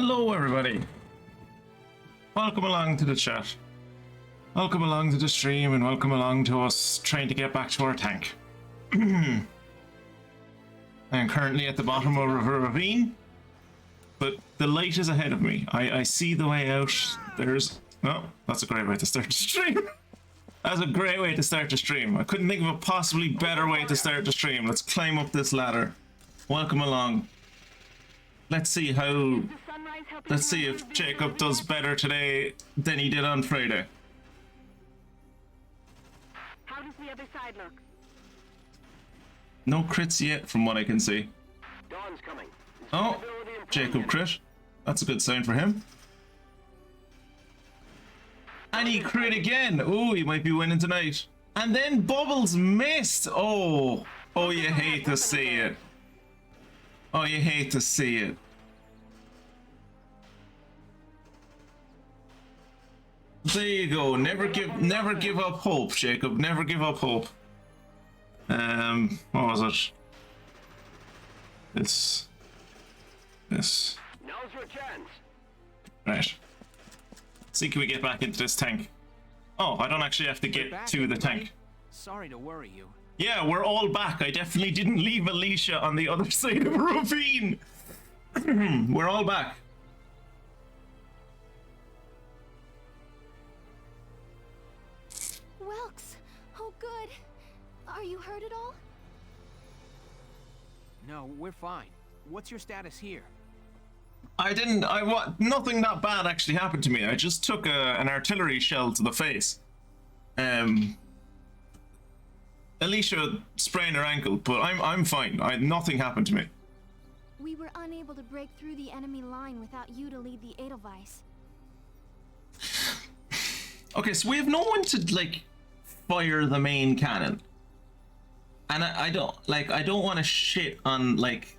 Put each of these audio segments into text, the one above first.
Hello, everybody. Welcome along to the chat. Welcome along to the stream, and welcome along to us trying to get back to our tank. I am currently at the bottom of a ravine, but the light is ahead of me. I see the way out. There's... Oh, that's a great way to start the stream. That's a great way to start the stream. I couldn't think of a possibly better way to start the stream. Let's climb up this ladder. Welcome along. Let's see how... Let's see if Jacob does better today than he did on Friday. How does the other side look? No crits yet, from what I can see. Dawn's coming. Oh, Jacob crit. That's a good sign for him. And he crit again. Oh, he might be winning tonight. And then Bubbles missed. Oh, oh, you hate to see it. Oh, you hate to see it. There you go. Never give up hope, Jacob. Never give up hope. What was it? This. Now's your chance. Right. See, can we get back into this tank? Oh, I don't actually have to get to the tank. Sorry to worry you. Yeah, we're all back. I definitely didn't leave Alicia on the other side of a ravine. We're all back. Welks! Oh, good. Are you hurt at all? No, we're fine. What's your status here? Nothing that bad actually happened to me. I just took an artillery shell to the face. Alicia sprained her ankle, but I'm fine. Nothing happened to me. We were unable to break through the enemy line without you to lead the Edelweiss. Okay, so we have no one to like fire the main cannon, and I don't want to shit on like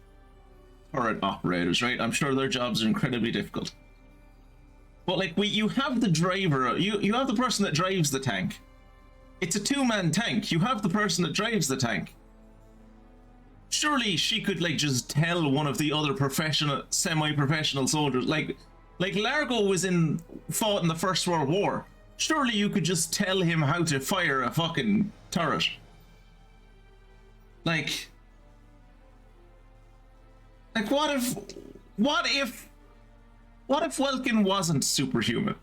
turret operators, right? I'm sure their jobs are incredibly difficult, but like you have the driver, you have the person that drives the tank. It's a two-man tank. You have the person that drives the tank. Surely she could like just tell one of the other professional, semi-professional soldiers, like Largo fought in the First World War. Surely you could just tell him how to fire a fucking turret. Like what if Welkin wasn't superhuman?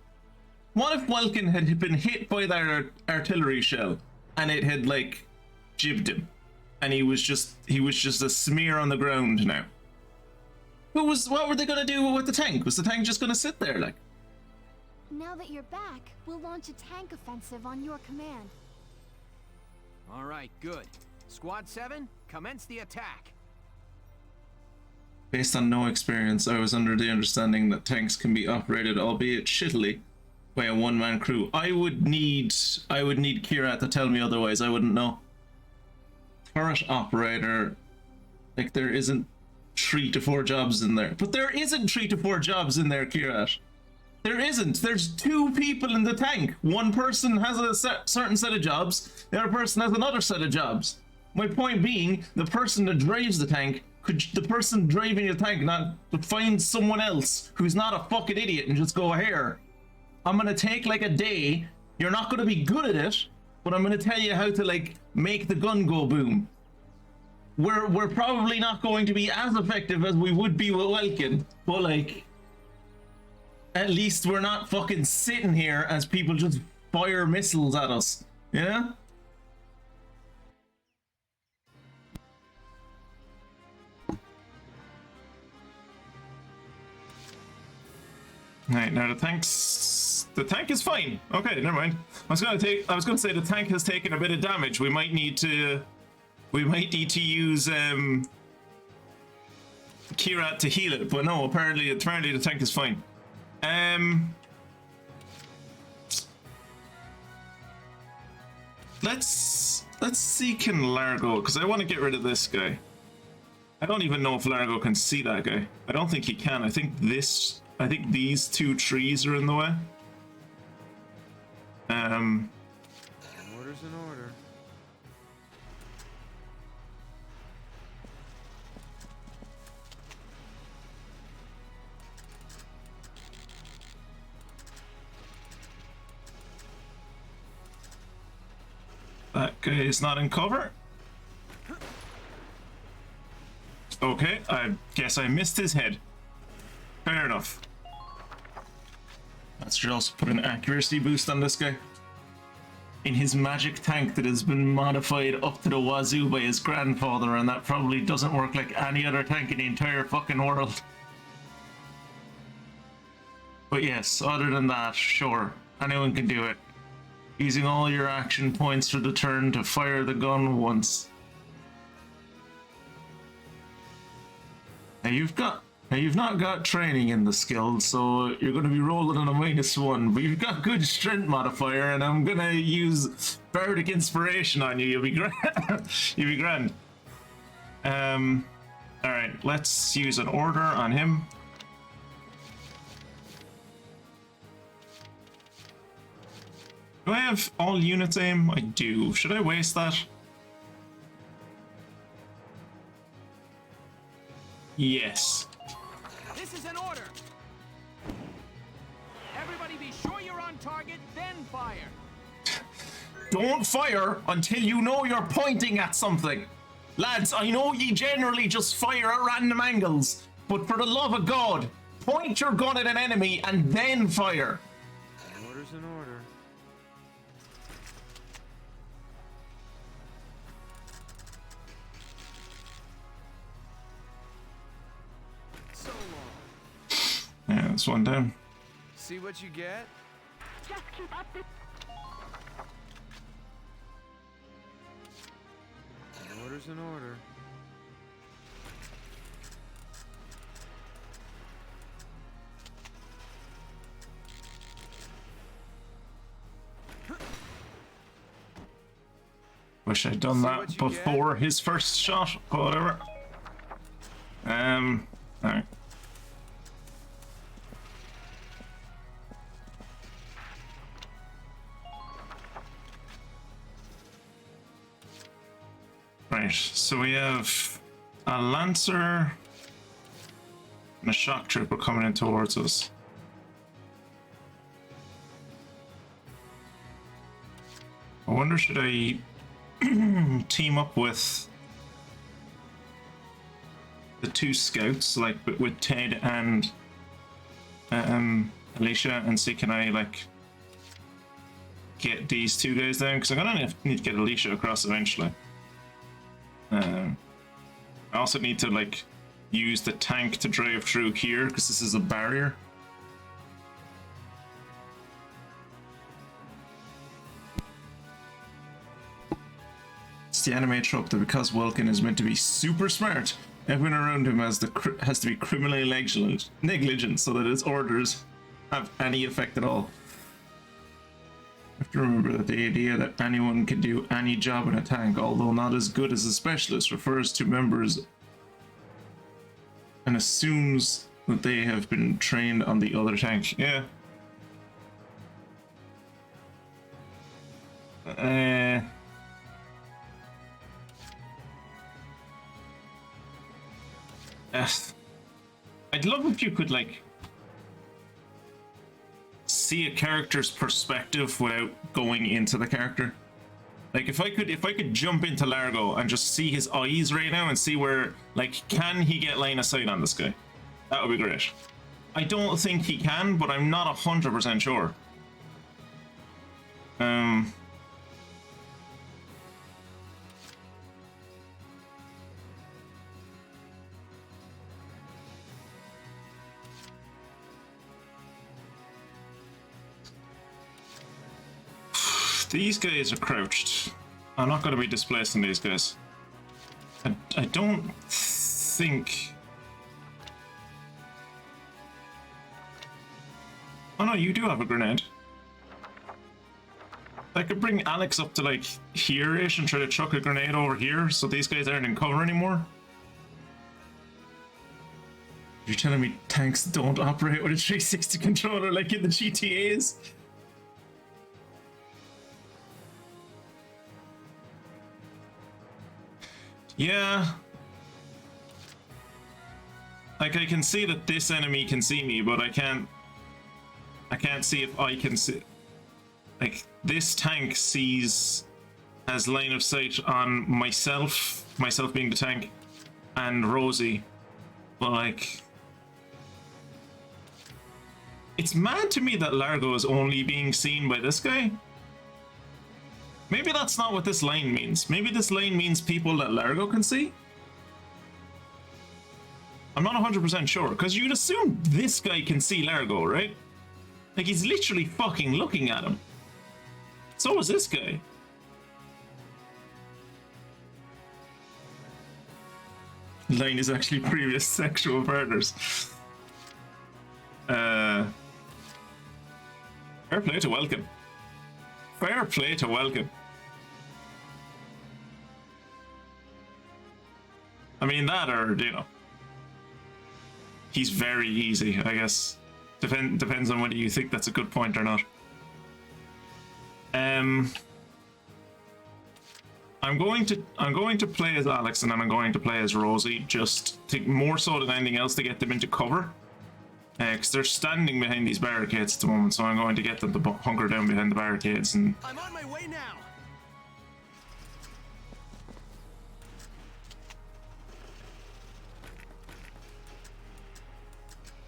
What if Welkin had been hit by that artillery shell and it had like jibbed him, and he was just a smear on the ground now? What were they gonna do with the tank? Was the tank just gonna sit there like? Now that you're back, we'll launch a tank offensive on your command. All right, good. Squad 7, commence the attack. Based on no experience, I was under the understanding that tanks can be operated, albeit shittily, by a one-man crew. I would need Kira to tell me otherwise. I wouldn't know. Turret operator, like there isn't 3 to 4 jobs in there. But there isn't 3 to 4 jobs in there, Kirat. There isn't. There's 2 people in the tank. One person has a certain set of jobs. The other person has another set of jobs. My point being, the person that drives the tank, the person driving the tank not find someone else who's not a fucking idiot and just go, here, I'm gonna take like a day. You're not gonna be good at it, but I'm gonna tell you how to like make the gun go boom. We're probably not going to be as effective as we would be with Welkin, but like, at least we're not fucking sitting here as people just fire missiles at us, yeah? Right, now the tank is fine. Okay, never mind. I was gonna say the tank has taken a bit of damage. We might need to use Kirat to heal it, but no, apparently the tank is fine. Let's see, can Largo, because I want to get rid of this guy. I don't even know if Largo can see that guy. I don't think he can. I think these 2 trees are in the way. Order's in order. That guy is not in cover. Okay, I guess I missed his head. Fair enough. That should also put an accuracy boost on this guy. In his magic tank that has been modified up to the wazoo by his grandfather, and that probably doesn't work like any other tank in the entire fucking world. But yes, other than that, sure, anyone can do it. Using all your action points for the turn to fire the gun once. Now you've not got training in the skill, so you're going to be rolling on a -1, but you've got good strength modifier, and I'm going to use bardic inspiration on you. You'll be grand. You'll be grand. All right, let's use an order on him. Do I have all units aim? I do. Should I waste that? Yes. This is an order. Everybody be sure you're on target, then fire. Don't fire until you know you're pointing at something. Lads, I know ye generally just fire at random angles, but for the love of God, point your gun at an enemy and then fire. Order's an order. So long. Yeah, that's one down. See what you get? Just keep up this. Order's an order. Wish I'd done that before his first shot, but whatever. Alright. Right, so we have a Lancer and a Shock Trooper coming in towards us. I wonder, should I team up with the two scouts, like with Ted and Alicia, and see can I like get these two guys down, because I'm gonna need to get Alicia across eventually. I also need to like use the tank to drive through here because this is a barrier. It's the anime trope that because Welkin is meant to be super smart, everyone around him has to be criminally negligent so that his orders have any effect at all. You have to remember that the idea that anyone can do any job in a tank, although not as good as a specialist, refers to members and assumes that they have been trained on the other tank. Yeah. I'd love if you could like see a character's perspective without going into the character. Like if I could jump into Largo and just see his eyes right now and see where, like, can he get line of sight on this guy? That would be great. I don't think he can, but I'm not 100% sure. These guys are crouched. I'm not going to be displacing these guys. I don't think... Oh no, you do have a grenade. I could bring Alex up to like here-ish and try to chuck a grenade over here so these guys aren't in cover anymore. You're telling me tanks don't operate with a 360 controller like in the GTAs? Yeah. Like I can see that this enemy can see me, but I can't see if I can see. Like this tank sees has line of sight on myself being the tank, and Rosie. But like, it's mad to me that Largo is only being seen by this guy. Maybe that's not what this line means. Maybe this line means people that Largo can see? I'm not 100% sure, because you'd assume this guy can see Largo, right? Like, he's literally fucking looking at him. So is this guy. Line is actually previous sexual partners. Fair play to Welcome. Fair play to Welcome. I mean, that, or, you know, he's very easy, I guess. Depends on whether you think that's a good point or not. I'm going to play as Alex, and then I'm going to play as Rosie, just to, more so than anything else, to get them into cover. Because they're standing behind these barricades at the moment, so I'm going to get them to hunker down behind the barricades. And I'm on my way now.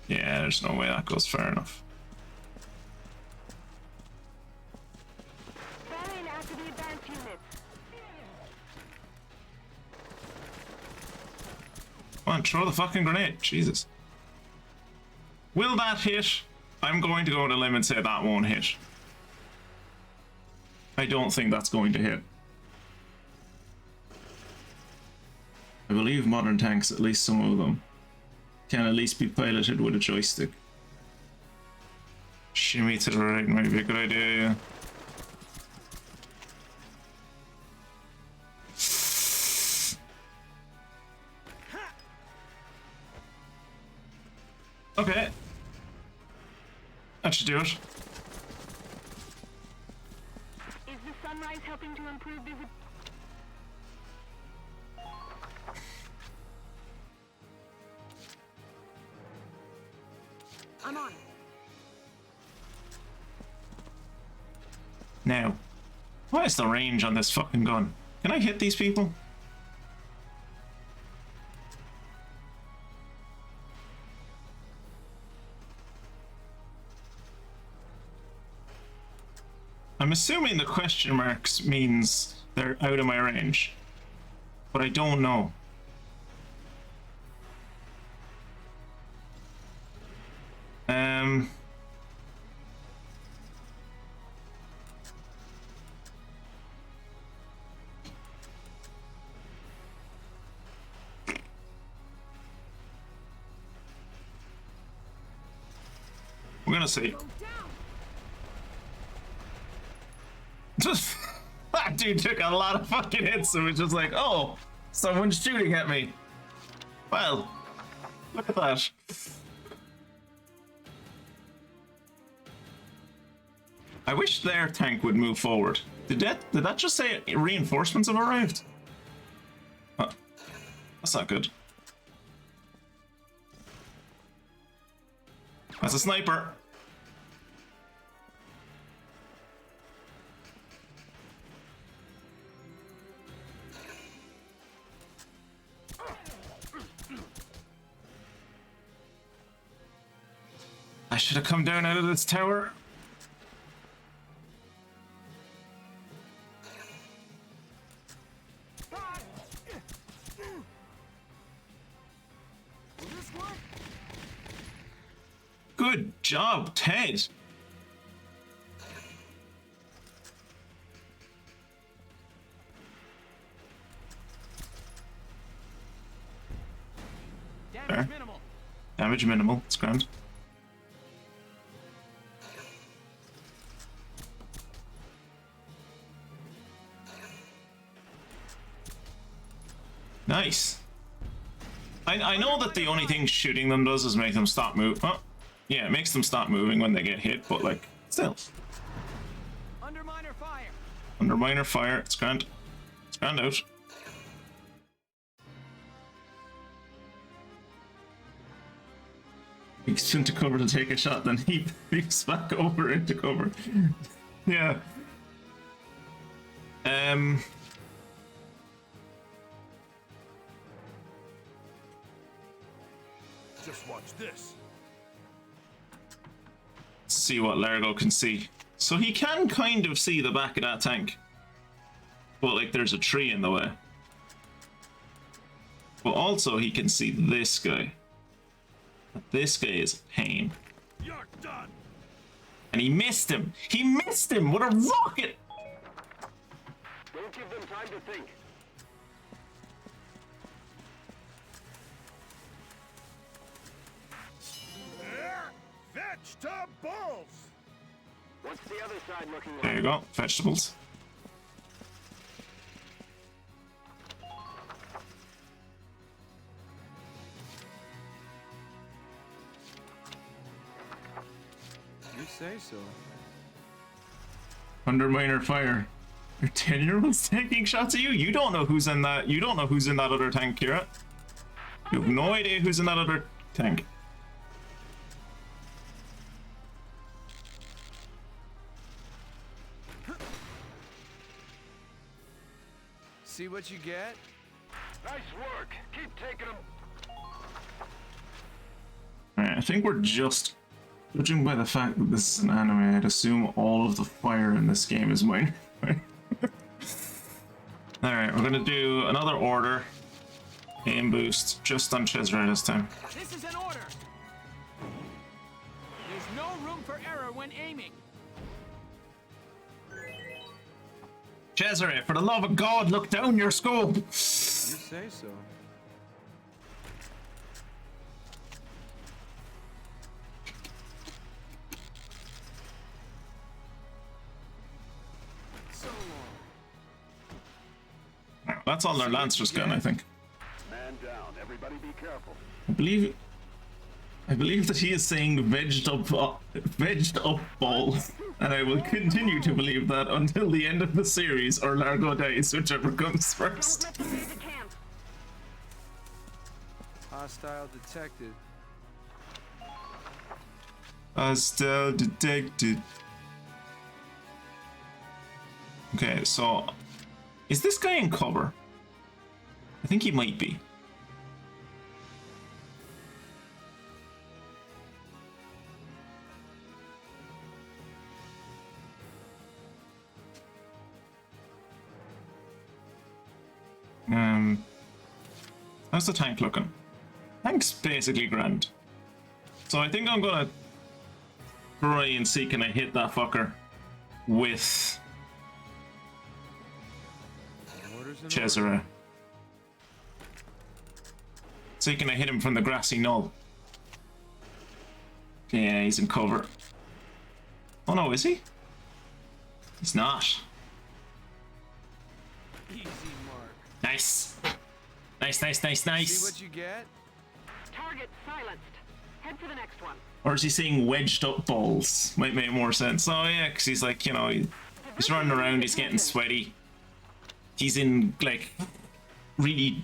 yeah, there's no way that goes far enough. Variant out to the advanced units. Come on, throw the fucking grenade. Jesus. Will that hit? I'm going to go on a limb and say that won't hit. I don't think that's going to hit. I believe modern tanks, at least some of them, can at least be piloted with a joystick. Shimmy to the right might be a good idea, yeah. Okay. That should do it. Is the sunrise helping to improve visit? I'm on. Now, what is the range on this fucking gun? Can I hit these people? I'm assuming the question marks means they're out of my range, but I don't know. We're gonna see. That dude took a lot of fucking hits, so it's just like, oh, someone's shooting at me. Well, look at that. I wish their tank would move forward. Did that just say reinforcements have arrived? Oh, that's not good. That's a sniper. I should have come down out of this tower. Good job, Ted. Damage minimal. Damage minimal. It's grand. Nice. I know that the only thing shooting them does is make them stop move. Oh, yeah, it makes them stop moving when they get hit, but like, still. Under minor fire. Under minor fire, it's grand. It's grand out. He gets into cover to take a shot, then he leaps back over into cover. Yeah. Just watch this. Let's see what Largo can see. So he can kind of see the back of that tank. But like there's a tree in the way. But also he can see this guy. This guy is a pain. You're done. And he missed him. He missed him with a rocket. Don't give them time to think. Vegetables! What's the other side looking like? There you go, vegetables. You say so. Under minor fire. Your 10-year-old's taking shots at you? You don't know who's in that. You don't know who's in that other tank, Kira. You have no idea who's in that other tank. See what you get? Nice work. Keep taking them. Alright, I think we're just... Judging by the fact that this is an anime, I'd assume all of the fire in this game is mine. Alright, we're gonna do another order. Aim boost, just on Cesare this time. This is an order. There's no room for error when aiming. Cesare, for the love of God, look down your scope! You say so. So long. That's all their Lancer's gun, I think. Man down. Everybody be careful. I believe that he is saying vegged up balls, and I will continue to believe that until the end of the series or Largo dies, whichever comes Don't first. let them leave the camp. Hostile detected. Hostile detected. Okay, so is this guy in cover? I think he might be. How's the tank looking? Tank's basically grand. So I think I'm gonna try and see can I hit that fucker with Orders in Cesare. See can I hit him from the grassy knoll? Yeah, he's in cover. Oh no, is he? He's not. order. Easy mark. Nice. Nice, nice, nice, See nice. what you get? Target silenced. Head for the next one. Or is he saying wedged up balls? Might make more sense. Oh yeah, because he's like, you know, he's running around, he's getting sweaty. He's in, like, really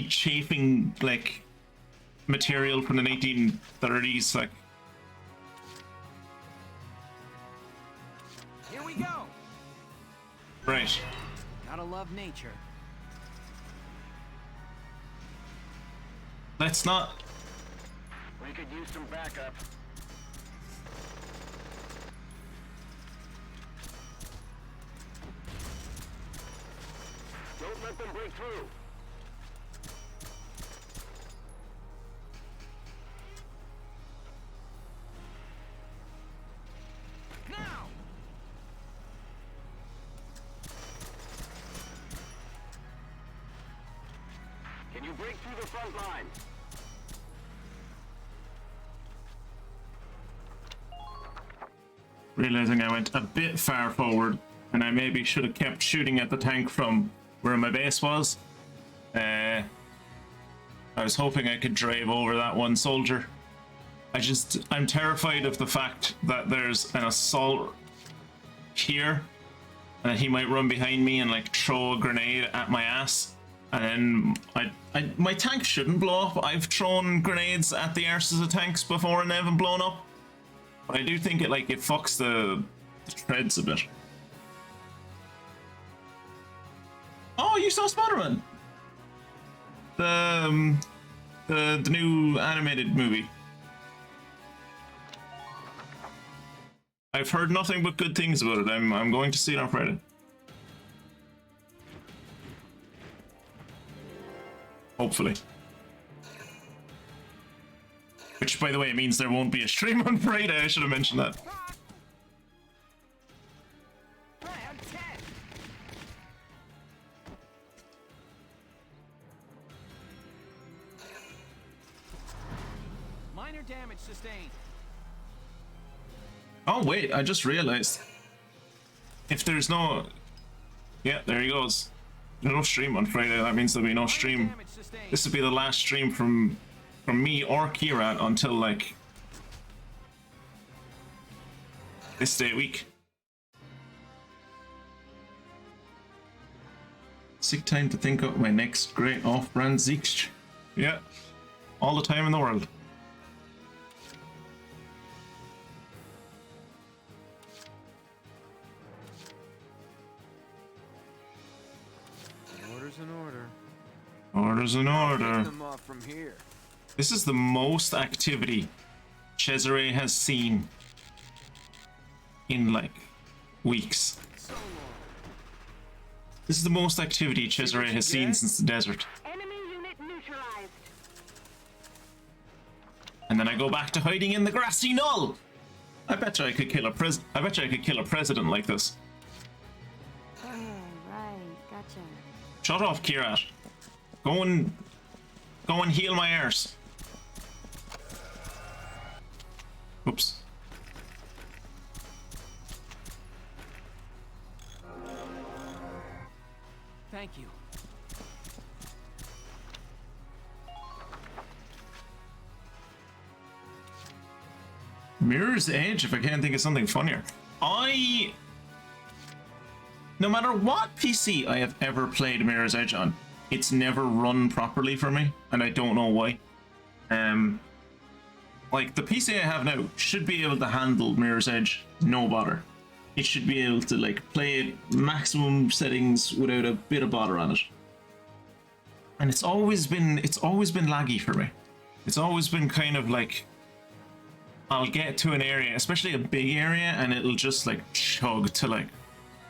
chafing, like, material from the 1930s, like. Here we go. Right. Gotta love nature. Let's not. We could use some backup. Don't let them break through. Now. Can you break through the front line? Realizing I went a bit far forward, and I maybe should have kept shooting at the tank from where my base was. I was hoping I could drive over that one soldier. I'm terrified of the fact that there's an assault here, and that he might run behind me and like throw a grenade at my ass, and then my tank shouldn't blow up. I've thrown grenades at the arses of tanks before and they haven't blown up. But I do think it fucks the treads a bit. Oh, you saw Spider-Man. The new animated movie. I've heard nothing but good things about it. I'm going to see it on Friday. Hopefully. Which, by the way, means there won't be a stream on Friday. I should have mentioned that. Minor damage sustained. Oh, wait, I just realized. If there's no... Yeah, there he goes. There's no stream on Friday. That means there'll be no stream. This will be the last stream from me or Kira until, like, this day week. Sick time to think up my next great off-brand Zeke. Yeah, all the time in the world. Orders in order. Orders in order. Take them off from here. This is the most activity Cesare has seen in, like, weeks. So long. This is the most activity Cesare has seen since the desert. Enemy unit neutralized. And then I go back to hiding in the grassy knoll. I bet you I could kill a president like this. Oh, right. Gotcha. Shut off, Kirat. Go and heal my arse. Oops. Thank you. Mirror's Edge, if I can't think of something funnier. No matter what PC I have ever played Mirror's Edge on, it's never run properly for me, and I don't know why. Like, the PC I have now should be able to handle Mirror's Edge, no bother. It should be able to, like, play it maximum settings without a bit of bother on it. And it's always been laggy for me. It's always been kind of like, I'll get to an area, especially a big area, and it'll just, like, chug to, like,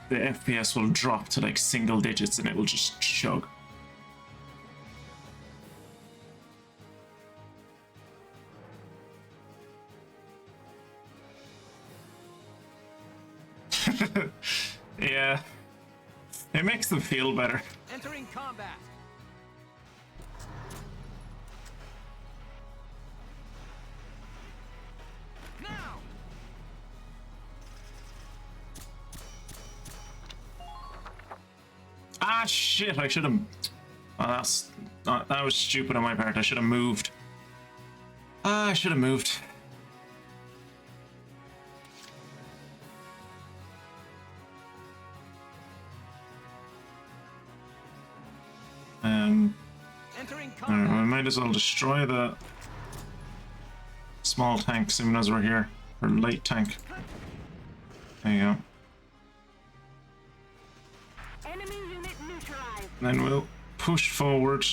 the FPS will drop to, like, single digits, and it will just chug. Yeah, it makes them feel better. Entering combat. Now. Ah, shit! I should have. Oh, that was stupid on my part. I should have moved. Ah, I should have moved. Entering I combat. might as well destroy the small tank soon as we're here. Or light tank. There you go. Enemy unit neutralized. Then we'll push forward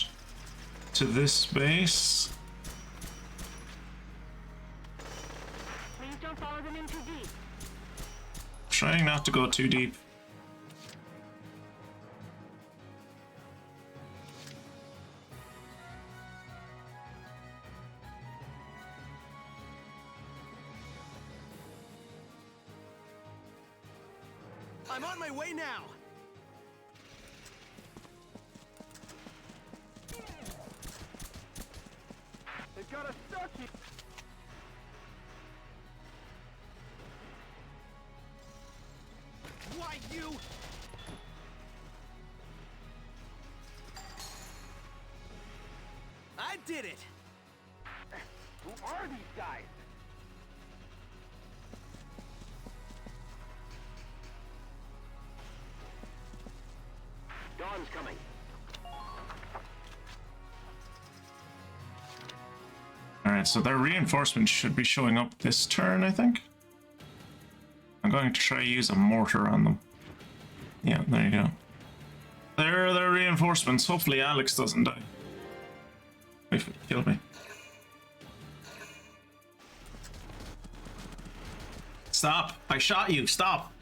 to this base. Please don't follow them in too deep. Trying not to go too deep. I'm on my way now. They've got us stuck here. Why you? I did it. Who are these guys? Dawn's coming. Alright, so their reinforcements should be showing up this turn, I think. I'm going to try use a mortar on them. Yeah, there you go. They're reinforcements. Hopefully Alex doesn't die. Wait, killed me. Stop! I shot you! Stop!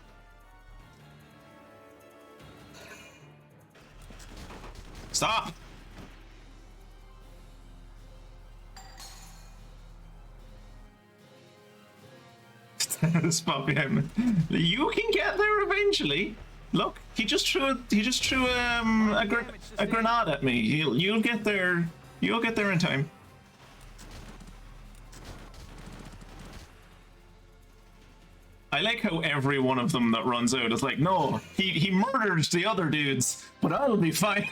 Stop! Spot behind me. You can get there eventually. Look, he just threw a grenade at me. You'll get there. You'll get there in time. I like how every one of them that runs out is like, no, he murdered the other dudes, but I'll be fine.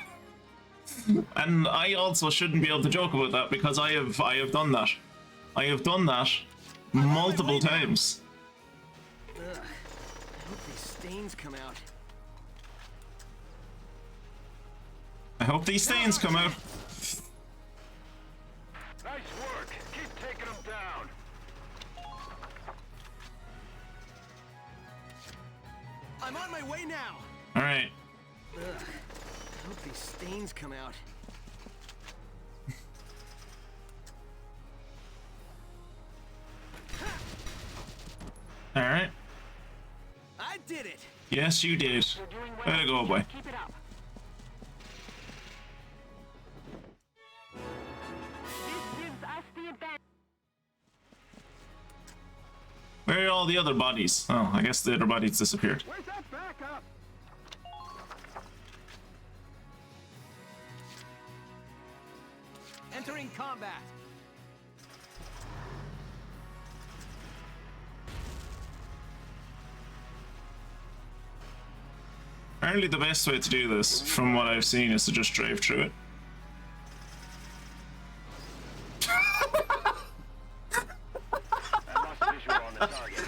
And I also shouldn't be able to joke about that because I have done that. I have done that multiple times. Ugh. I hope these stains come out. I hope these stains come out. Nice work. Keep taking them down. I'm on my way now. All right. Ugh. I hope these stains come out. All right. I did it. Yes, you did. You're doing well. Way to go, boy. Keep it up. This gives us the advantage. Where are all the other bodies? Oh, I guess the other bodies disappeared. Where's that backup? Entering combat. Apparently the best way to do this, from what I've seen, is to just drive through it. I lost visual on the target.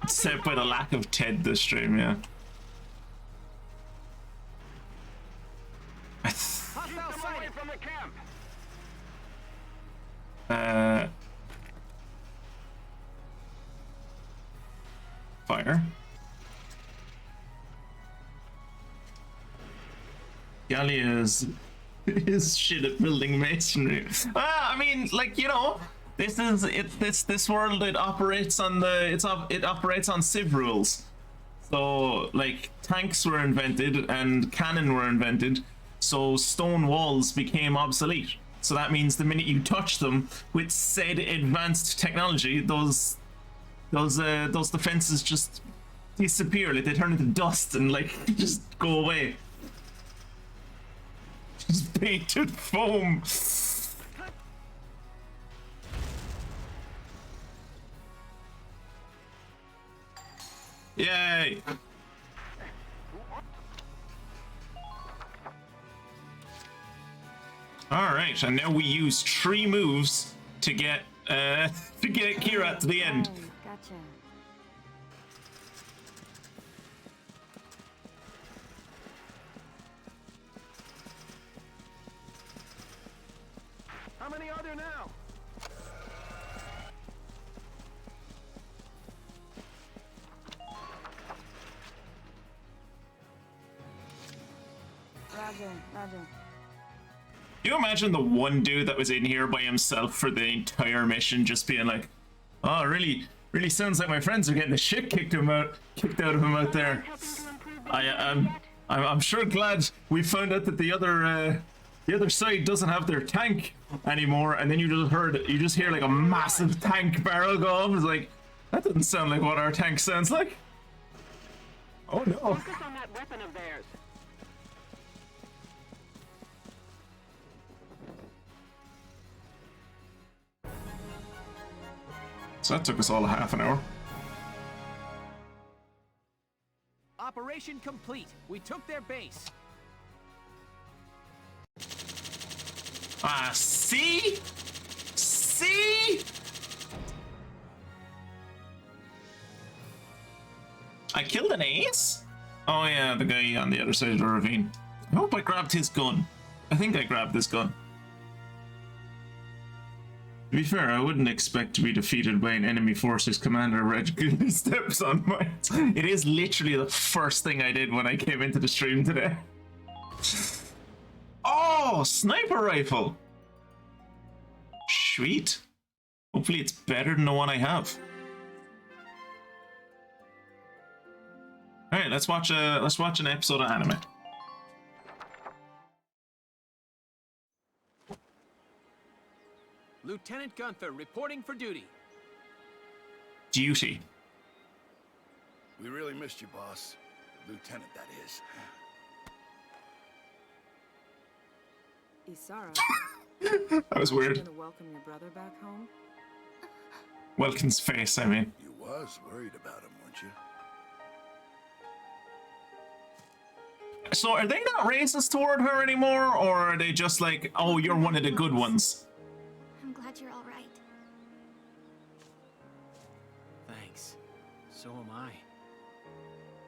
Except by the lack of Ted this stream, yeah. Hostile Keep them away sighted. from the camp. Fire. Gallia is shit at building masonry. I mean, like, you know, this world, it operates on it operates on civ rules. So like tanks were invented and cannon were invented, so stone walls became obsolete. So that means the minute you touch them with said advanced technology, those defenses just disappear. Like they turn into dust and like just go away. Just painted foam. Yay! All right, and now we use 3 moves to get Kira to the end. Oh, gotcha. How many are there now? Roger, roger. Can you imagine the one dude that was in here by himself for the entire mission just being like, oh, really sounds like my friends are getting the shit kicked out of him out there. Helping to improve the I'm sure glad we found out that the other side doesn't have their tank anymore, and then you just hear like a massive tank barrel go off. It's like, that doesn't sound like what our tank sounds like. Oh no. Focus on that weapon of theirs. So that took us all a half an hour. Operation complete. We took their base. Ah, see? See? I killed an ace? Oh yeah, the guy on the other side of the ravine. I hope I grabbed his gun. I think I grabbed this gun. To be fair, I wouldn't expect to be defeated by an enemy forces commander regularly steps on mine. It is literally the first thing I did when I came into the stream today. Oh, sniper rifle! Sweet. Hopefully it's better than the one I have. Alright, let's watch an episode of anime. Lieutenant Gunther reporting for duty. Duty. We really missed you, boss. Lieutenant, that is. Isara, That was weird. gonna welcome your brother back home? Welkin's face, I mean. You was worried about him, weren't you? So are they not racist toward her anymore, or are they just like, oh, you're one of the good ones? I'm glad you're all right. Thanks. So am I.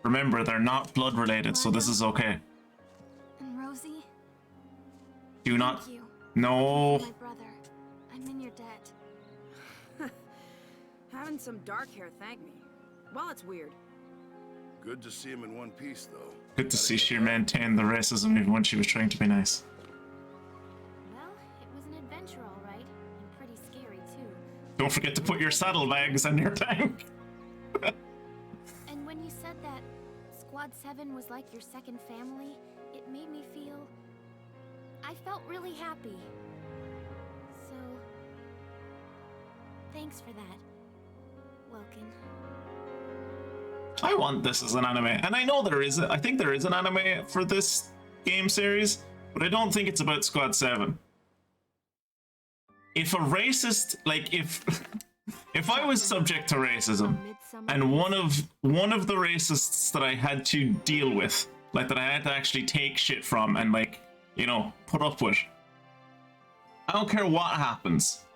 Remember, they're not blood related, so this is okay. And Rosie, Do not. thank you. No. My brother. I'm in your debt. Having some dark hair thank me. Well, it's weird. Good to see him in one piece, though. Good to see she maintained the racism even when she was trying to be nice. Well, it was an adventure, all right, and pretty scary too. Don't forget to put your saddlebags in your tank. And when you said that Squad 7 was like your second family, it made me feel... I felt really happy. So... thanks for that, Welkin. I want this as an anime, and I know there is. I think there is an anime for this game series, but I don't think it's about Squad 7. If a racist, like if I was subject to racism, and one of the racists that I had to deal with, like that I had to actually take shit from and like, you know, put up with, I don't care what happens.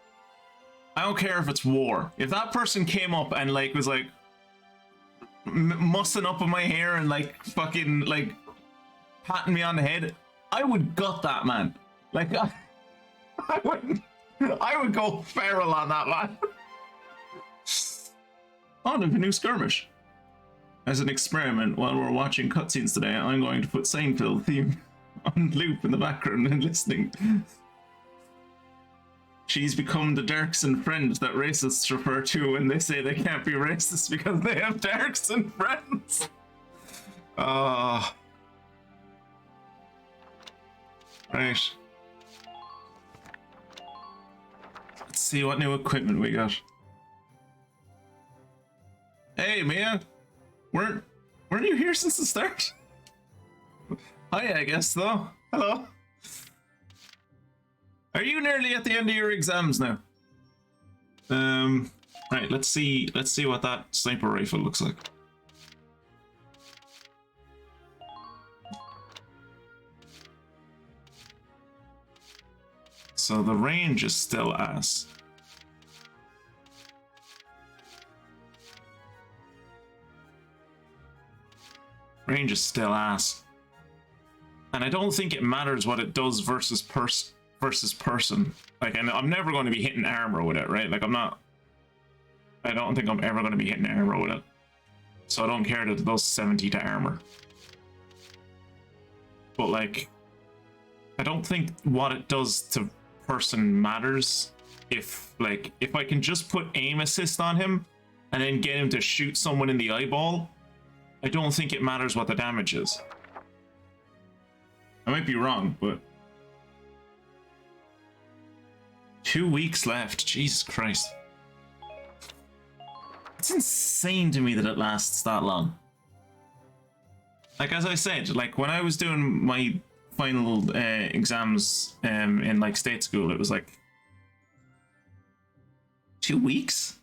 I don't care if it's war. If that person came up and like was like mussing up in my hair and like fucking like patting me on the head, I would gut that man. Like I would go feral on that man. Oh, there's a new skirmish. As an experiment, while we're watching cutscenes today, I'm going to put Seinfeld theme on loop in the background and listening. She's become the Derrickson friend that racists refer to when they say they can't be racist because they have Derrickson friends. Right. Let's see what new equipment we got. Hey, Mia. Weren't you here since the start? Hi, I guess, though. Hello. Are you nearly at the end of your exams now? Right, let's see what that sniper rifle looks like. So the range is still ass. Range is still ass. And I don't think it matters what it does versus person. Like, and I'm never going to be hitting armor with it, right? Like, I don't think I'm ever going to be hitting armor with it. So I don't care that it does 70 to armor. But, like, I don't think what it does to person matters. If I can just put aim assist on him and then get him to shoot someone in the eyeball, I don't think it matters what the damage is. I might be wrong, but 2 weeks left. Jesus Christ. It's insane to me that it lasts that long. Like, as I said, like when I was doing my final exams in like state school, it was like 2 weeks.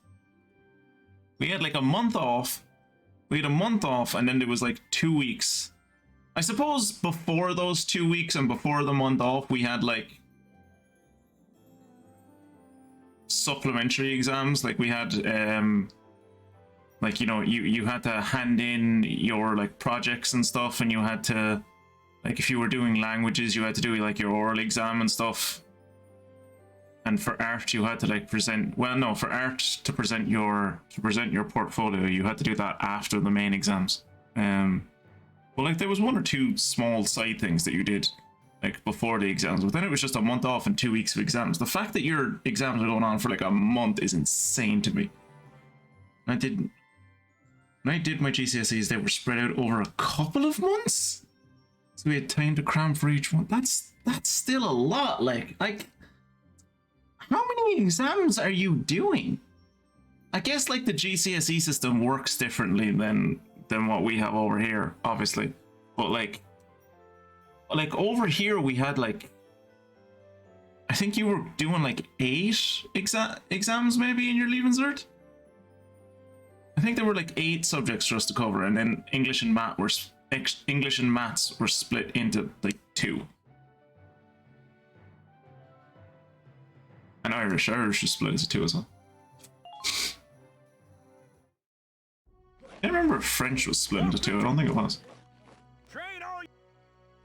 We had like a month off. We had a month off, and then there was like 2 weeks. I suppose before those 2 weeks and before the month off, we had like supplementary exams. Like we had like, you know, you had to hand in your like projects and stuff, and you had to, like, if you were doing languages, you had to do like your oral exam and stuff. and for art you had to like present. Well, no, for art to present your portfolio, you had to do that after the main exams. Well, like there was one or two small side things that you did like before the exams, but then it was just a month off and 2 weeks of exams. The fact that your exams are going on for like a month is insane to me. When I did my GCSEs, they were spread out over a couple of months, so we had time to cram for each one. That's still a lot. Like how many exams are you doing? I guess like the GCSE system works differently than what we have over here, obviously, but like over here we had like, I think you were doing like 8 exams maybe in your Leaving Cert. I think there were like 8 subjects for us to cover, and then English and maths were split into like 2. And Irish was split into 2 as well. I remember if French was split into 2. I don't think it was.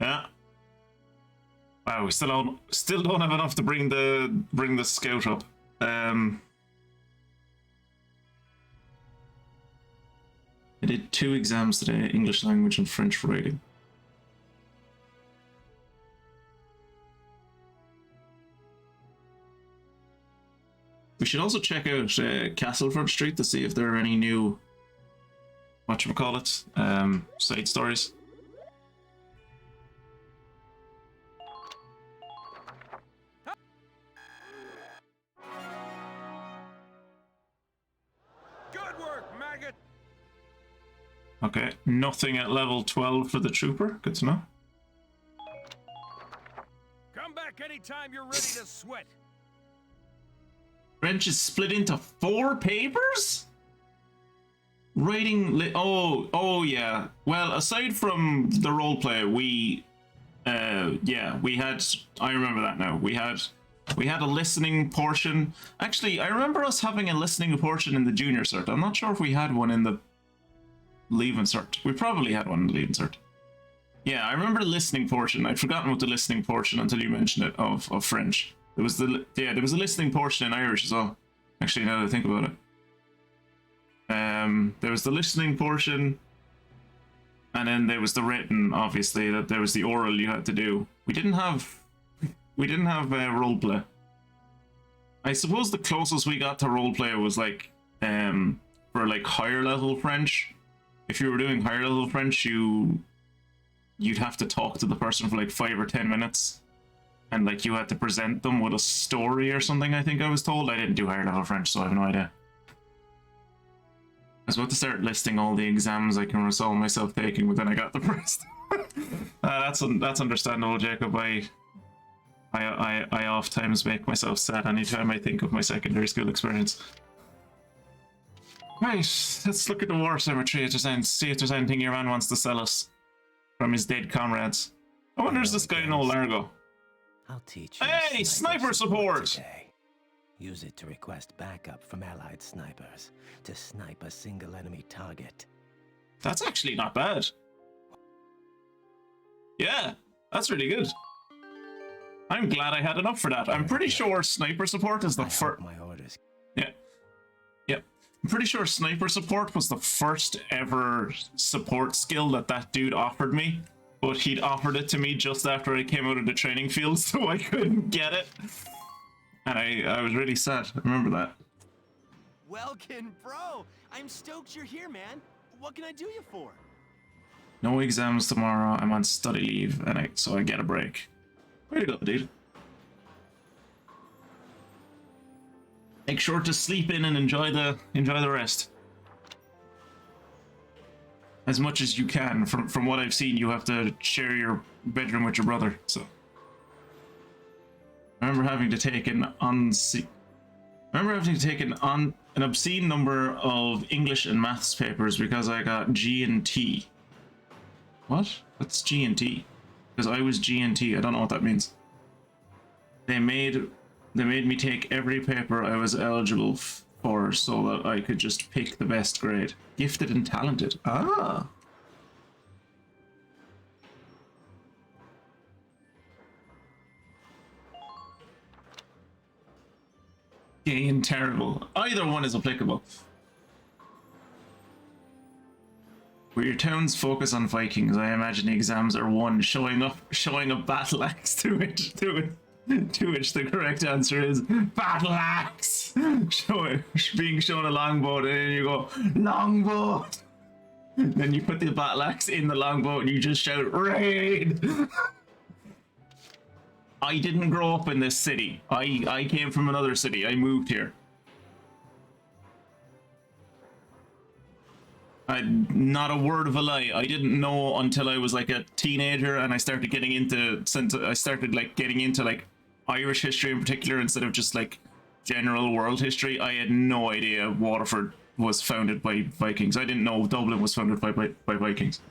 Yeah. Wow, we still don't have enough to bring the scout up. I did 2 exams today: English language and French writing. We should also check out Castleford Street to see if there are any new whatchamacallit, side stories. Good work, maggot! Okay, nothing at level 12 for the trooper. Good to know. Come back anytime you're ready to sweat. French is split into 4 papers? Writing oh yeah. Well, aside from the roleplay, we had, I remember that now. We had a listening portion. Actually, I remember us having a listening portion in the junior cert. I'm not sure if we had one in the Leaving Cert. We probably had one in the Leaving Cert. Yeah, I remember the listening portion. I'd forgotten about the listening portion until you mentioned it of French. There was there was a listening portion in Irish as well. Actually, now that I think about it. There was the listening portion, and then there was the written, obviously, that there was the oral you had to do. We didn't have roleplay. I suppose the closest we got to roleplay was like for like higher level French. If you were doing higher level French, you'd have to talk to the person for like 5 or 10 minutes, and like you had to present them with a story or something. I think I was told. I didn't do higher level French, so I have no idea. I was about to start listing all the exams I can recall myself taking, but then I got depressed. That's understandable, Jacob. I oftentimes make myself sad anytime I think of my secondary school experience. Right, let's look at the war cemetery and see if there's anything your man wants to sell us from his dead comrades. I wonder if this guy know Largo. I'll teach you. Hey, sniper support! Today. Use it to request backup from allied snipers to snipe a single enemy target. That's actually not bad. Yeah, that's really good. I'm glad I had enough for that. I'm pretty sure sniper support is the first. My orders. Yeah. Yep. I'm pretty sure sniper support was the first ever support skill that dude offered me, but he'd offered it to me just after I came out of the training field, so I couldn't get it. And I was really sad. I remember that. Welkin, bro! I'm stoked you're here, man. What can I do you for? No exams tomorrow. I'm on study leave, and so I get a break. Way to go, dude. Make sure to sleep in and enjoy the rest. As much as you can. From what I've seen, you have to share your bedroom with your brother, so. I remember having to take an obscene number of English and maths papers because I got G and T. What? What's G and T? Because I was G and T. I don't know what that means. They made me take every paper I was eligible for so that I could just pick the best grade. Gifted and talented. Ah. Gay and terrible. Either one is applicable. Where your towns focus on Vikings, I imagine the exams are won. Showing a battle axe to which the correct answer is battle axe. Being shown a longbow, and then you go longbow. Then you put the battle axe in the longbow and you just shout raid. I didn't grow up in this city. I came from another city. I moved here. Not a word of a lie. I didn't know until I was like a teenager and I started getting into like Irish history in particular instead of just like general world history. I had no idea Waterford was founded by Vikings. I didn't know Dublin was founded by Vikings.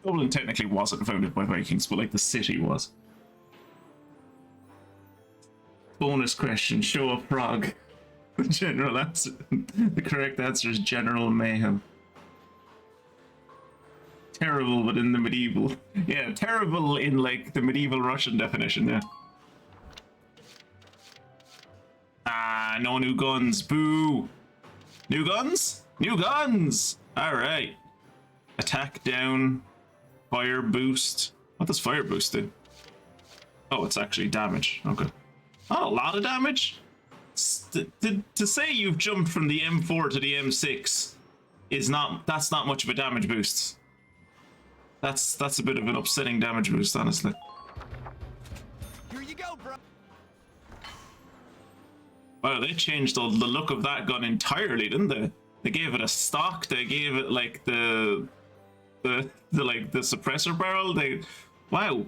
Dublin technically wasn't founded by Vikings, but like the city was. Bonus question, show a frog. The general answer. The correct answer is General Mayhem. Terrible, but in the medieval. Yeah, terrible in like the medieval Russian definition, yeah. Ah, no new guns. Boo. New guns? New guns! Alright. Attack down. Fire boost. What does fire boost do? Oh, it's actually damage. Okay. Not a lot of damage. To say you've jumped from the M4 to the M6 is that's not much of a damage boost. That's a bit of an upsetting damage boost, honestly. Here you go, bro. Wow, they changed the look of that gun entirely, didn't they? They gave it a stock. They gave it like the suppressor barrel. Wow.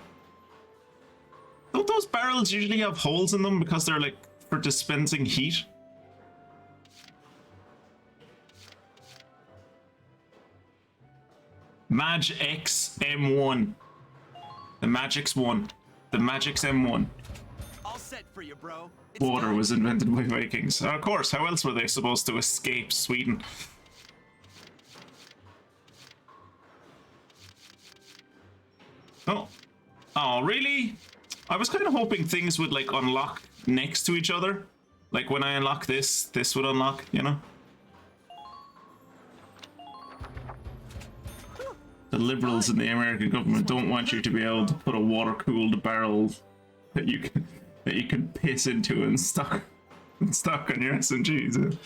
Don't those barrels usually have holes in them because they're like for dispensing heat? Mag X M1. The Magix 1. The Magix M1. All set for you, bro. It's Water done. was invented by Vikings. Of course, how else were they supposed to escape Sweden? Oh. Oh, really? I was kind of hoping things would like unlock next to each other. Like when I unlock this would unlock, you know? The liberals in the American government don't want you to be able to put a water-cooled barrel that you can piss into and stock on your SMGs.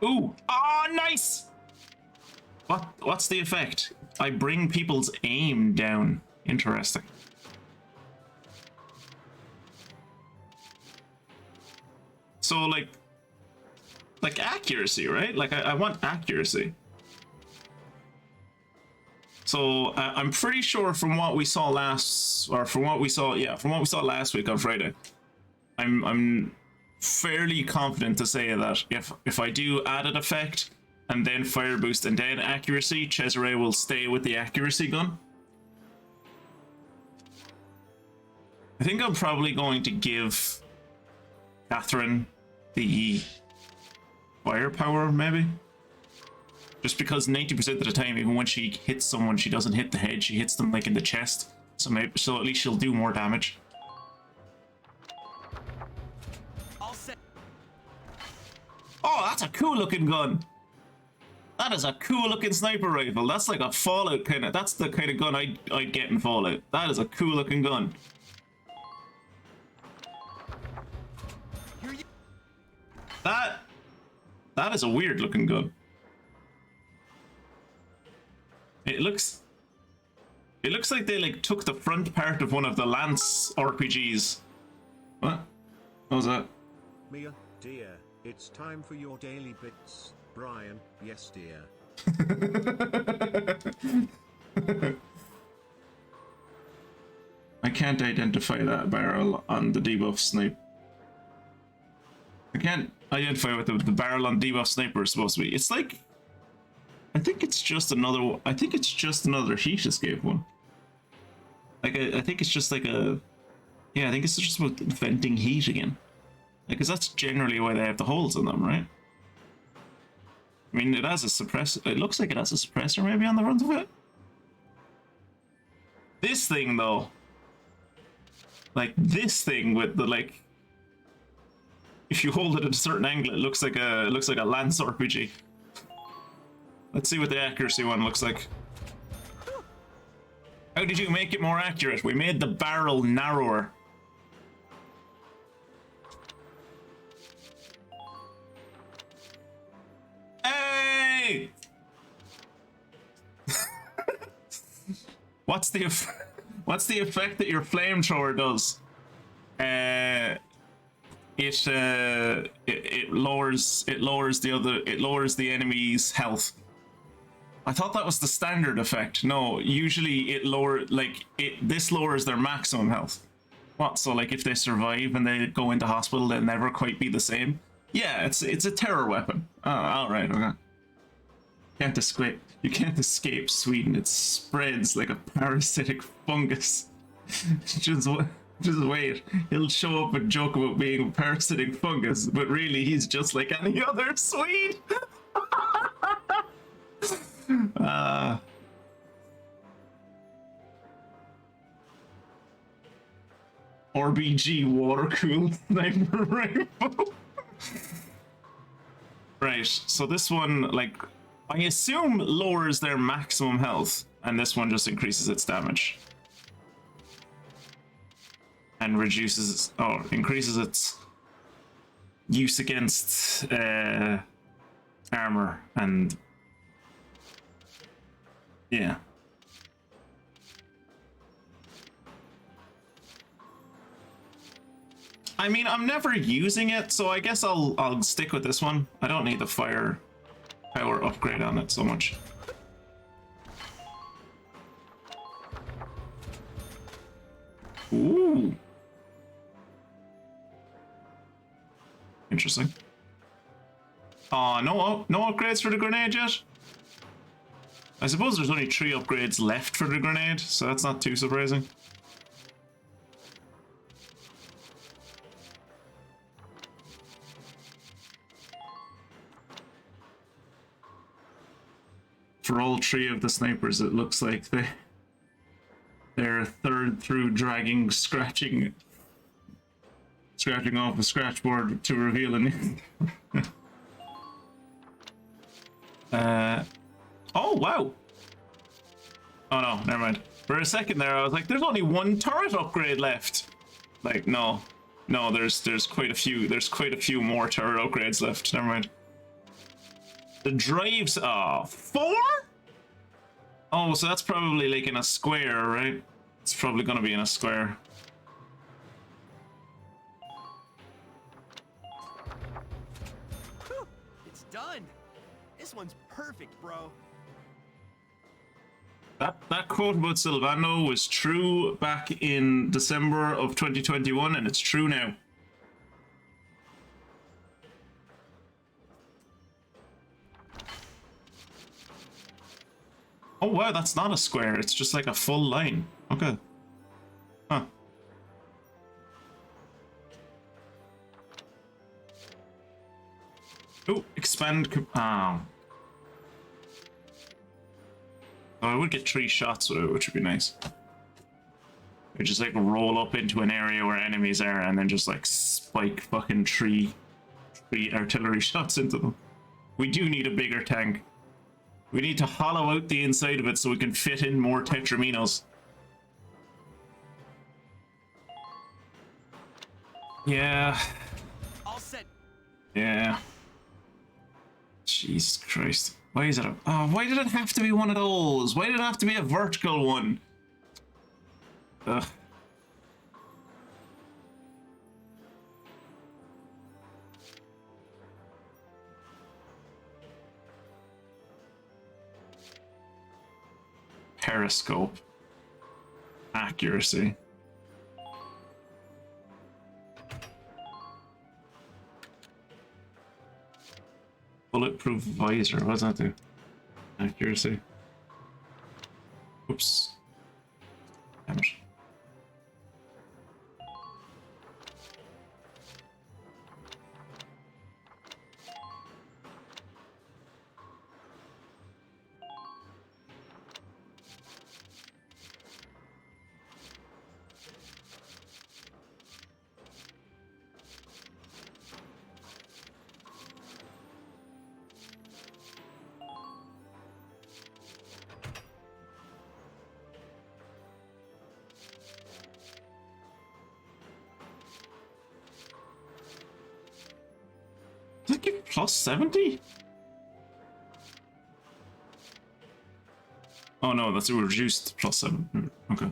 Ooh! Oh, nice! What's the effect? I bring people's aim down. Interesting. So like accuracy, right? Like I want accuracy. So I'm pretty sure from what we saw last week on Friday, I'm fairly confident to say that if I do added effect and then fire boost and then accuracy, Cesare will stay with the accuracy gun. I think I'm probably going to give Catherine the firepower, maybe. Just because 90% of the time, even when she hits someone, she doesn't hit the head, she hits them like in the chest. So at least she'll do more damage. All set. Oh, that's a cool looking gun. That is a cool looking sniper rifle. That's like a Fallout kind of, that's the kind of gun I'd get in Fallout. That is a cool looking gun. Here you. That is a weird looking gun. It looks like they like took the front part of one of the Lance RPGs. What? What was that? Mia, dear, it's time for your daily bits. Brian, yes dear. I can't identify that barrel on the debuff snipe. I can't identify what the barrel on debuff sniper is supposed to be. It's like, I think it's just another heat escape one. Like I think it's just like a, yeah, I think it's just about venting heat again. Because that's generally why they have the holes in them, right? I mean, it has a suppressor. It looks like it has a suppressor maybe on the front of it. This thing though, like this thing with the like if you hold it at a certain angle, it looks like a Lance RPG. Let's see what the accuracy one looks like. How did you make it more accurate? We made the barrel narrower. Hey! What's the effect that your flamethrower does? It lowers the enemy's health. I thought that was the standard effect. No, usually this lowers their maximum health. What? So like if they survive and they go into hospital, they'll never quite be the same. Yeah, it's a terror weapon. Oh, all right, okay. You can't escape Sweden. It spreads like a parasitic fungus. Just wait. He'll show up and joke about being a parasitic fungus, but really he's just like any other Swede. RBG water cooled sniper rifle. Right, so this one, like, I assume lowers their maximum health, and this one just increases its damage. And increases its use against armor, and yeah. I mean, I'm never using it, so I guess I'll stick with this one. I don't need the firepower upgrade on it so much. Ooh. Interesting. No upgrades for the grenade yet? I suppose there's only 3 upgrades left for the grenade, so that's not too surprising. For all 3 of the snipers, it looks like they're third through scratching off a scratch board to reveal a new. Oh wow! Oh no, never mind. For a second there, I was like, "There's only 1 turret upgrade left." Like, no, there's quite a few. There's quite a few more turret upgrades left. Never mind. The drives, 4? Oh, so that's probably like in a square, right? It's probably gonna be in a square. Whew, it's done. This one's perfect, bro. That quote about Silvano was true back in December of 2021, and it's true now. Oh wow, that's not a square, it's just like a full line. Okay. Huh. Oh, expand. Oh, I would get 3 shots with it, which would be nice. We just like roll up into an area where enemies are and then just like spike fucking 3 artillery shots into them. We do need a bigger tank. We need to hollow out the inside of it so we can fit in more Tetraminos. Yeah. All set. Yeah. Jesus Christ. Why is it why did it have to be one of those? Why did it have to be a vertical one? Ugh. Periscope. Accuracy. Bulletproof visor. What does that do? Accuracy. Oops. Damn it. it give plus 70? Oh no, that's reduced plus 7. Okay.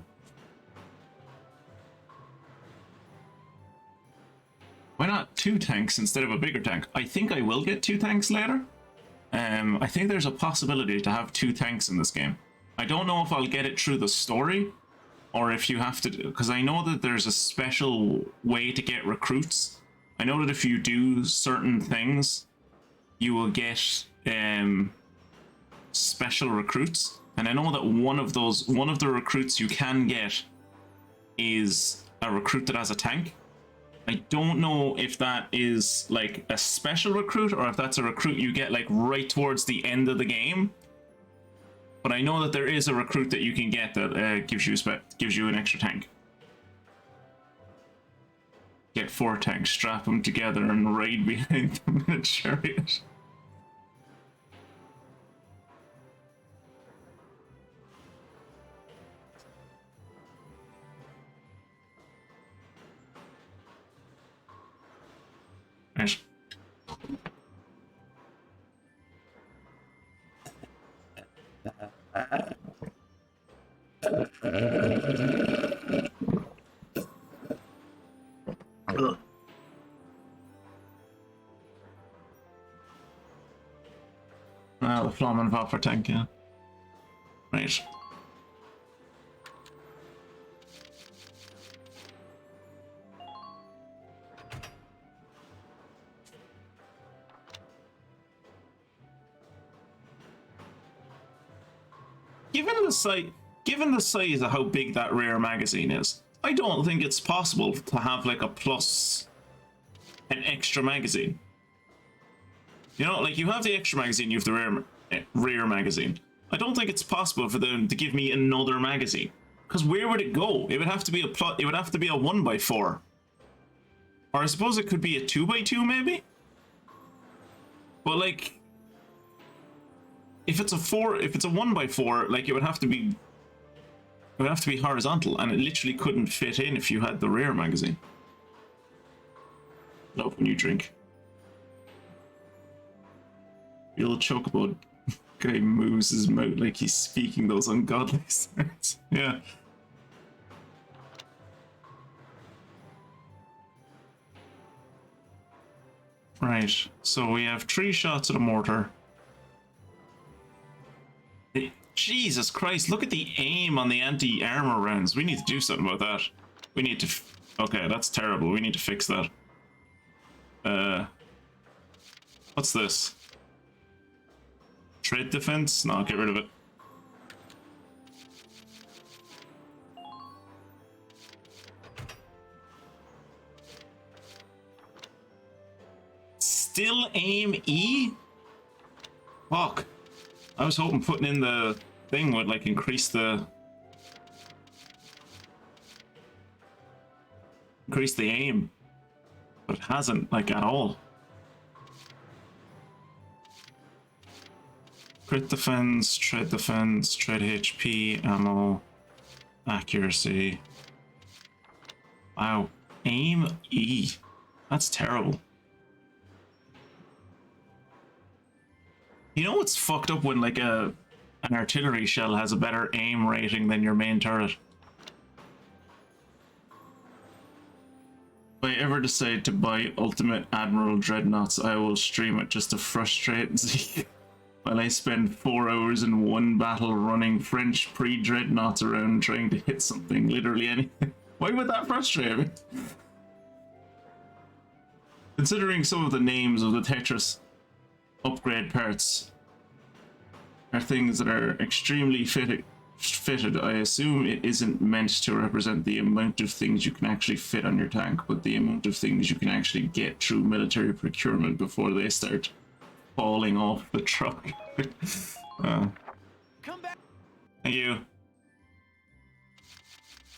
Why not 2 tanks instead of a bigger tank? I think I will get 2 tanks later. I think there's a possibility to have 2 tanks in this game. I don't know if I'll get it through the story, or if you have to, because I know that there's a special way to get recruits. I know that if you do certain things, you will get special recruits. And I know that one of the recruits you can get is a recruit that has a tank. I don't know if that is like a special recruit or if that's a recruit you get like right towards the end of the game. But I know that there is a recruit that you can get that gives you an extra tank. Get 4 tanks, strap them together, and ride behind them in a chariot. Right. The Flamen Vapor tank, yeah. Right. Given the size of how big that rear magazine is, I don't think it's possible to have like an extra magazine. You know, like you have the extra magazine, you have the rear magazine. I don't think it's possible for them to give me another magazine. Because where would it go? It would have to be it would have to be a 1x4. Or I suppose it could be a 2x2 maybe? But like, if it's a 1x4, like it would have to be horizontal, and it literally couldn't fit in if you had the rear magazine. Love when you drink. The old chocobo guy moves his mouth like he's speaking those ungodly sounds. Yeah. Right, so we have 3 shots at a mortar. Jesus Christ, look at the aim on the anti-armor rounds. We need to do something about that. We need to... Okay, that's terrible. We need to fix that. What's this? Tread defense? No, get rid of it. Still aim E? Fuck. I was hoping putting in the thing would like increase the aim, but it hasn't like at all. Crit defense, tread HP, ammo, accuracy. Wow, aim E. That's terrible. You know what's fucked up when like an artillery shell has a better aim rating than your main turret? If I ever decide to buy Ultimate Admiral Dreadnoughts, I will stream it just to frustrate Zeke while I spend 4 hours in one battle running French pre-dreadnoughts around trying to hit something, literally anything. Why would that frustrate me? Considering some of the names of the Tetris upgrade parts are things that are extremely fitted, I assume it isn't meant to represent the amount of things you can actually fit on your tank, but the amount of things you can actually get through military procurement before they start falling off the truck. Come back. Thank you.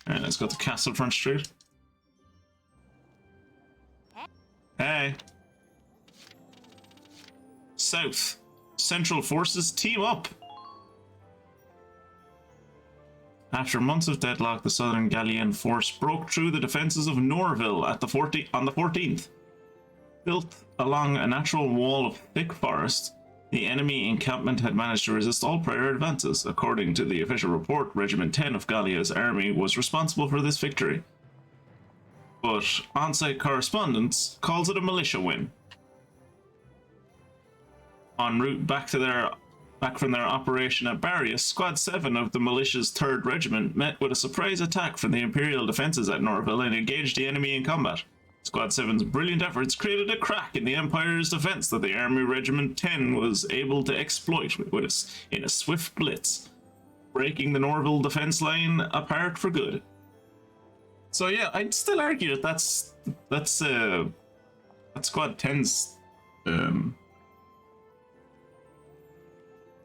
Alright, let's go to Castle Front Street. Hey. South. Central forces team up. After months of deadlock, the Southern Gallian force broke through the defenses of Norville at on the 14th. Built along a natural wall of thick forest, the enemy encampment had managed to resist all prior advances. According to the official report, Regiment 10 of Gallia's army was responsible for this victory. But on-site correspondence calls it a militia win. En route back from their operation at Barrius, Squad 7 of the militia's 3rd Regiment met with a surprise attack from the Imperial defences at Norville and engaged the enemy in combat. Squad 7's brilliant efforts created a crack in the Empire's defence that the Army Regiment 10 was able to exploit in a swift blitz, breaking the Norville defence line apart for good. So yeah, I'd still argue that that's Squad 10's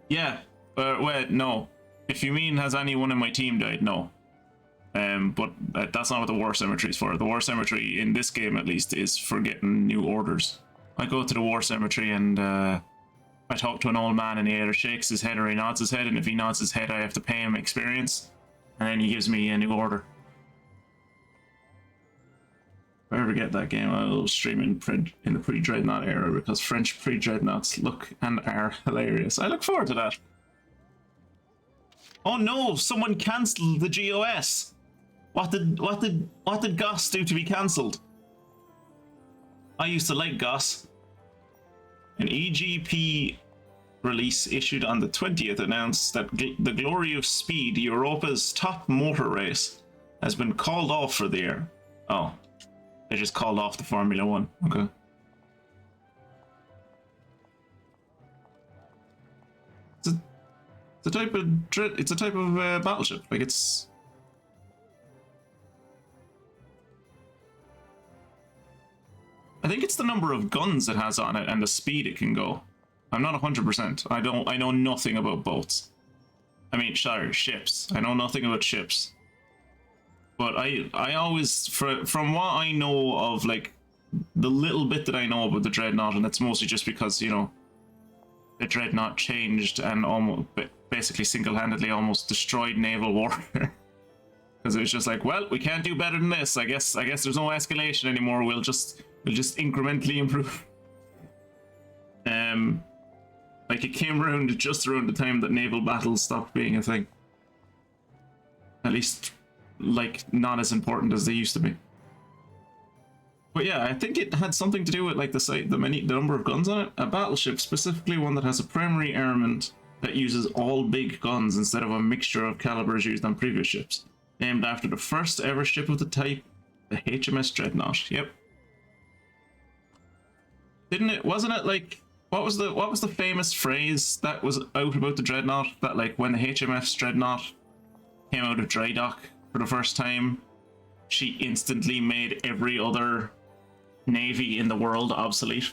yeah, well, no. If you mean has anyone in my team died, no. But that's not what the War Cemetery is for. The War Cemetery, in this game at least, is for getting new orders. I go to the War Cemetery and I talk to an old man and he either shakes his head or he nods his head, and if he nods his head I have to pay him experience, and then he gives me a new order. If I ever get that game, I'll stream in the pre-Dreadnought era, because French pre-Dreadnoughts look and are hilarious. I look forward to that. Oh no! Someone cancelled the GOS. What did GOS do to be cancelled? I used to like GOS. An EGP release issued on the 20th announced that the Glory of Speed, Europa's top motor race, has been called off for the year. Oh. They just called off the Formula 1. Okay. It's a type of battleship. Like it's. I think it's the number of guns it has on it and the speed it can go. I'm not 100%. I know nothing about boats. I mean, sorry, ships. I know nothing about ships. But I always, from what I know of, like, the little bit that I know about the Dreadnought, and it's mostly just because, you know, the Dreadnought changed and almost, basically single-handedly almost destroyed naval warfare. Because it was just like, well, we can't do better than this. I guess there's no escalation anymore. We'll just incrementally improve. Like, it came around just around the time that naval battles stopped being a thing. At least, like, not as important as they used to be. But yeah, I think it had something to do with, like, the number of guns on it. A battleship, specifically one that has a primary armament that uses all big guns instead of a mixture of calibers used on previous ships. Named after the first ever ship of the type, the HMS Dreadnought. Yep. Wasn't it like, what was the famous phrase that was out about the Dreadnought? That, like, when the HMS Dreadnought came out of dry dock for the first time, she instantly made every other navy in the world obsolete.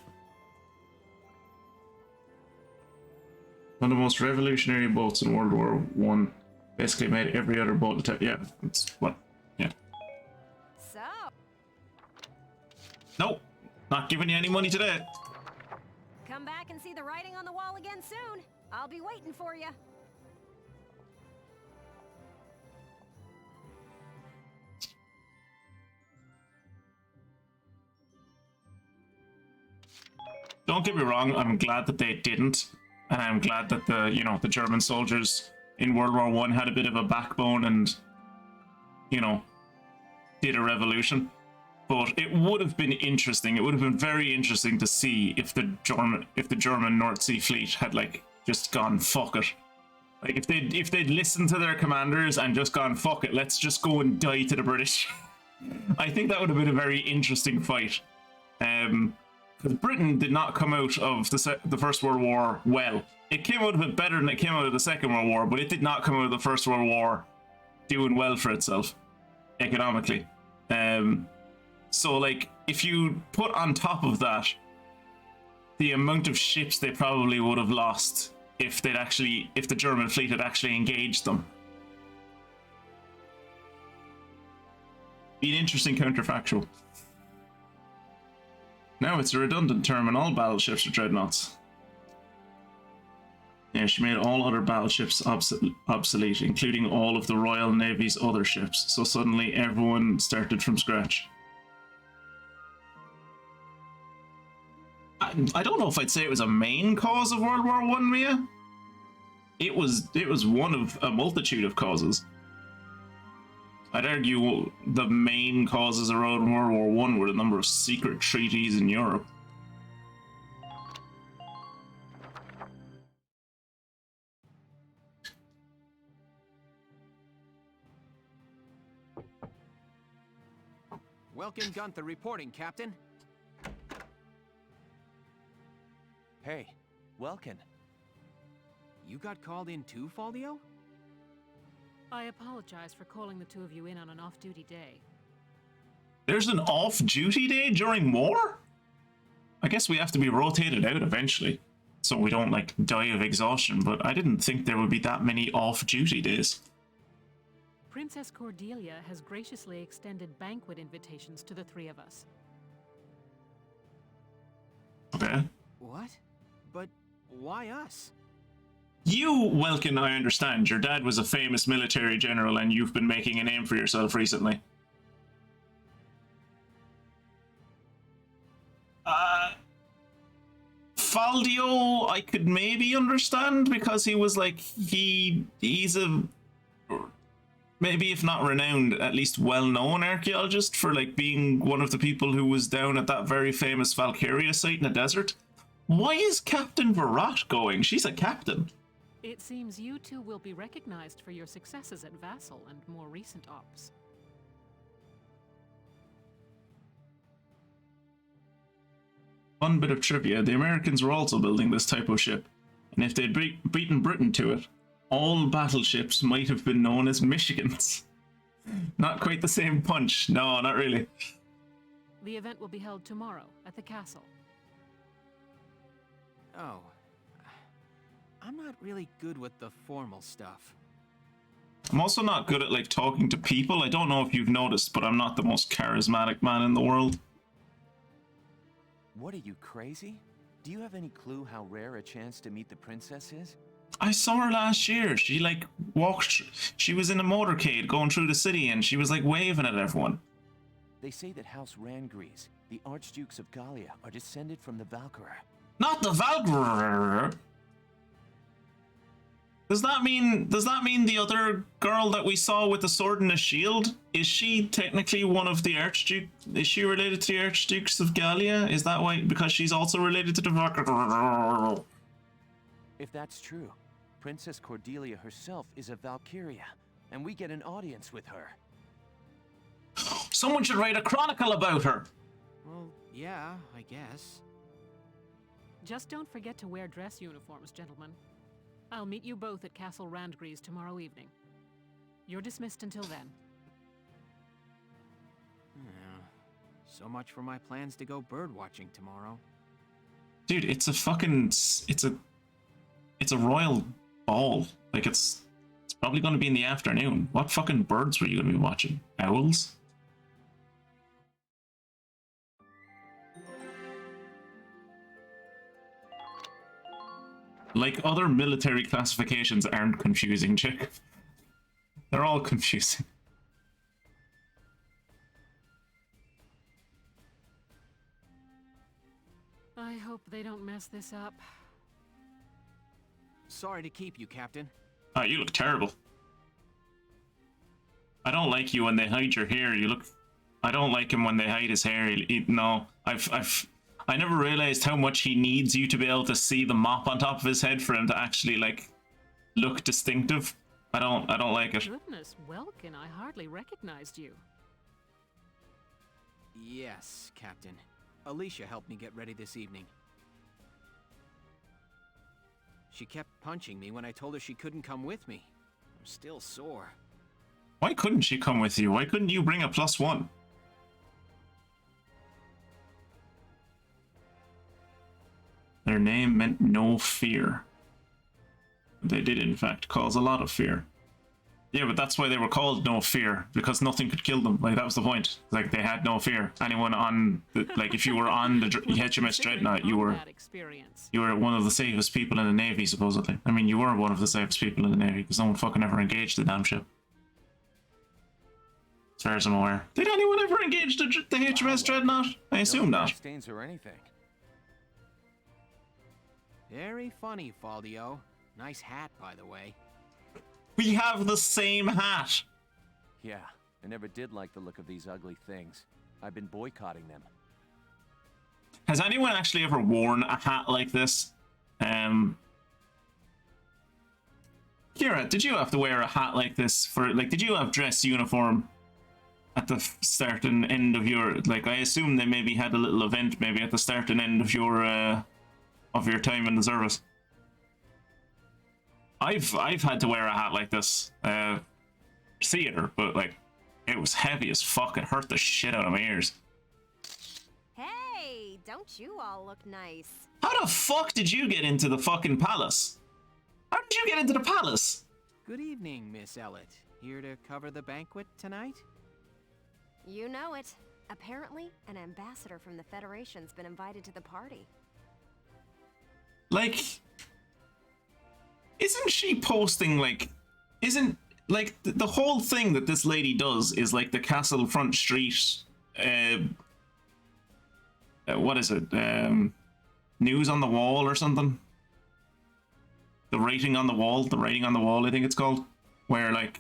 One of the most revolutionary boats in World War One, basically made every other boat attack. Yeah, that's what. Yeah. So. Nope, not giving you any money today. Come back and see the writing on the wall again soon. I'll be waiting for you. Don't get me wrong, I'm glad that they didn't, and I'm glad that the German soldiers in World War One had a bit of a backbone and, did a revolution. But it would have been interesting. It would have been very interesting to see if the German North Sea fleet had, like, just gone fuck it. Like, if they'd listened to their commanders and just gone fuck it, let's just go and die to the British. I think that would have been a very interesting fight. Because Britain did not come out of the First World War well. It came out of it better than it came out of the Second World War, but it did not come out of the First World War doing well for itself economically. So, like, if you put on top of that the amount of ships they probably would have lost if the German fleet had actually engaged them, be an interesting counterfactual. Now it's a redundant term and all battleships are dreadnoughts. Yeah, she made all other battleships obsolete, including all of the Royal Navy's other ships, so suddenly everyone started from scratch. I don't know if I'd say it was a main cause of World War One, Mia. It was one of a multitude of causes. I'd argue the main causes around World War One were the number of secret treaties in Europe. Welkin Gunther reporting, Captain. Hey, Welkin. You got called in too, Faldio? I apologize for calling the two of you in on an off-duty day. There's an off-duty day during war? I guess we have to be rotated out eventually, so we don't, like, die of exhaustion, but I didn't think there would be that many off-duty days. Princess Cordelia has graciously extended banquet invitations to the three of us. Okay. What? But why us? You, Welkin, I understand. Your dad was a famous military general and you've been making a name for yourself recently. Faldio, I could maybe understand because he was like, he's a, maybe if not renowned, at least well-known archaeologist for like being one of the people who was down at that very famous Valkyria site in the desert. Why is Captain Virat going? She's a captain. It seems you two will be recognized for your successes at Vassal and more recent ops. Fun bit of trivia, the Americans were also building this type of ship, and if they'd beaten Britain to it, all battleships might have been known as Michigans. Not quite the same punch, no, not really. The event will be held tomorrow at the castle. Oh. I'm not really good with the formal stuff. I'm also not good at like talking to people. I don't know if you've noticed, but I'm not the most charismatic man in the world. What are you, crazy? Do you have any clue how rare a chance to meet the princess is? I saw her last year. She like walked, she was in a motorcade going through the city and she was like waving at everyone. They say that House Rangries, the Archdukes of Gallia, are descended from the Valkyria. Not the Valkyria! Does that mean the other girl that we saw with the sword and the shield? Is she technically one of the Archduke? Is she related to the Archdukes of Gallia? Is that why? Because she's also related to the Valkyria? If that's true, Princess Cordelia herself is a Valkyria, and we get an audience with her. Someone should write a chronicle about her! Well, yeah, I guess. Just don't forget to wear dress uniforms, gentlemen. I'll meet you both at Castle Randgries tomorrow evening. You're dismissed until then. Yeah. So much for my plans to go bird watching tomorrow. Dude, it's a fucking... It's a royal ball. Like, it's probably going to be in the afternoon. What fucking birds were you going to be watching? Owls? Like, other military classifications aren't confusing, chick. They're all confusing. I hope they don't mess this up. Sorry to keep you, Captain. Ah, you look terrible. I don't like you when they hide your hair. You look... I don't like him when they hide his hair. No, I never realized how much he needs you to be able to see the mop on top of his head for him to actually, like, look distinctive. I don't like it. Goodness, Welkin, I hardly recognized you. Yes, Captain. Alicia helped me get ready this evening. She kept punching me when I told her she couldn't come with me. I'm still sore. Why couldn't she come with you? Why couldn't you bring a +1? Their name meant no fear. They did, in fact, cause a lot of fear. Yeah, but that's why they were called No Fear, because nothing could kill them. Like, that was the point. Like, they had no fear. Anyone on, like, if you were on the HMS Dreadnought, you were one of the safest people in the Navy, supposedly. I mean, you were one of the safest people in the Navy, because no one fucking ever engaged the damn ship. As far as I'm aware. Did anyone ever engage the HMS Dreadnought? I assume not. Stains or anything. Very funny, Faldio. Nice hat, by the way. We have the same hat. Yeah, I never did like the look of these ugly things. I've been boycotting them. Has anyone actually ever worn a hat like this? Kira, did you have to wear a hat like this for, like, did you have dress uniform at the start and end of your, like, I assume they maybe had a little event maybe at the start and end of your time in the service. I've had to wear a hat like this, theater, but like, it was heavy as fuck. It hurt the shit out of my ears. Hey, don't you all look nice? How the fuck did you get into the fucking palace? How did you get into the palace? Good evening, Miss Ellett. Here to cover the banquet tonight? You know it. Apparently, an ambassador from the Federation's been invited to the party. Like, isn't she posting, like, isn't, like, the whole thing that this lady does is, like, the Castle Front Street, what is it, news on the wall or something? The writing on the wall, I think it's called, where, like,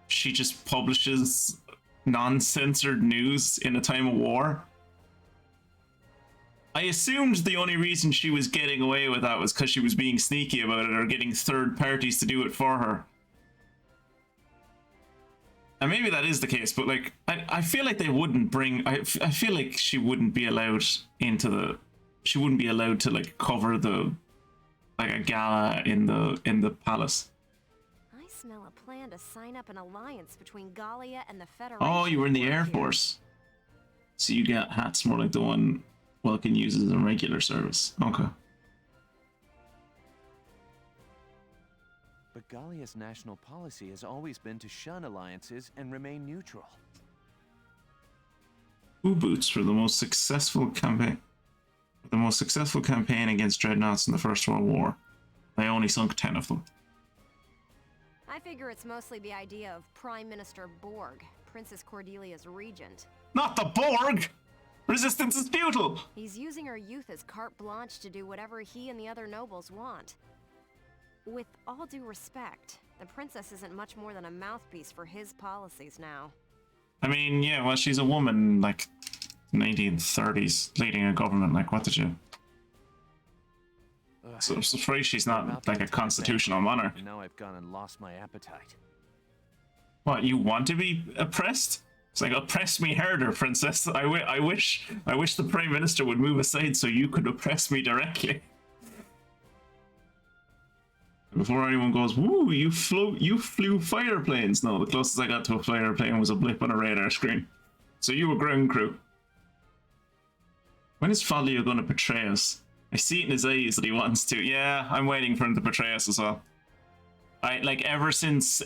she just publishes non-censored news in a time of war. I assumed the only reason she was getting away with that was because she was being sneaky about it or getting third parties to do it for her. And maybe that is the case, but like, I feel like they wouldn't bring, I feel like she wouldn't be allowed into the, she wouldn't be allowed to like cover the, like a gala in the palace. I smell a plan to sign up an alliance between Gallia and the Federation. Oh, you were in the Air Force. So you got hats more like the one Welkin uses in regular service. Okay. But Gallia's national policy has always been to shun alliances and remain neutral. U-boots for the most successful campaign. The most successful campaign against dreadnoughts in the First World War. They only sunk 10 of them. I figure it's mostly the idea of Prime Minister Borg, Princess Cordelia's regent. Not the Borg! Resistance is futile! He's using her youth as carte blanche to do whatever he and the other nobles want. With all due respect, the princess isn't much more than a mouthpiece for his policies now. I mean, yeah, well, she's a woman, like, 1930s, leading a government, like, what did you... So I'm surprised she's not, like, a constitutional monarch. Now I've gone and lost my appetite. What, you want to be oppressed? It's like, oppress me harder, princess. I wish the prime minister would move aside so you could oppress me directly. Before anyone goes, woo, you flew fire planes. No, the closest I got to a fire plane was a blip on a radar screen. So you were ground crew. When is Faldio going to betray us? I see it in his eyes that he wants to. Yeah, I'm waiting for him to betray us as well. Like, ever since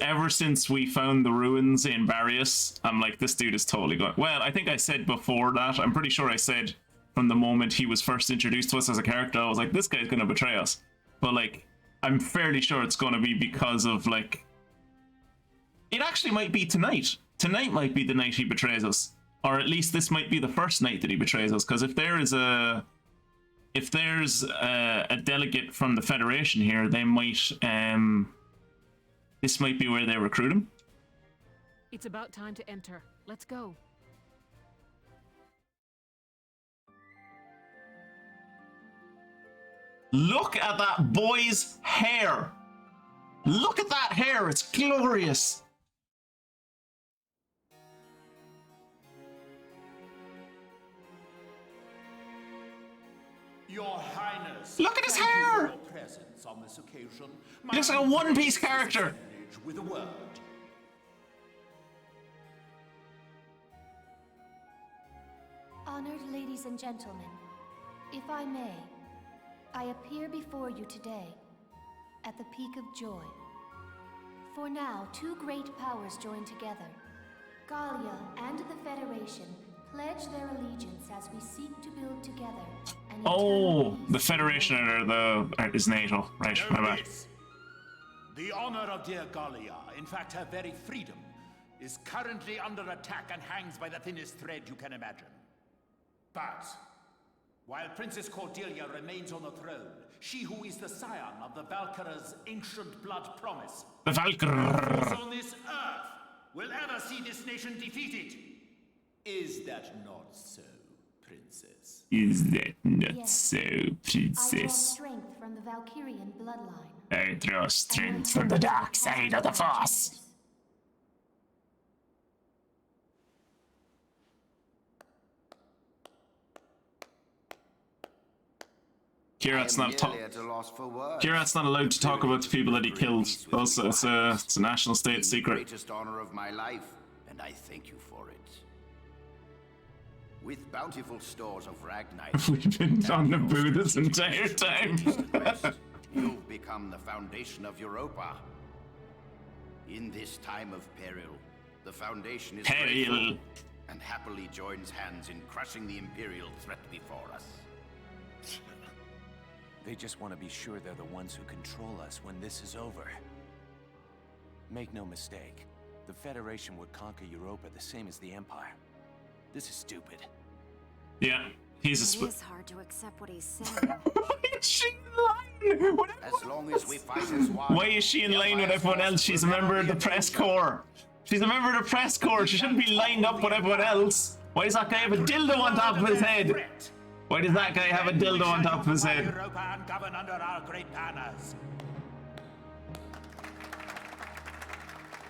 we found the ruins in Barrios, I'm like, this dude is totally going. Well, I think I said before that, I'm pretty sure I said from the moment he was first introduced to us as a character, I was like, this guy's going to betray us. But like, I'm fairly sure it's going to be because of like, it actually might be tonight. Tonight might be the night he betrays us. Or at least this might be the first night that he betrays us, because if there's a delegate from the Federation here, they might, this might be where they recruit him. It's about time to enter. Let's go. Look at that boy's hair. Look at that hair. It's glorious. Your Highness, look at his hair. Your presence on this occasion. He looks like a One Piece character. With a word. Honored ladies and gentlemen, if I may, I appear before you today at the peak of joy. For now, two great powers join together. Gallia and the Federation pledge their allegiance as we seek to build together an Oh, the Federation is NATO, right? My bad. The honor of dear Gallia, in fact her very freedom, is currently under attack and hangs by the thinnest thread you can imagine. But While Princess Cordelia remains on the throne, she who is the scion of the Valkyria's ancient blood promise, The Valkyria. force on this earth will ever see this nation defeated. Is that not so, Princess? Is that not Yes. so, I draw princess? strength from the Valkyrian bloodline. I draw strength from the dark side of the Force. Kirat's not Kirat's not allowed to talk about the people that he killed. Also, it's a national state secret. Greatest honor of my life, and I thank you for it. With bountiful stores of Ragnite, We've been on the boo this entire time. you've become the foundation of Europa. In this time of peril, the Foundation is grateful and happily joins hands in crushing the Imperial threat before us. They just want to be sure they're the ones who control us when this is over. Make no mistake, the Federation would conquer Europa the same as the Empire. This is stupid. Yeah, he's a It is hard to accept what he's saying. Why is she in line? As long as we fight as one. Why is she in line with everyone else? She's a member of the press corps. She's a member of the press corps. She shouldn't be lined up with everyone else. Why does that guy have a dildo on top of his head? Why does that guy have a dildo on top of his head? Europa and govern under our great banners.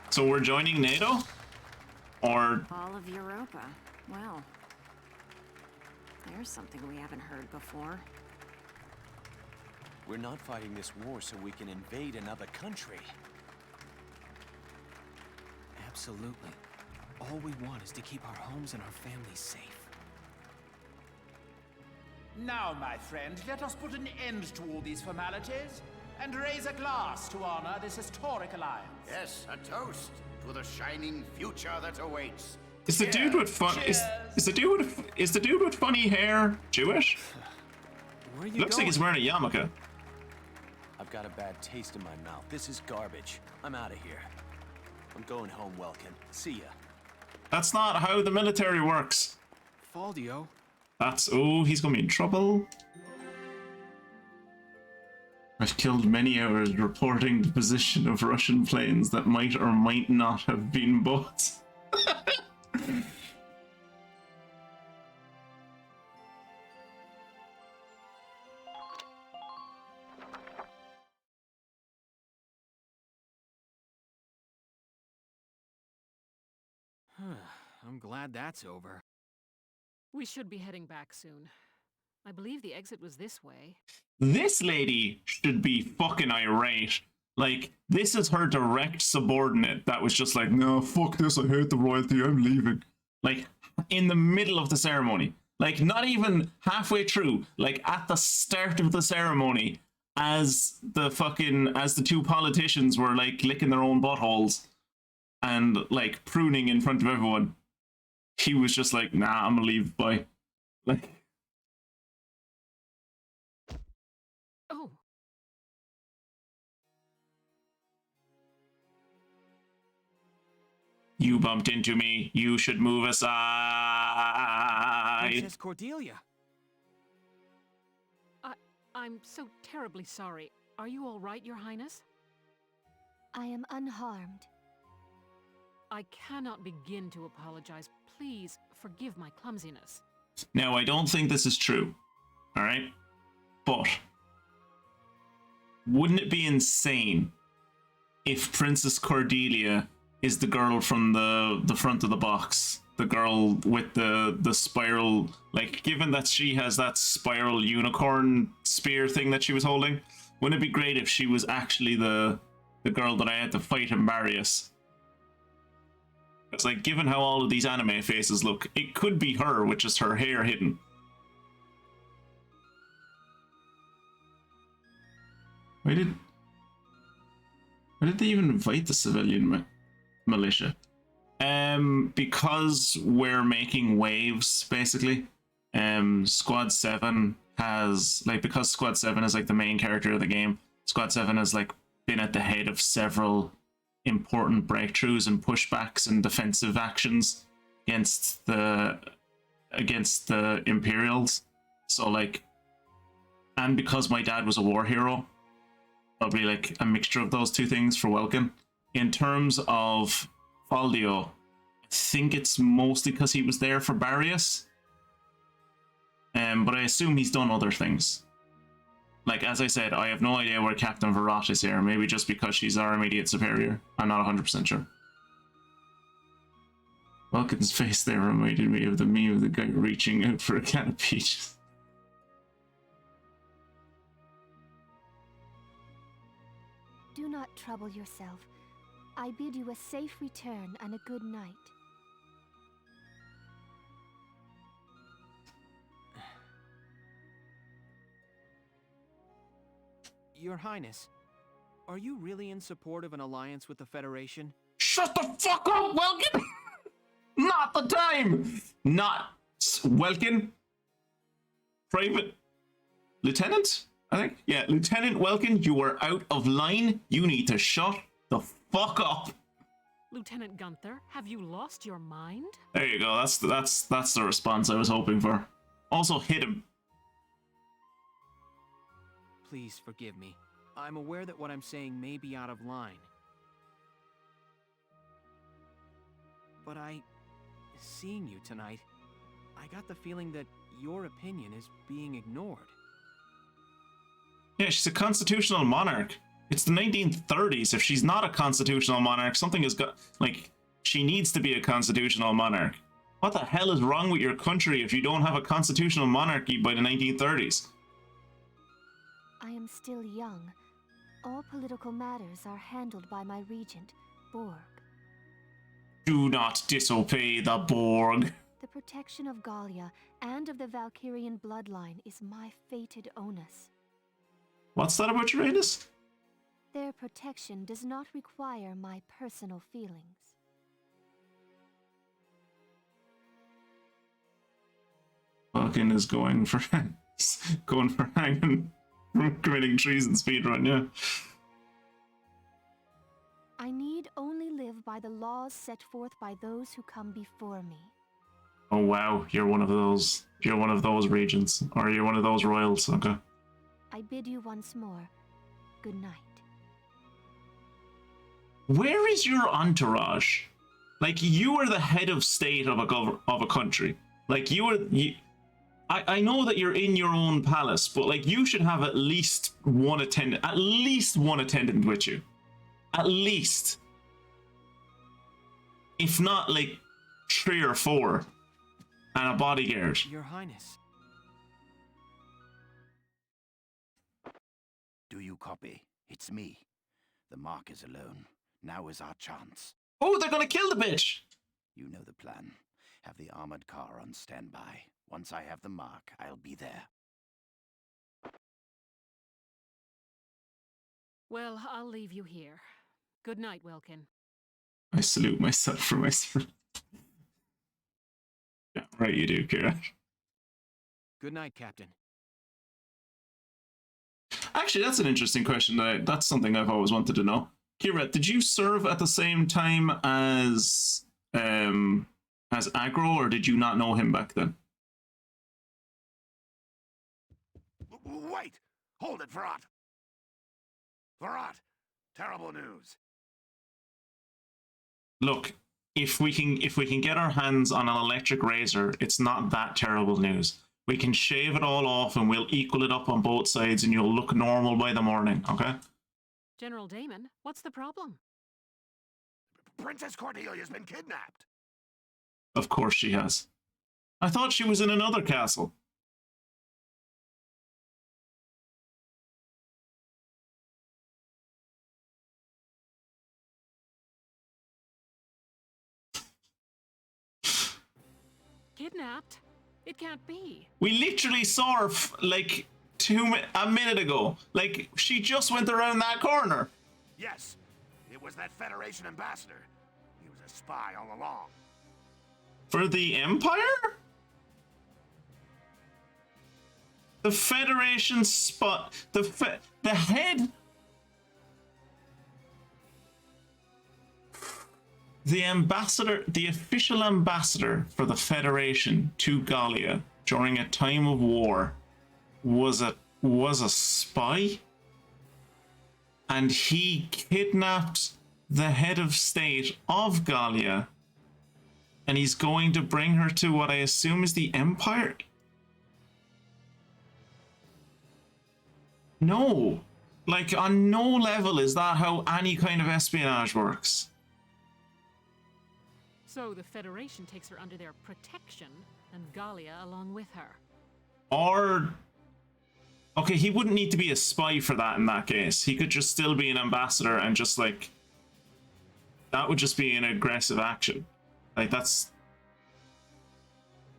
So we're joining NATO? Or... All of Europa. Well, there's something we haven't heard before. We're not fighting this war so we can invade another country. Absolutely. All we want is to keep our homes and our families safe. Now, my friend, let us put an end to all these formalities and raise a glass to honor this historic alliance. Yes, a toast to the shining future that awaits. Is the dude with fun... Is the dude with funny hair Jewish? Where are you Looks like he's wearing a yarmulke. I've got a bad taste in my mouth. This is garbage. I'm out of here. I'm going home, Welkin. See ya. That's not how the military works. Faldio. That's... Oh, he's gonna be in trouble. I've killed many hours reporting the position of Russian planes that might or might not have been bought. I'm glad that's over. We should be heading back soon. I believe the exit was this way. This lady should be fucking irate. Like, this is her direct subordinate that was just like, no, fuck this, I hate the royalty, I'm leaving. Like, in the middle of the ceremony. Like, not even halfway through. Like, at the start of the ceremony, as the two politicians were, like, licking their own buttholes and, like, pruning in front of everyone. He was just like, nah, I'm gonna leave, bye. Like... Oh. You bumped into me. You should move aside. Princess Cordelia. I'm so terribly sorry. Are you all right, Your Highness? I am unharmed. I cannot begin to apologize. Please forgive my clumsiness. Now, I don't think this is true. Alright? But wouldn't it be insane if Princess Cordelia is the girl from the front of the box? The girl with the spiral, like, given that she has that spiral unicorn spear thing that she was holding, wouldn't it be great if she was actually the girl that I had to fight in Marius? It's like, given how all of these anime faces look, it could be her with just her hair hidden. Why did they even invite the civilian militia? Because we're making waves, basically. Squad 7 has, like, because Squad 7 is like the main character of the game, Squad 7 has like been at the head of several important breakthroughs and pushbacks and defensive actions against the Imperials. So like, and because my dad was a war hero, probably like a mixture of those two things for Welkin. In terms of Faldio, I think it's mostly because he was there for Barrios. But I assume he's done other things. Like, as I said, I have no idea where Captain Varrot is here. Maybe just because she's our immediate superior. I'm not 100% sure. Welkin's face there reminded me of the meme of the guy reaching out for a can of peaches. Do not trouble yourself. I bid you a safe return and a good night. Your Highness, are you really in support of an alliance with the Federation? Shut the fuck up, Welkin! Not the time! Not Welkin? Private Lieutenant? I think? Yeah, Lieutenant Welkin, you are out of line. You need to shut the fuck up. Lieutenant Gunther, have you lost your mind? There you go. That's the response I was hoping for. Also, hit him. Please forgive me. I'm aware that what I'm saying may be out of line. But seeing you tonight, I got the feeling that your opinion is being ignored. Yeah, she's a constitutional monarch. It's the 1930s. If she's not a constitutional monarch, something has got... Like, she needs to be a constitutional monarch. What the hell is wrong with your country if you don't have a constitutional monarchy by the 1930s? I am still young. All political matters are handled by my regent, Borg. Do not disobey the Borg. The protection of Gallia and of the Valkyrian bloodline is my fated onus. What's that about Uranus? Their protection does not require my personal feelings. Vulcan is going for hanging, committing treason speedrun, yeah. I need only live by the laws set forth by those who come before me. Oh wow, you're one of those. You're one of those regents, or you're one of those royals. Okay. I bid you once more, good night. Where is your entourage? Like, you are the head of state of a country. Like, I know that you're in your own palace, but like, you should have at least one attendant with you. At least. If not, like, 3 or 4. And a bodyguard. Your Highness. Do you copy? It's me. The mark is alone. Now is our chance. Oh, they're gonna kill the bitch! You know the plan. Have the armored car on standby. Once I have the mark, I'll be there. Well, I'll leave you here. Good night, Welkin. I salute myself for my service. Yeah, right you do, Kira. Good night, Captain. Actually, that's an interesting question. That's something I've always wanted to know. Kira, did you serve at the same time as Agro, or did you not know him back then? Wait! Hold it, Varrot! Varrot! Terrible news. Look, if we can get our hands on an electric razor, it's not that terrible news. We can shave it all off and we'll equal it up on both sides and you'll look normal by the morning, okay? General Damon, what's the problem? Princess Cordelia's been kidnapped. Of course she has. I thought she was in another castle. Kidnapped? It can't be. We literally saw her like a minute ago. Like, she just went around that corner. Yes, it was that Federation ambassador. He was a spy all along. For the Empire? The Federation spot. The head. The ambassador, the official ambassador for the Federation to Gallia during a time of war was a spy, and he kidnapped the head of state of Gallia, and he's going to bring her to what I assume is the Empire? No. Like, on no level is that how any kind of espionage works. So the Federation takes her under their protection, and Gallia along with her. Or... Okay, he wouldn't need to be a spy for that in that case. He could just still be an ambassador and just, like... That would just be an aggressive action. Like, that's...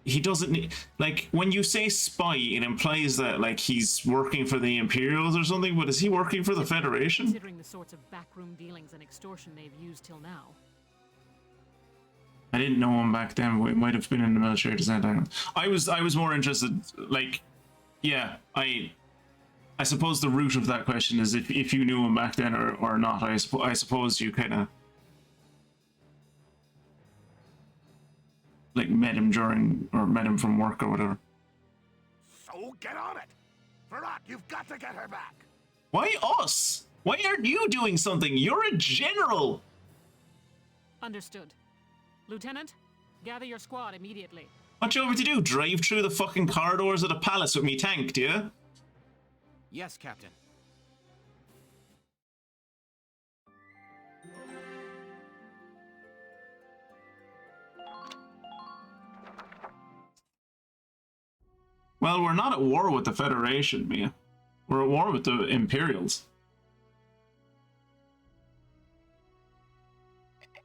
He doesn't need... Like, when you say spy, it implies that, like, he's working for the Imperials or something, but is he working for the Federation? Considering the sorts of backroom dealings and extortion they've used till now. I didn't know him back then, but it might have been in the military at the same time. I was more interested, like... Yeah, I suppose the root of that question is if you knew him back then or not. I suppose you kind of... Like, met him during, or met him from work or whatever. So get on it! Farad, you've got to get her back! Why us? Why aren't you doing something? You're a general! Understood. Lieutenant, gather your squad immediately. What you want me to do? Drive through the fucking corridors of the palace with me tank, do you? Yes, Captain. Well, we're not at war with the Federation, Mia. We're at war with the Imperials.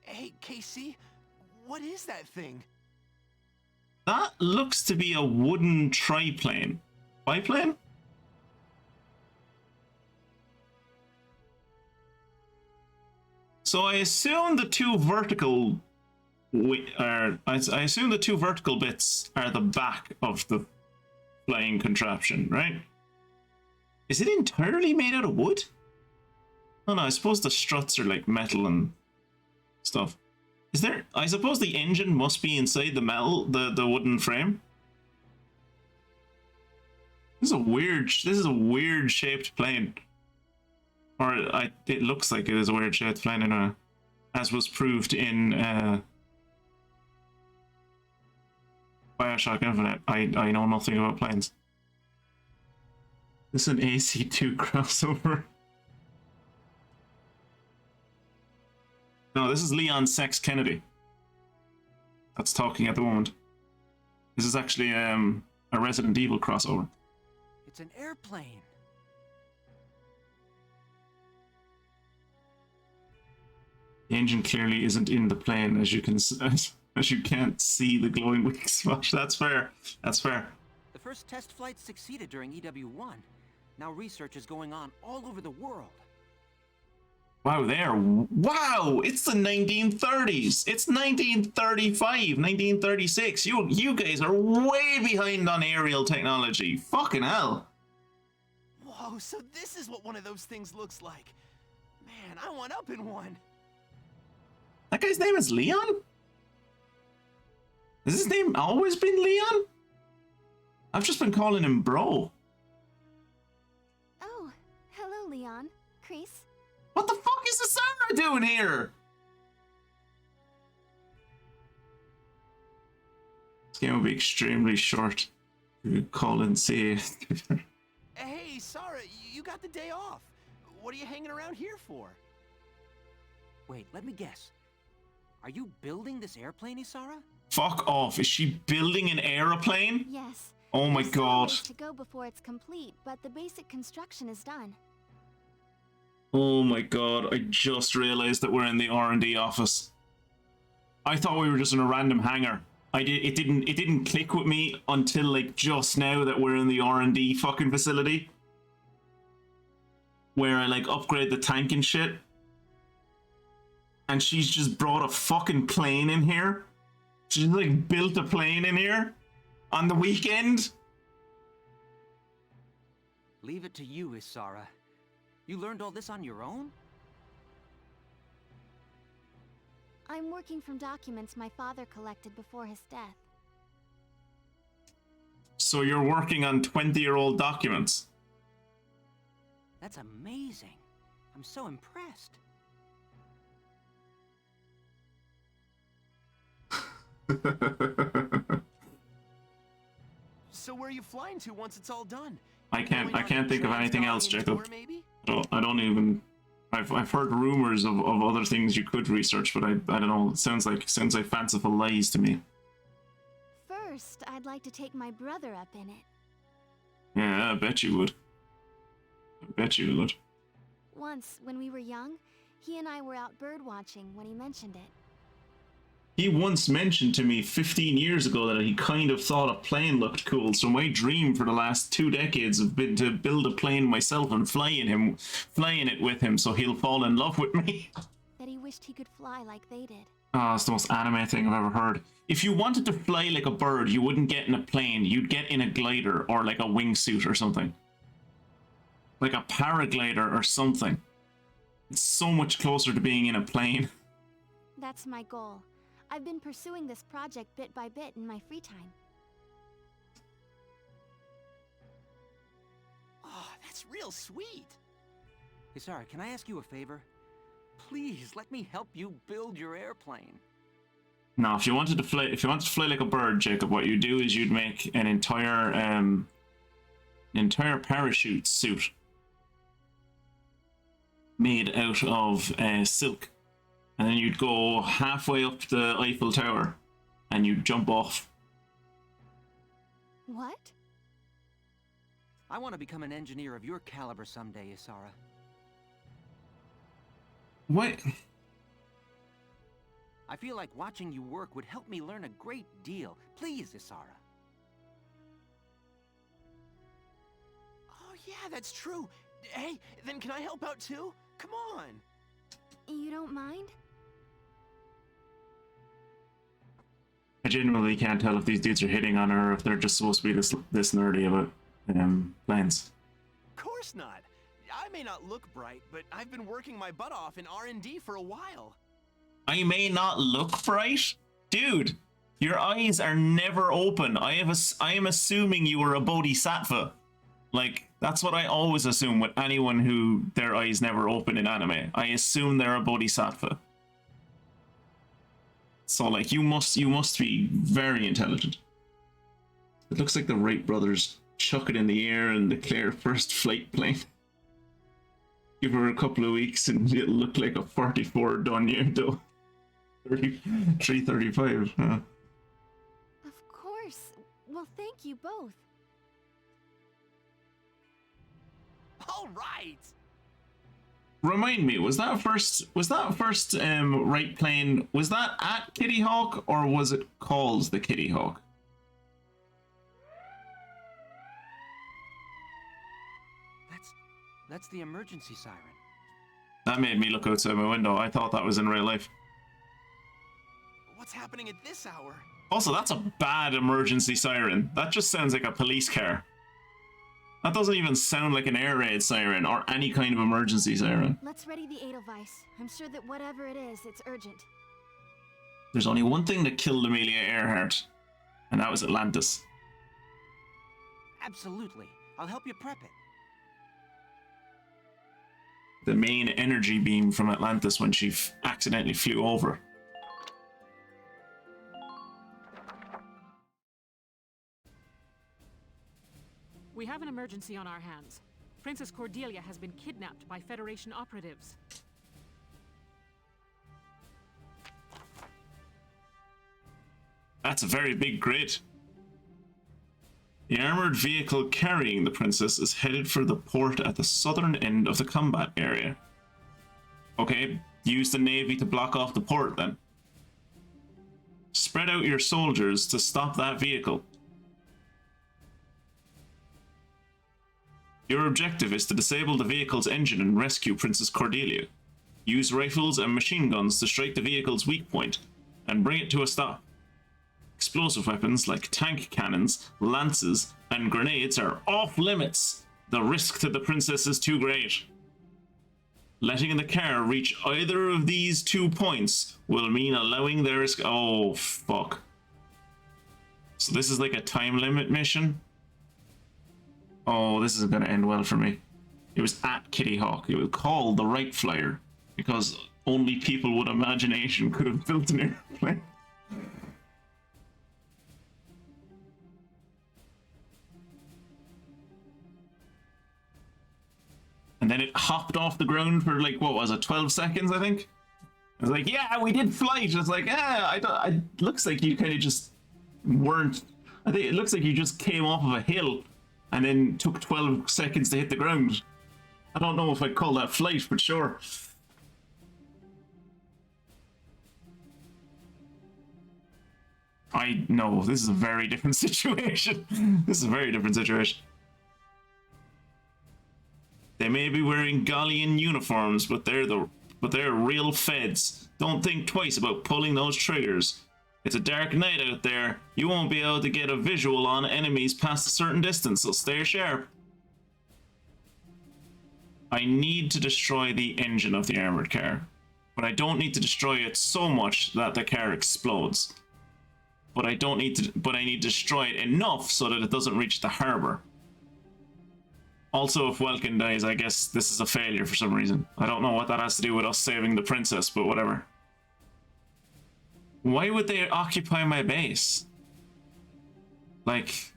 Hey, Casey, what is that thing? That looks to be a wooden triplane. Biplane? So I assume the two vertical... I assume the two vertical bits are the back of the flying contraption, right? Is it entirely made out of wood? Oh no, I suppose the struts are like metal and stuff. Is there... I suppose the engine must be inside the metal, the wooden frame. This is a weird shaped plane. Or it looks like it is a weird shaped plane anyway. As was proved in Bioshock Infinite. I know nothing about planes. This is an AC2 crossover. No, this is Leon Sex Kennedy. That's talking at the moment. This is actually a Resident Evil crossover. It's an airplane. The engine clearly isn't in the plane, as you can as you can't see the glowing weak spot. That's fair. That's fair. The first test flight succeeded during EW1. Now research is going on all over the world. Wow, wow! It's the 1930s. It's 1935, 1936. You guys are way behind on aerial technology. Fucking hell. Whoa, so this is what one of those things looks like. Man, I want up in one. That guy's name is Leon? Has his name always been Leon? I've just been calling him bro. Oh, hello, Leon. Kreese. What the fuck is Asara doing here? This game will be extremely short. You call and see. Hey, Sara, you got the day off. What are you hanging around here for? Wait, let me guess. Are you building this airplane, Isara? Fuck off. Is she building an aeroplane? Yes. Oh my god. There's to go before it's complete, but the basic construction is done. Oh my god, I just realized that we're in the R&D office. I thought we were just in a random hangar. It didn't click with me until like just now that we're in the R&D fucking facility. Where I like upgrade the tank and shit. And she's just brought a fucking plane in here. She's like built a plane in here on the weekend. Leave it to you, Isara. You learned all this on your own? I'm working from documents my father collected before his death. So you're working on 20-year-old documents. That's amazing. I'm so impressed. So where are you flying to once it's all done? I can't think of anything else, Jacob. I don't even. I've heard rumors of other things you could research, but I don't know. It sounds like fanciful lies to me. First, I'd like to take my brother up in it. Yeah, I bet you would. I bet you would. Once, when we were young, he and I were out bird watching when he mentioned it. He once mentioned to me 15 years ago that he kind of thought a plane looked cool, so my dream for the last 2 decades have been to build a plane myself and flying it with him so he'll fall in love with me. That he wished he could fly like they did. Oh, it's the most anime thing I've ever heard. If you wanted to fly like a bird, you wouldn't get in a plane, you'd get in a glider or like a wingsuit or something. Like a paraglider or something. It's so much closer to being in a plane. That's my goal. I've been pursuing this project bit by bit in my free time. Oh, that's real sweet. Hey, sorry, can I ask you a favor? Please, let me help you build your airplane. No, if you wanted to fly like a bird, Jacob, what you do is you'd make an entire parachute suit made out of silk. And then you'd go halfway up the Eiffel Tower and you'd jump off. What? I want to become an engineer of your caliber someday, Isara. What? I feel like watching you work would help me learn a great deal. Please, Isara. Oh yeah, that's true. Hey, then can I help out too? Come on. You don't mind? I genuinely can't tell if these dudes are hitting on her or if they're just supposed to be this nerdy about planes. Of course not. I may not look bright, but I've been working my butt off in R&D for a while. I may not look bright? Dude, your eyes are never open. I am assuming you were a bodhisattva. Like, that's what I always assume with anyone who their eyes never open in anime. I assume they're a bodhisattva. So, like, you must be very intelligent. It looks like the Wright brothers chuck it in the air and declare first flight plane. Give her a couple of weeks and it'll look like a 44 Donyerdo. 335, huh? Of course. Well, thank you both. All right. Remind me, was that first Wright plane, was that at Kitty Hawk or was it called the Kitty Hawk? That's the emergency siren. That made me look outside my window. I thought that was in real life. What's happening at this hour? Also, that's a bad emergency siren. That just sounds like a police car. That doesn't even sound like an air raid siren or any kind of emergency siren. Let's ready the Edelweiss. I'm sure that whatever it is, it's urgent. There's only one thing that killed Amelia Earhart, and that was Atlantis. Absolutely. I'll help you prep it. The main energy beam from Atlantis when she accidentally flew over. We have an emergency on our hands. Princess Cordelia has been kidnapped by Federation operatives. That's a very big grid. The armored vehicle carrying the princess is headed for the port at the southern end of the combat area. Okay, use the navy to block off the port then. Spread out your soldiers to stop that vehicle. Your objective is to disable the vehicle's engine and rescue Princess Cordelia. Use rifles and machine guns to strike the vehicle's weak point and bring it to a stop. Explosive weapons like tank cannons, lances, and grenades are off limits. The risk to the princess is too great. Letting the car reach either of these 2 points will mean allowing their... Oh, fuck. So this is like a time limit mission? Oh, this is going to end well for me. It was at Kitty Hawk. It was called the Wright Flyer because only people with imagination could have built an airplane. And then it hopped off the ground for like, what was it, 12 seconds, I think? I was like, yeah, we did flight. It's like, yeah, it looks like you kind of just weren't. I think it looks like you just came off of a hill and then took 12 seconds to hit the ground. I don't know if I'd call that flight, but sure. I know, this is a very different situation. This is a very different situation. They may be wearing Gallian uniforms, but they're real feds. Don't think twice about pulling those triggers. It's a dark night out there. You won't be able to get a visual on enemies past a certain distance, so stay sharp. I need to destroy the engine of the armored car, but I don't need to destroy it so much that the car explodes. But I need to destroy it enough so that it doesn't reach the harbor. Also, if Welkin dies, I guess this is a failure for some reason. I don't know what that has to do with us saving the princess, but whatever. Why would they occupy my base? Like...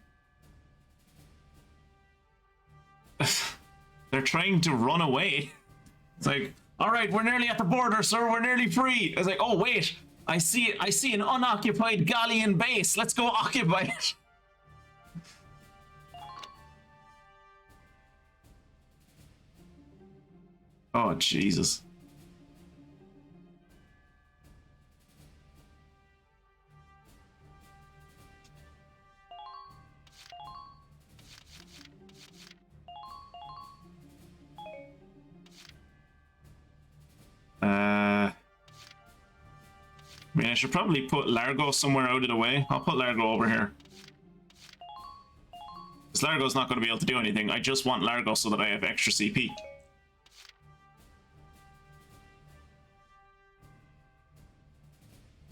They're trying to run away. It's like, alright, we're nearly at the border, sir, we're nearly free. It's like, oh wait, I see an unoccupied Gallian base. Let's go occupy it. Oh, Jesus. I mean, I should probably put Largo somewhere out of the way. I'll put Largo over here. Because Largo's not going to be able to do anything. I just want Largo so that I have extra CP.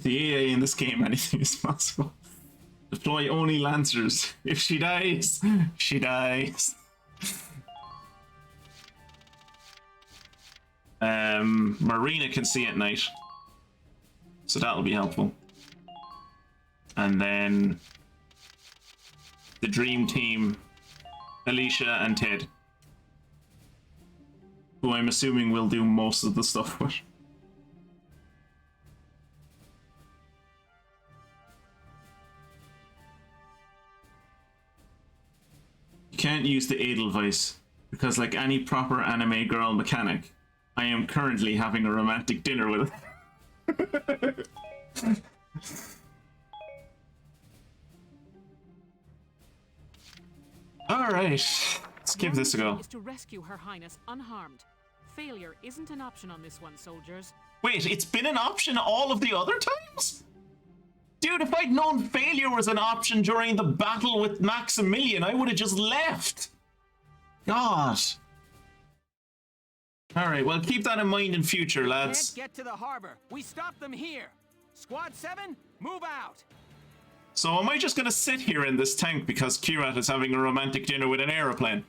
The EA in this game, anything is possible. Deploy only Lancers. If she dies, she dies. Marina can see at night. So that'll be helpful. And then the dream team, Alicia and Ted. Who I'm assuming will do most of the stuff with. You can't use the Edelweiss, because like any proper anime girl mechanic, I am currently having a romantic dinner with it. Alright, let's give this a go. Is to rescue Her Highness unharmed. Failure isn't an option on this one, soldiers. Wait, it's been an option all of the other times? Dude, if I'd known failure was an option during the battle with Maximilian, I would have just left. God. Alright, well, keep that in mind in future, lads. Can't get to the harbor. We stop them here. Squad 7, move out. So am I just gonna sit here in this tank because Kirat is having a romantic dinner with an aeroplane?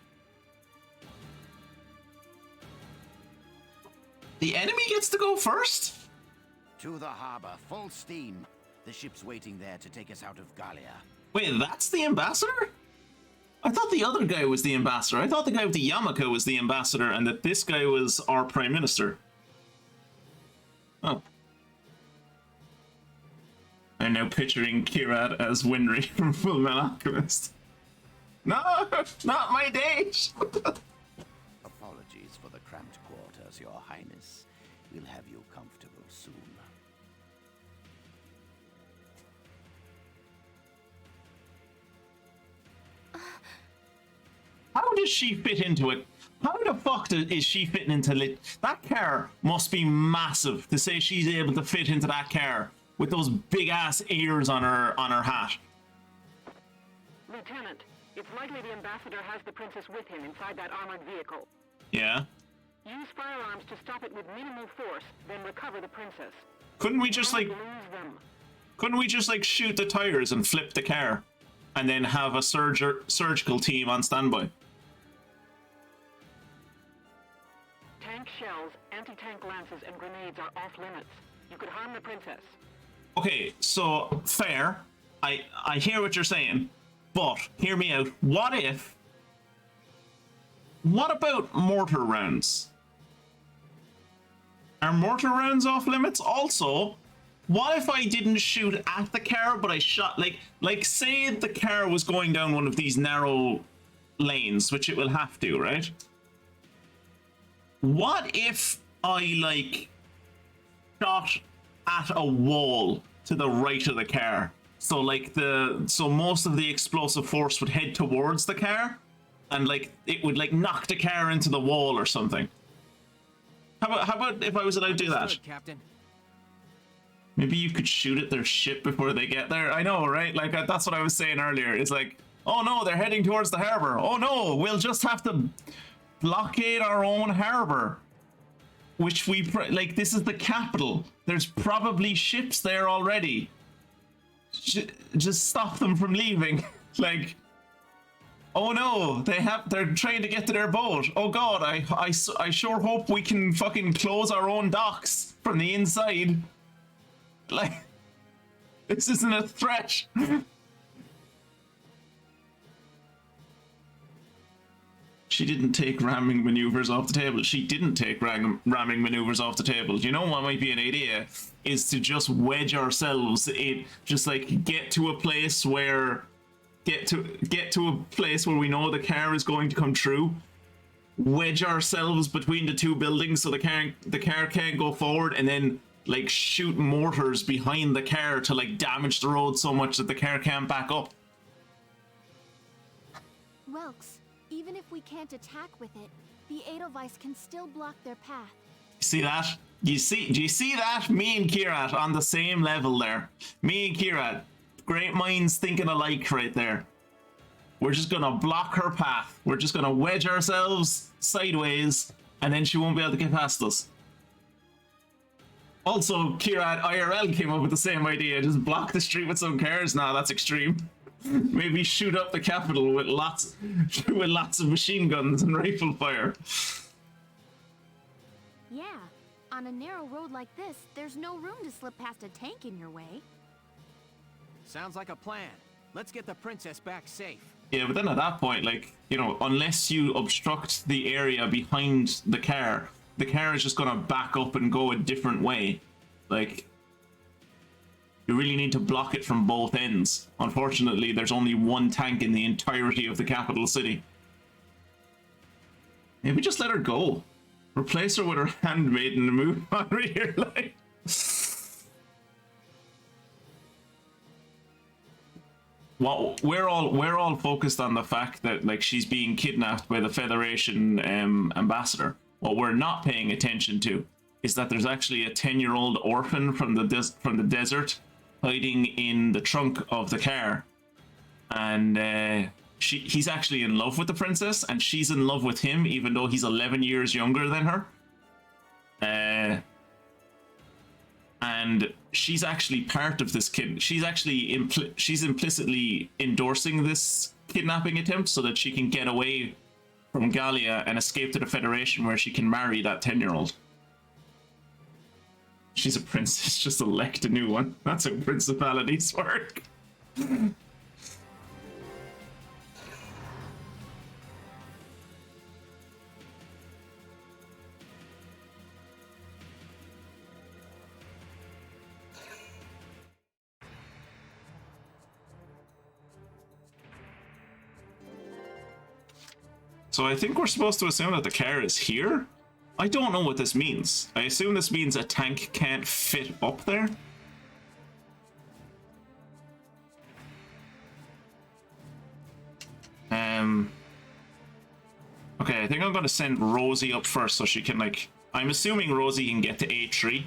The enemy gets to go first? To the harbor, full steam. The ship's waiting there to take us out of Gallia. Wait, that's the ambassador? I thought the other guy was the ambassador. I thought the guy with the yarmulke was the ambassador and that this guy was our prime minister. Oh. I'm now picturing Kirat as Winry from Fullmetal Alchemist. No, not my date! Apologies for the cramped quarters, Your Highness. We'll have you comfortable soon. How does she fit into it? How the fuck is she fitting into it? That car must be massive to say she's able to fit into that car with those big ass ears on her hat. Lieutenant, it's likely the ambassador has the princess with him inside that armored vehicle. Yeah? Use firearms to stop it with minimal force, then recover the princess. Couldn't we just like... Lose them. Couldn't we just like shoot the tires and flip the car? And then have a surgical team on standby? shells, anti-tank lances, and grenades are off limits. You could harm the princess. Okay, so fair. I hear what you're saying, but hear me out. What about mortar rounds? Are mortar rounds off limits? Also, what if I didn't shoot at the car, but I shot, like say the car was going down one of these narrow lanes, which it will have to, right? What if I, like, shot at a wall to the right of the car? So, like, so most of the explosive force would head towards the car, and, like, it would, like, knock the car into the wall or something. How about if I was allowed to do that? Captain. Maybe you could shoot at their ship before they get there. I know, right? Like, that's what I was saying earlier. It's like, oh no, they're heading towards the harbor. Oh no, we'll just have to blockade our own harbor. Which like, this is the capital. There's probably ships there already. Just stop them from leaving. Like, oh no, they're trying to get to their boat. Oh god, I sure hope we can fucking close our own docks from the inside. Like, this isn't a threat. She didn't take ramming maneuvers off the table. She didn't take ramming maneuvers off the table. You know what might be an idea? Is to just wedge ourselves in, just like get to a place where we know the car is going to come through. Wedge ourselves between the two buildings so the car can't go forward, and then like shoot mortars behind the car to like damage the road so much that the car can't back up. Welks, even if we can't attack with it, the Edelweiss can still block their path. See that? Do you see that? Me and Kirat on the same level there. Me and Kirat, great minds thinking alike right there. We're just gonna block her path. We're just gonna wedge ourselves sideways, and then she won't be able to get past us. Also, Kirat IRL came up with the same idea. Just block the street with some cars. Nah, that's extreme. Maybe shoot up the capital with lots of machine guns and rifle fire. Yeah, on a narrow road like this, there's no room to slip past a tank in your way. Sounds like a plan. Let's get the princess back safe. Yeah, but then at that point, like, you know, unless you obstruct the area behind the car is just gonna back up and go a different way. Like, you really need to block it from both ends. Unfortunately, there's only one tank in the entirety of the capital city. Maybe just let her go. Replace her with her handmaiden and move on with your life. Well, we're all focused on the fact that like she's being kidnapped by the Federation ambassador. What we're not paying attention to is that there's actually a 10-year-old orphan from the desert hiding in the trunk of the car, and he's actually in love with the princess, and she's in love with him, even though he's 11 years younger than her. And she's actually part of this kid. She's actually she's implicitly endorsing this kidnapping attempt so that she can get away from Gallia and escape to the Federation, where she can marry that 10-year-old. She's a princess, just elect a new one. That's how principalities work. So I think we're supposed to assume that the car is here? I don't know what this means. I assume this means a tank can't fit up there? Okay, I think I'm going to send Rosie up first so she can, like... I'm assuming Rosie can get to A3.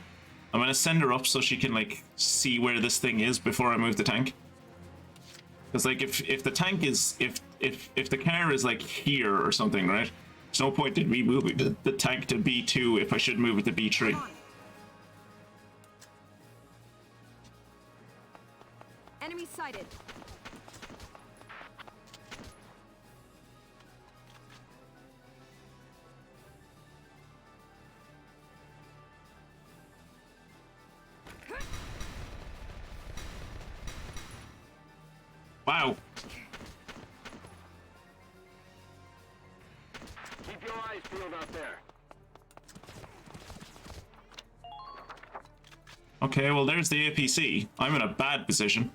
I'm going to send her up so she can, like, see where this thing is before I move the tank. Because, like, if the tank is... If the car is, like, here or something, right? There's no point in me moving the tank to B2 if I should move it to B3. Enemy sighted. Wow. Keep your eyes peeled out there. Okay, well, there's the APC. I'm in a bad position.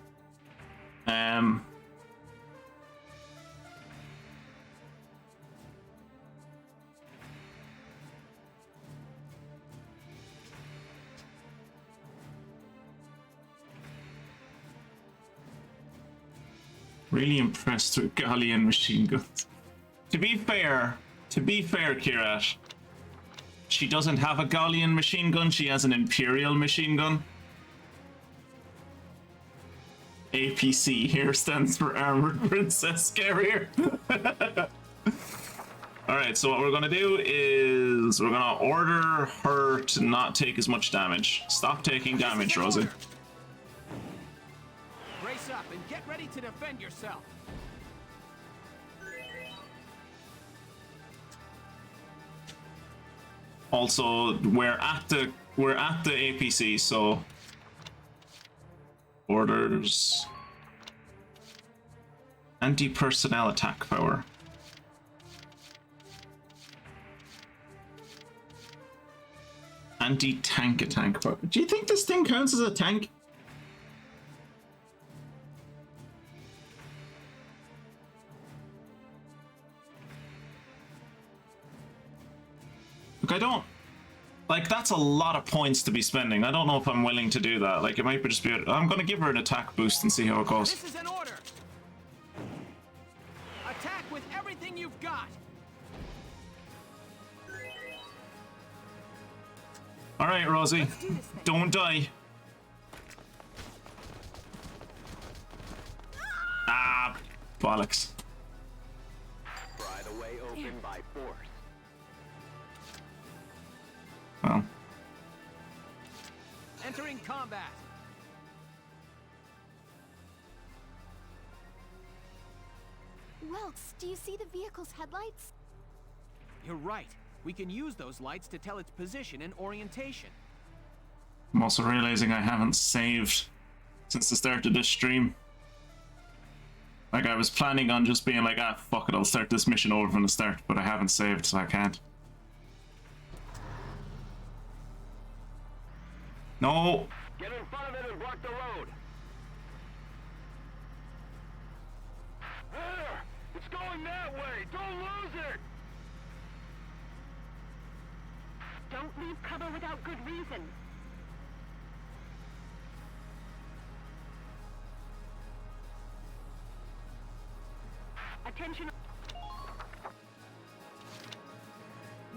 Really impressed with Galleon machine guns. To be fair, Kirat, she doesn't have a Galleon machine gun, she has an Imperial machine gun. APC here stands for Armored Princess Carrier. Alright, so what we're gonna do is we're gonna order her to not take as much damage. Stop taking damage, Rosie. Brace up and get ready to defend yourself. Also, we're at the APC, so orders anti-personnel attack power. Anti-tank attack power. Do you think this thing counts as a tank? Look, I don't... Like, that's a lot of points to be spending. I don't know if I'm willing to do that. Like, it might just be... I'm gonna give her an attack boost and see how it goes. This is an order. Attack with everything you've got. Alright, Rosie. Don't die. Ah, bollocks. Pry the way open by force. Well. Entering combat. Welks, do you see the vehicle's headlights? You're right. We can use those lights to tell its position and orientation. I'm also realizing I haven't saved since the start of this stream. Like, I was planning on just being like, ah, fuck it, I'll start this mission over from the start, but I haven't saved, so I can't. No! Get in front of it and block the road. There! It's going that way! Don't lose it! Don't leave cover without good reason. Attention.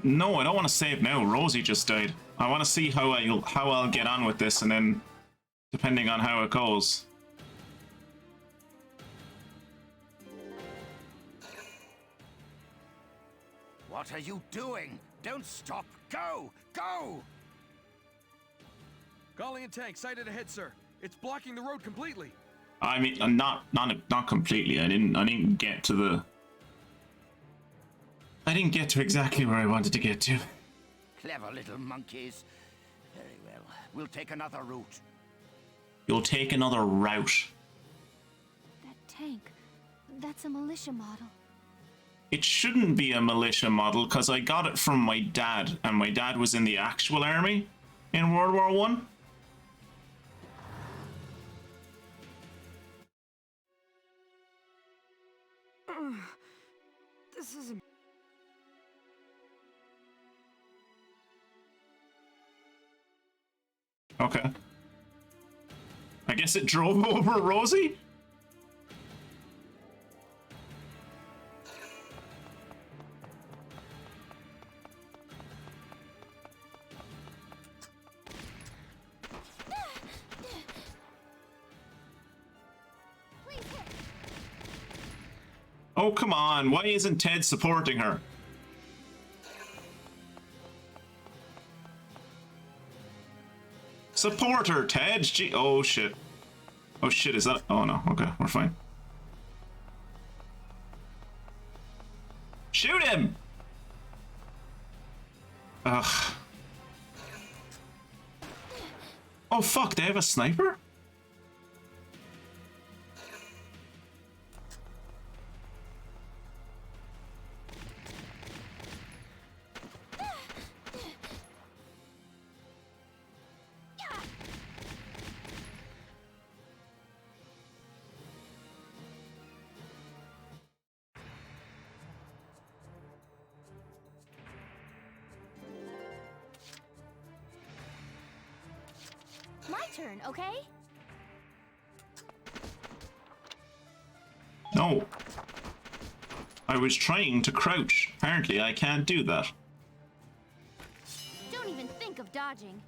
No, I don't want to save now. Rosie just died. I want to see how I'll get on with this, and then depending on how it goes. What are you doing? Don't stop! Go! Go! Galleon tank sighted ahead, sir. It's blocking the road completely. I mean, not completely. I didn't get to the. I didn't get to exactly where I wanted to get to. Clever little monkeys. Very well. We'll take another route. You'll take another route. That tank, that's a militia model. It shouldn't be a militia model because I got it from my dad, and my dad was in the actual army in World War One. This isn't... Okay. I guess it drove over Rosie? Oh, come on. Why isn't Ted supporting her? Support her, Ted. Gee, oh, shit. Oh, shit, is that... Oh, no. Okay, we're fine. Shoot him! Ugh. Oh, fuck, they have a sniper? My turn, okay? No. I was trying to crouch. Apparently I can't do that. Don't even think of dodging.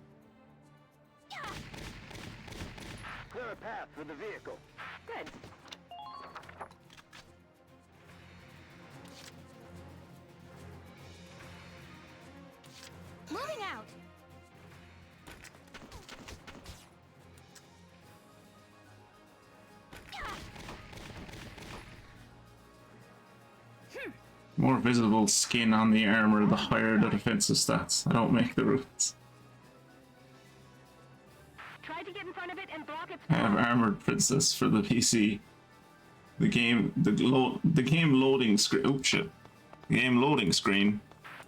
Clear a path for the vehicle. Good. Moving out. More visible skin on the armor, the higher the defensive stats. I don't make the rules. Try to get in front of it and block its I have Armored Princess for the PC. The game loading screen. Oh shit! The game loading screen.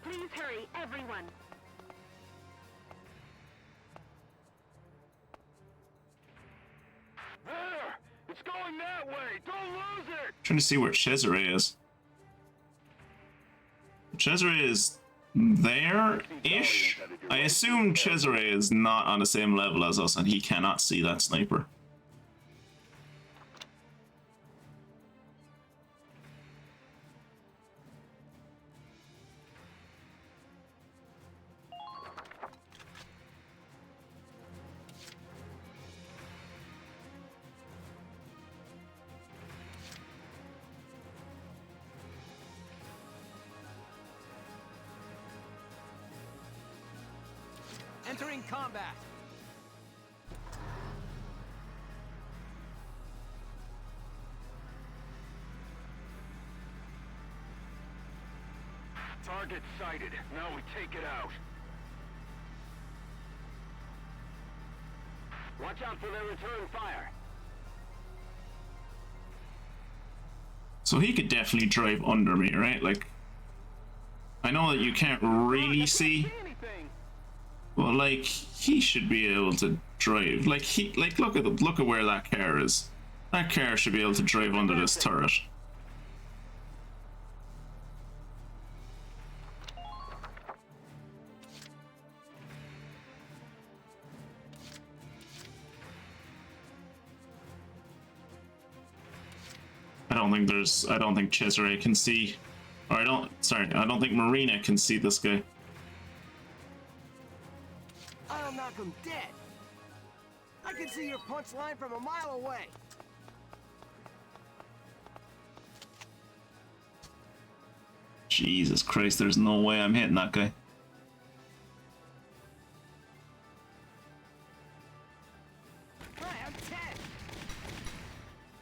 Please hurry, everyone. There! It's going that way! Don't lose it! Trying to see where Cesare is. Cesare is there-ish? I assume Cesare is not on the same level as us and he cannot see that sniper. Entering combat. Target sighted. Now we take it out. Watch out for their return fire. So he could definitely drive under me, right? Like, I know that you can't really see. Well, like, he should be able to drive. Like, look at where that car is. That car should be able to drive under this turret. I don't think Cesare can see, or I don't think Marina can see this guy. I'll knock him dead. I can see your punchline from a mile away. Jesus Christ, there's no way I'm hitting that guy.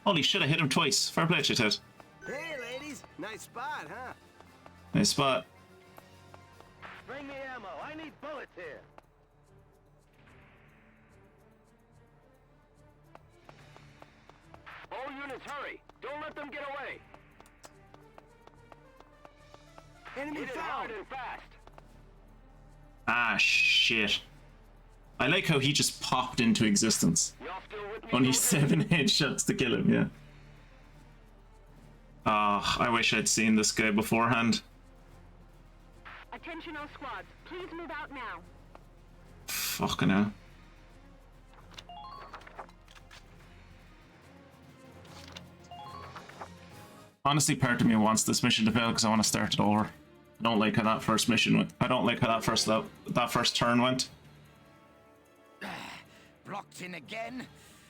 Holy shit, I hit him twice. Fair play to you, Ted. Hey, ladies. Nice spot, huh? Nice spot. Bring me ammo. I need bullets here. All units, hurry. Don't let them get away. Enemy Hit it hard and fast. Ah, shit. I like how he just popped into existence. Only 7 headshots to kill him, yeah. Ah, I wish I'd seen this guy beforehand. Attention all squads. Please move out now. Fucking hell. Honestly, part of me wants this mission to fail because I want to start it over. I don't like how that first mission went. I don't like how that first turn went. Blocked in again?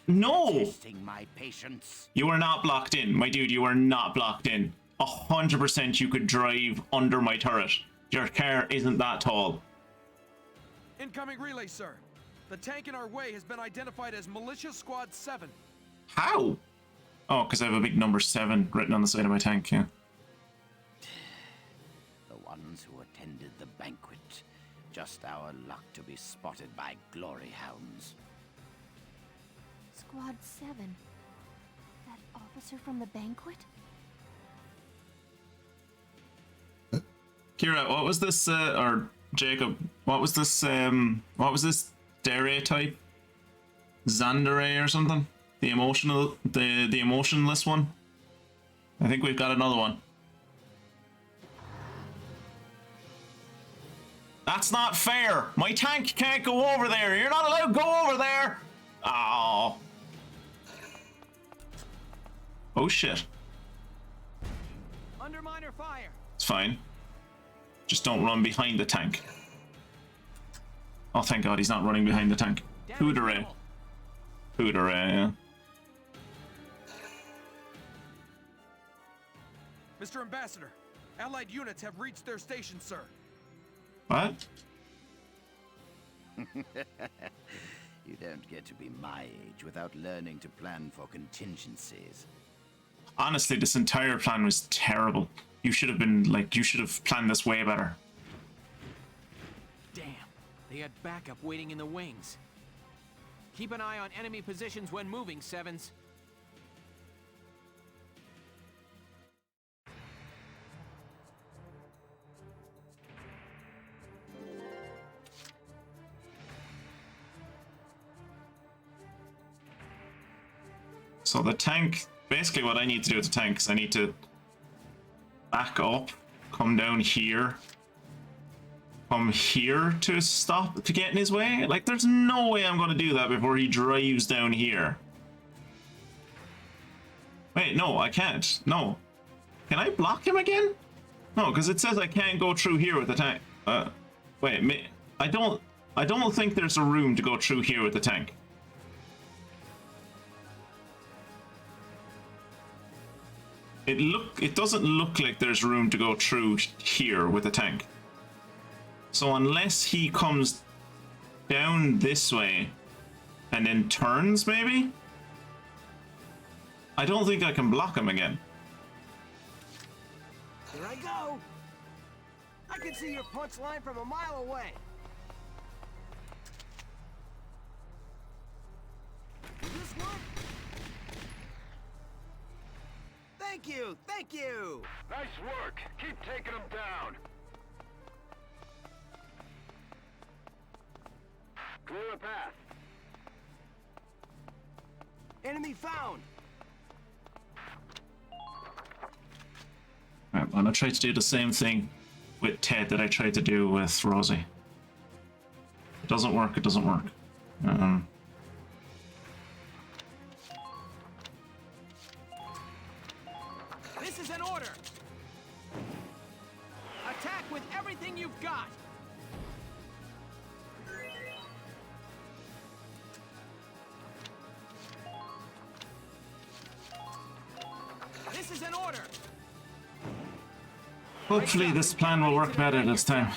No! Testing my patience. You are not blocked in. My dude, you are not blocked in. 100% you could drive under my turret. Your car isn't that tall. Incoming relay, sir. The tank in our way has been identified as Militia Squad 7. How? Oh, because I have a big number 7 written on the side of my tank, yeah. The ones who attended the banquet. Just our luck to be spotted by glory hounds. Squad 7. That officer from the banquet? Kira, what was this, or Jacob, what was this Dere type? Xandere or something? The emotionless one? I think we've got another one. That's not fair. My tank can't go over there. You're not allowed to go over there. Oh. Oh shit. Underminer fire. It's fine. Just don't run behind the tank. Oh, thank God he's not running behind the tank. Hooteray. Hooteray, yeah. Mr. Ambassador, Allied units have reached their station, sir. What? You don't get to be my age without learning to plan for contingencies. Honestly, this entire plan was terrible. You should have been, like, you should have planned this way better. Damn, they had backup waiting in the wings. Keep an eye on enemy positions when moving, Sevens. So the tank, basically what I need to do with the tank is I need to back up, come down here, come here to stop, to get in his way. Like, there's no way I'm going to do that before he drives down here. Wait, no, I can't. No. Can I block him again? No, because it says I can't go through here with the tank. Wait, I don't think there's a room to go through here with the tank. It doesn't look like there's room to go through here with the tank. So unless he comes down this way and then turns, maybe? I don't think I can block him again. Here I go! I can see your punch line from a mile away. This one? Thank you! Thank you! Nice work. Keep taking them down. Clear a path. Enemy found! Right, I'm gonna try to do the same thing with Ted that I tried to do with Rosie. It doesn't work, it doesn't work. This is an order! Attack with everything you've got! This is an order! Hopefully this plan will work better this time.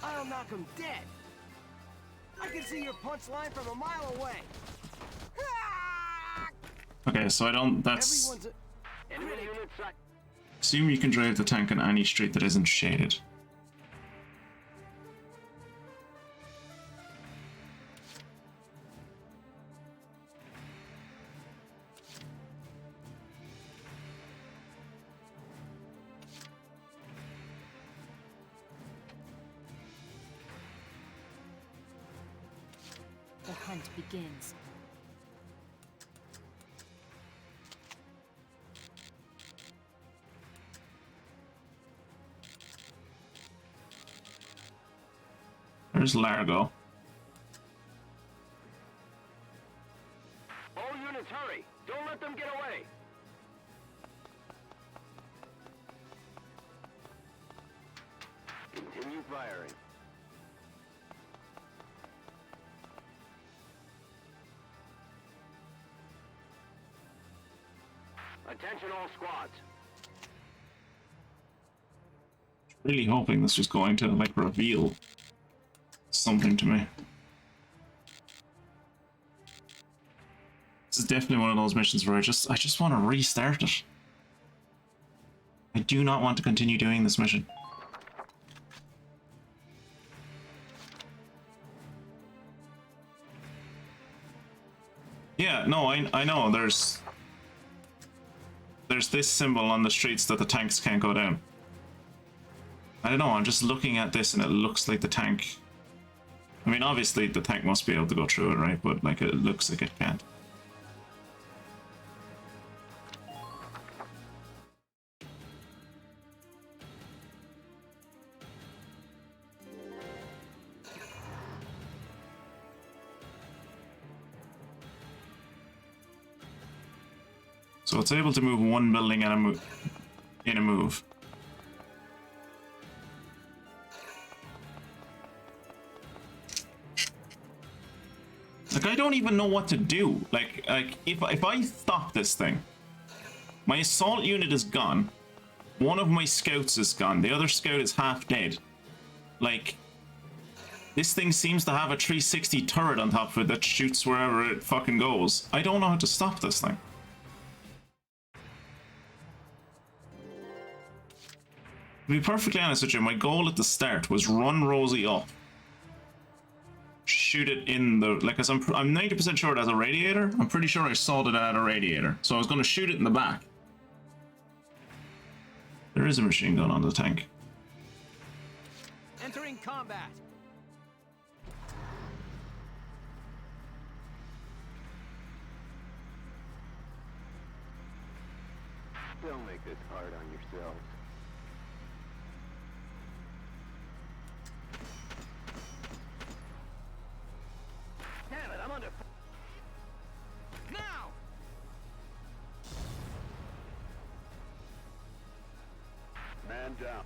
I'll knock him dead! I can see your punch line from a mile away! Okay, so I don't, that's... Assume you can drive the tank on any street that isn't shaded. The hunt begins. There's Largo. All units, hurry! Don't let them get away! Continue firing. Attention all squads. Really hoping this was going to, like, reveal something to me. This is definitely one of those missions where I just want to restart it. I do not want to continue doing this mission. Yeah, no, I know, there's this symbol on the streets that the tanks can't go down. I don't know, I'm just looking at this and it looks like the tank... I mean, obviously the tank must be able to go through it, right? But, like, it looks like it can't. So it's able to move one building in a move. Like, I don't even know what to do. Like if I stop this thing, my assault unit is gone. One of my scouts is gone. The other scout is half dead. Like, this thing seems to have a 360 turret on top of it that shoots wherever it fucking goes. I don't know how to stop this thing. To be perfectly honest with you, my goal at the start was run Rosie up. Shoot it in the... Like, I'm 90% sure it has a radiator. I'm pretty sure I saw that it had a radiator. So I was going to shoot it in the back. There is a machine gun on the tank. Entering combat. Don't make this hard on yourselves. Damn it, I'm under... Now! Man down.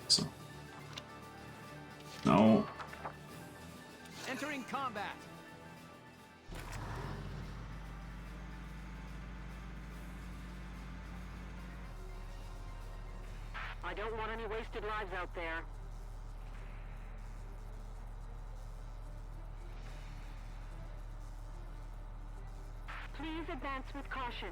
So. No. Entering combat. I don't want any wasted lives out there. Please advance with caution.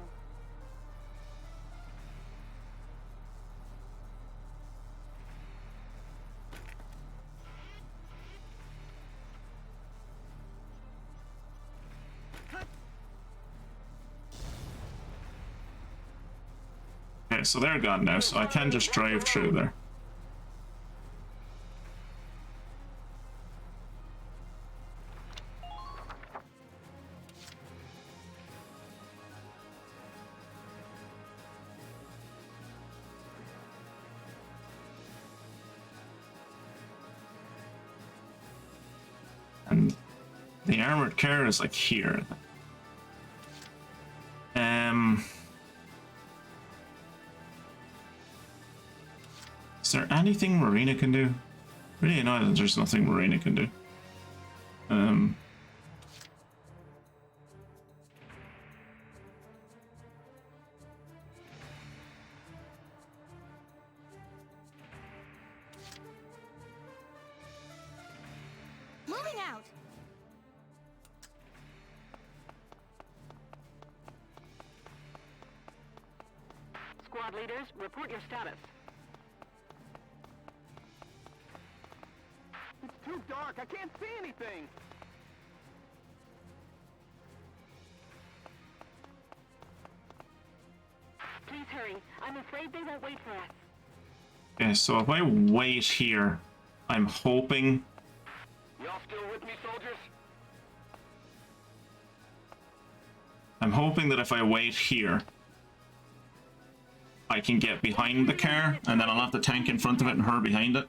Okay, so they're gone now, so I can just drive through there. And the armored car is like here. Is there anything Marina can do? Really annoyed that there's nothing Marina can do. Moving out. Squad leaders, report your status. It's too dark. I can't see anything. Please hurry. I'm afraid they won't wait for us. Okay, so if I wait here, I'm hoping... Y'all still with me, soldiers? I'm hoping that if I wait here, I can get behind the car, and then I'll have the tank in front of it and her behind it.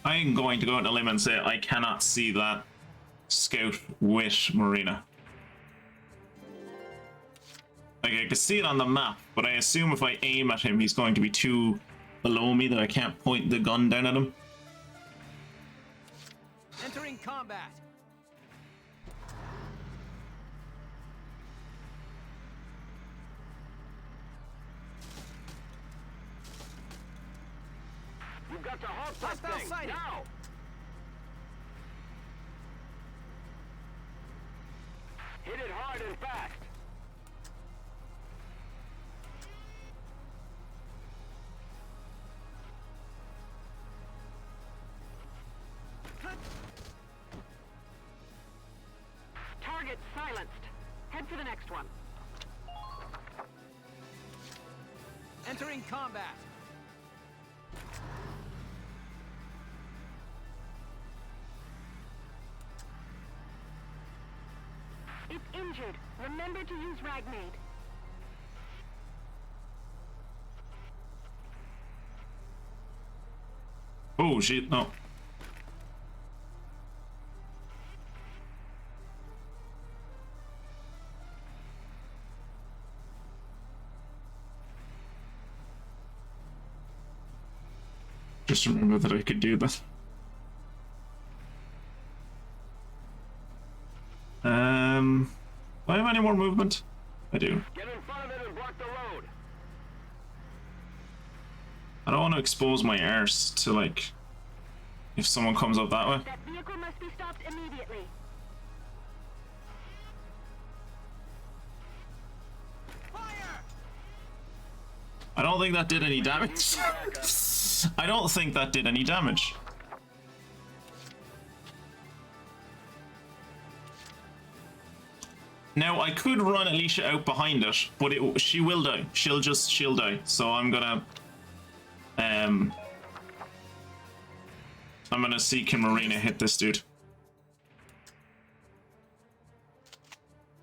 I'm going to go on a limb and say I cannot see that scout with Marina. Like, I can see it on the map, but I assume if I aim at him, he's going to be too below me that I can't point the gun down at him. Entering combat. You've got to halt that Hostile thing. sighted! Now! Hit it hard and fast! Target silenced. Head for the next one. Entering combat! It's injured. Remember to use Ragnade. Oh shit, no. Just remember that I could do that. Do I have any more movement? I do. Get in front of it and block the road! I don't want to expose my arse to, like, if someone comes up that way. That vehicle must be stopped immediately. I don't think that did any damage. I don't think that did any damage. Now, I could run Alicia out behind it, but she will die. She'll die. So I'm gonna see can Marina hit this dude.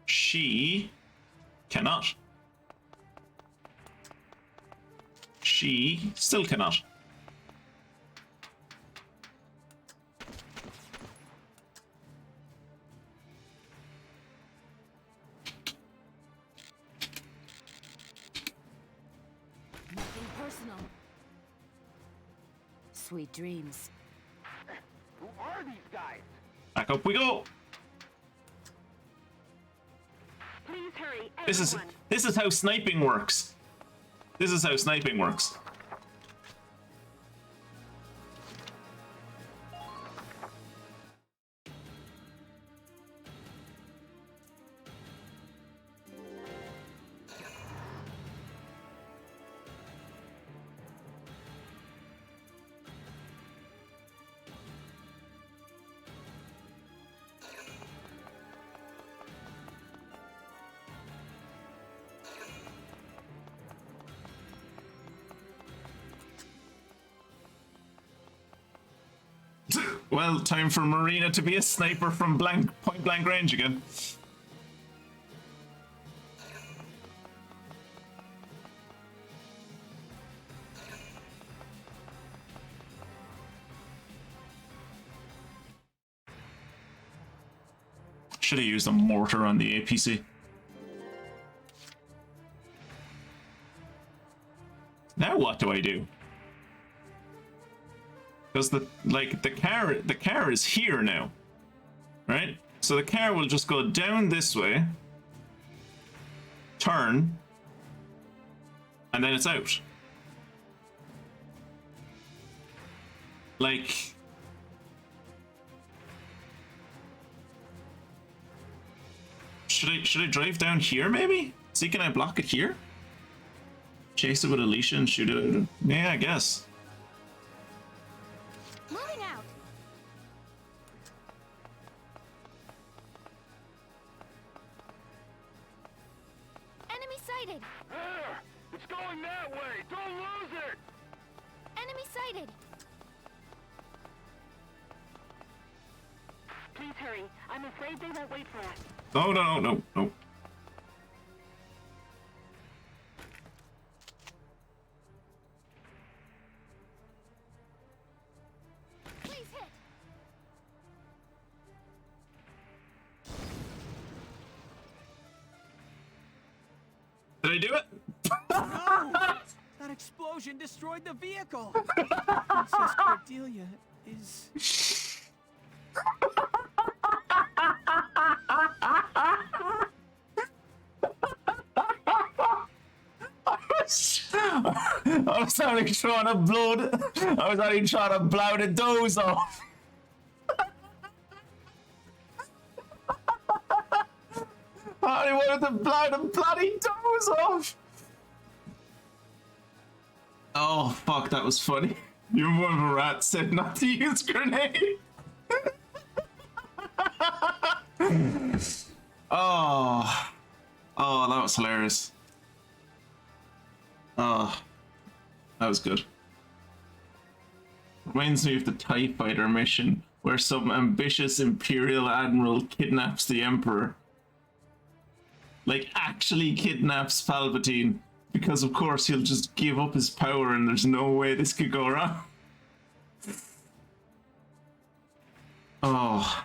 She cannot. She still cannot. Nothing personal. Sweet dreams. Who are these guys? Back up we go. Please hurry, This is how sniping works. This is how sniping works. Well, time for Marina to be a sniper from point blank range again. Should have used a mortar on the APC. Now what do I do? Because the car is here now, right? So the car will just go down this way, turn, and then it's out. Like, should I drive down here maybe? See, can I block it here? Chase it with Alicia and shoot it out? Yeah, I guess. Moving out. Enemy sighted. It's going that way! Don't lose it! Enemy sighted. Please hurry. I'm afraid they won't wait for us. No, no, no, no. Please hit. Did I do it? No! That explosion destroyed the vehicle! Princess Cordelia is... I was only trying to blow the doors off. I wanted to blow the bloody doors off. Oh fuck, that was funny. You were one of a rat said not to use grenade. Oh, that was hilarious. Oh, that was good. Reminds me of the TIE Fighter mission where some ambitious Imperial Admiral kidnaps the Emperor. Like, actually kidnaps Palpatine, because of course he'll just give up his power and there's no way this could go wrong. Oh,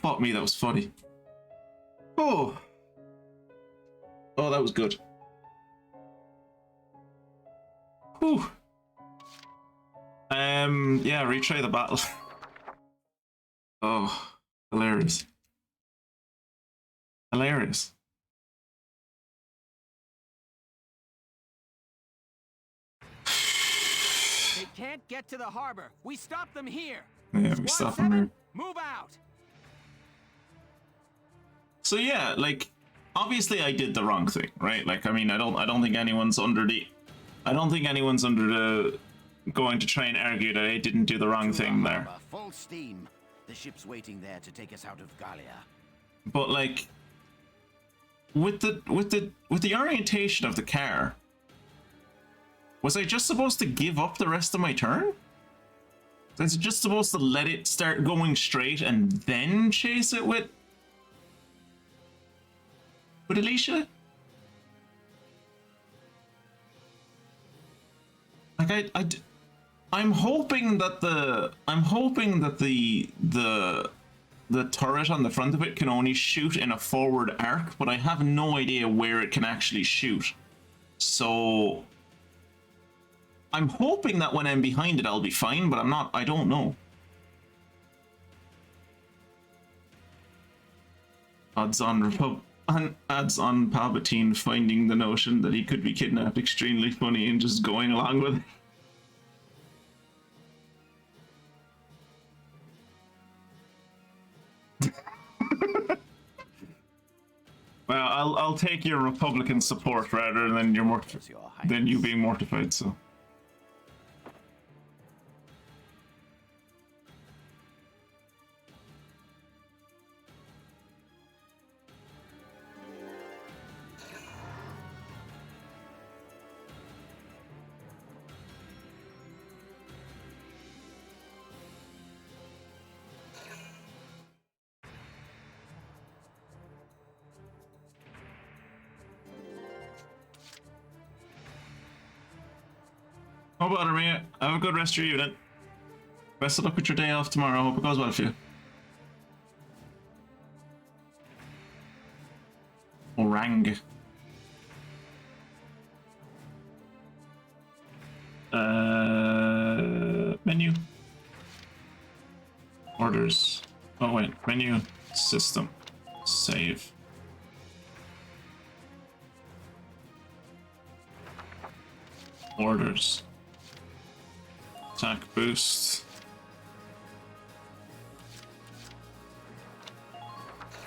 fuck me, that was funny. Oh, that was good. Whew. Yeah, retry the battle. Oh, hilarious. Hilarious. They can't get to the harbor. We stop them here. Yeah, we stop them here. Move out. So yeah, like, obviously I did the wrong thing, right? Like, I mean, I don't think anyone's under the going to try and argue that I didn't do the wrong thing there. Full steam. The ship's waiting there to take us out of Gallia. But like, with the orientation of the car, was I just supposed to give up the rest of my turn? Was I just supposed to let it start going straight and then chase it with Alicia? Like I'm hoping that the turret on the front of it can only shoot in a forward arc, but I have no idea where it can actually shoot. So I'm hoping that when I'm behind it I'll be fine, but I don't know. Odds on Palpatine finding the notion that he could be kidnapped extremely funny and just going along with it. Well, I'll take your Republican support rather than you being mortified, so. No bother me. Have a good rest of your evening. Best of luck with your day off tomorrow. Hope it goes well for you. Orang. Menu. Orders. Oh wait, menu. System. Save. Orders. Attack boost.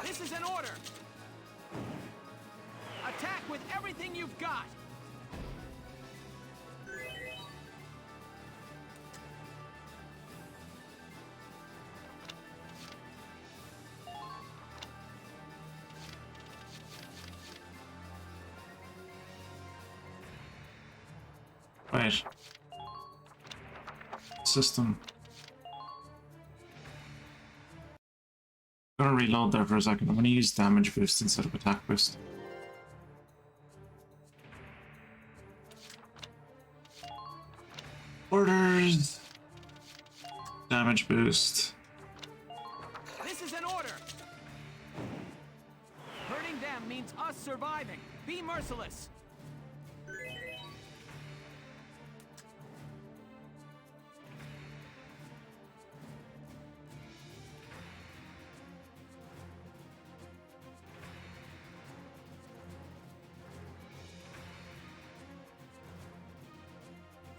This is an order. Attack with everything you've got. Right. System. I'm gonna reload there for a second. I'm gonna use damage boost instead of attack boost. Orders. Damage boost. This is an order. Hurting them means us surviving. Be merciless.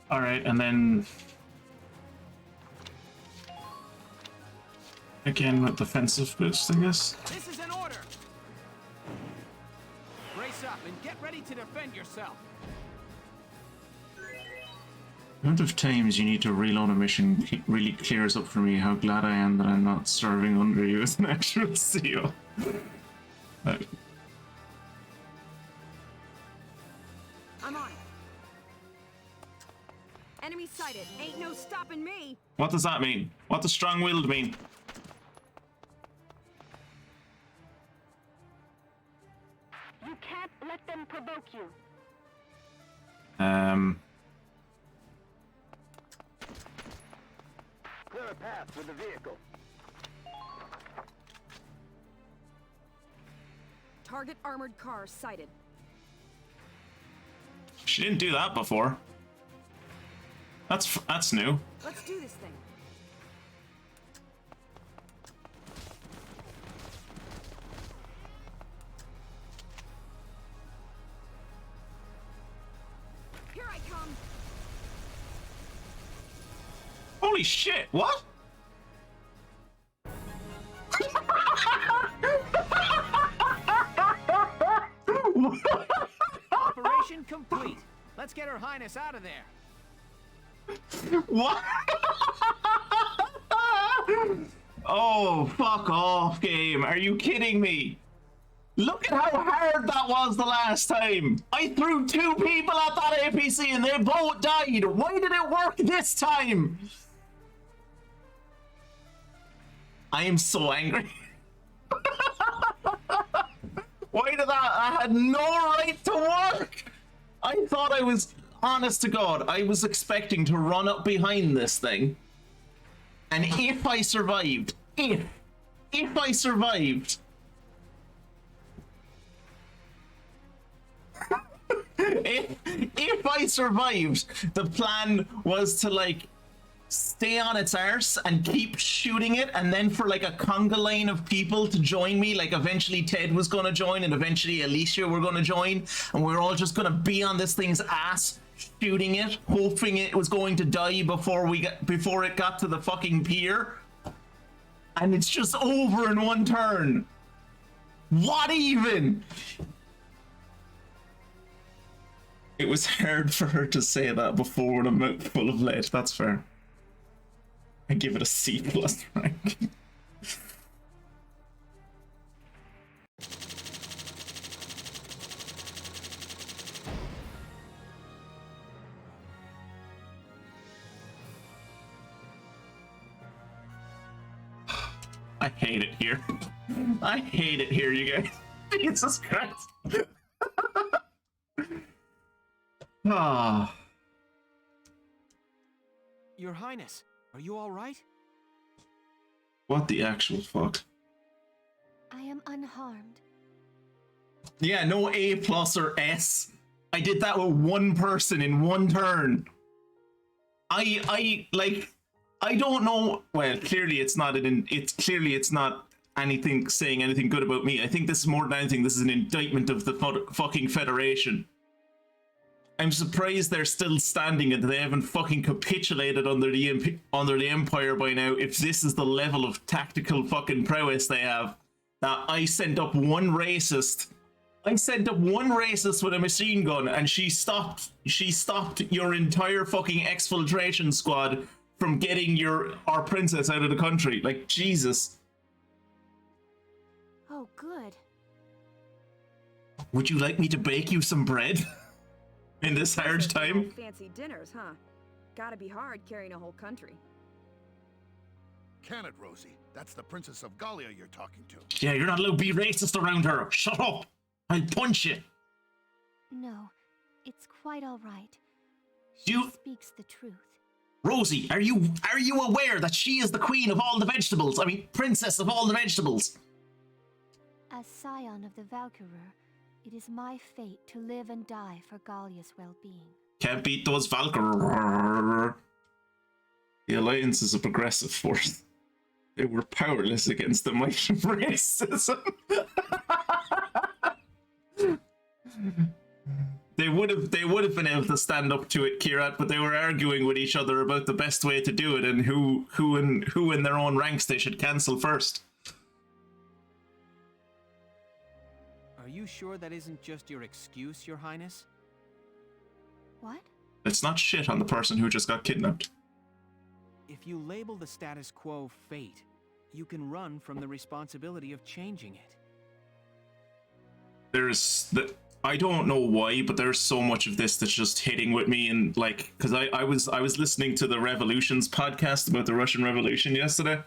Alright, and then again with defensive boost, I guess. This is an order! Brace up and get ready to defend yourself. The amount of times you need to reload a mission really clears up for me how glad I am that I'm not serving under you as an actual CEO. I'm on it. Enemy sighted. Ain't no stopping me. What does that mean? What does strong-willed mean? You can't let them provoke you. Clear a path for the vehicle. Target armored car sighted. She didn't do that before. That's new. Let's do this thing. Here I come. Holy shit, what? Operation complete. Let's get Her Highness out of there. What? Oh, fuck off, game. Are you kidding me? Look at how hard that was the last time. I threw 2 people at that APC and they both died. Why did it work this time? I am so angry. Why did that had no right to work? I thought I was, honest to God, I was expecting to run up behind this thing. And if I survived, if I survived, if I survived, the plan was to like stay on its arse and keep shooting it, and then for like a conga line of people to join me, like eventually Ted was gonna join and eventually Alicia were gonna join, and we're all just gonna be on this thing's ass shooting it, hoping it was going to die before it got to the fucking pier, and it's just over in one turn. What even? It was hard for her to say that before with a mouthful of lead. That's fair. I give it a C+ rank. I hate it here. I hate it here, you guys. Jesus Christ. Ah. Your Highness, are you all right? What the actual fuck? I am unharmed. Yeah, no A+ or S. I did that with one person in one turn. I don't know. Well, clearly it's not anything saying anything good about me. I think this is more than anything, this is an indictment of the fucking Federation. I'm surprised they're still standing and they haven't fucking capitulated under the Empire by now, if this is the level of tactical fucking prowess they have. That I sent up one racist with a machine gun and she stopped your entire fucking exfiltration squad from getting our princess out of the country. Like, Jesus. Oh, good. Would you like me to bake you some bread? In this hard time? Fancy dinners, huh? Gotta be hard carrying a whole country. Can it, Rosie? That's the Princess of Gallia you're talking to. Yeah, you're not allowed to be racist around her. Shut up! I'll punch you. No, it's quite all right. She speaks the truth. Rosie, are you aware that she is the queen of all the vegetables? I mean, princess of all the vegetables. As scion of the Valkyria, it is my fate to live and die for Gallia's well-being. Can't beat those Valkyria. The Alliance is a progressive force. They were powerless against the might of racism. They they would have been able to stand up to it, Kirat, but they were arguing with each other about the best way to do it and who in their own ranks they should cancel first. Are you sure that isn't just your excuse, Your Highness? What? It's not shit on the person who just got kidnapped. If you label the status quo fate, you can run from the responsibility of changing it. I don't know why, but there's so much of this that's just hitting with me, and like, because I was listening to the Revolutions podcast about the Russian Revolution yesterday,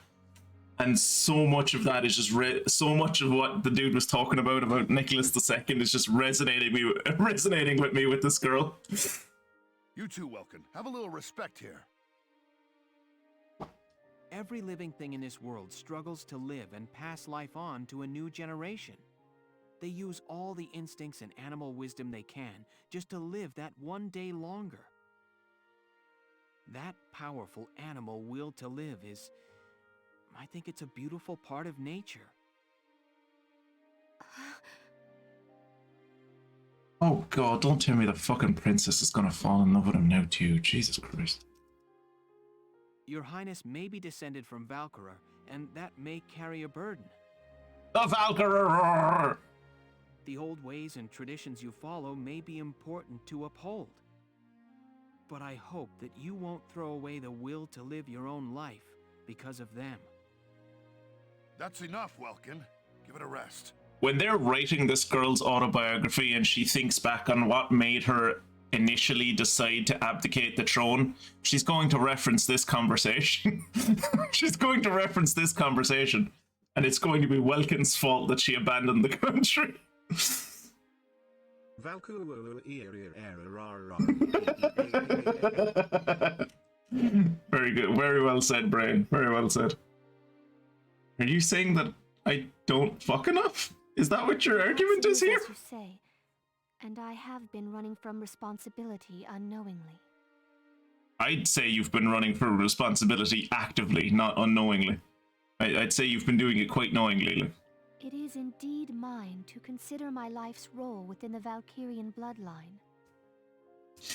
and so much of that is just so much of what the dude was talking about Nicholas II is just resonating with me with this girl. You too, Welkin. Have a little respect here. Every living thing in this world struggles to live and pass life on to a new generation. They use all the instincts and animal wisdom they can just to live that one day longer. That powerful animal will to live is, I think it's a beautiful part of nature. Oh god, don't tell me the fucking princess is gonna fall in love with him now too. Jesus Christ. Your Highness may be descended from Valkyria, and that may carry a burden. The Valkyria! The old ways and traditions you follow may be important to uphold. But I hope that you won't throw away the will to live your own life because of them. That's enough, Welkin. Give it a rest. When they're writing this girl's autobiography and she thinks back on what made her initially decide to abdicate the throne, she's going to reference this conversation. She's going to reference this conversation, and it's going to be Welkin's fault that she abandoned the country. Very good. Very well said, Brain. Very well said. Are you saying that I don't fuck enough? Is that what your argument is here? As you say, and I have been running from responsibility unknowingly. I'd say you've been running from responsibility actively, not unknowingly. I'd say you've been doing it quite knowingly. Like. It is indeed mine to consider my life's role within the Valkyrian bloodline.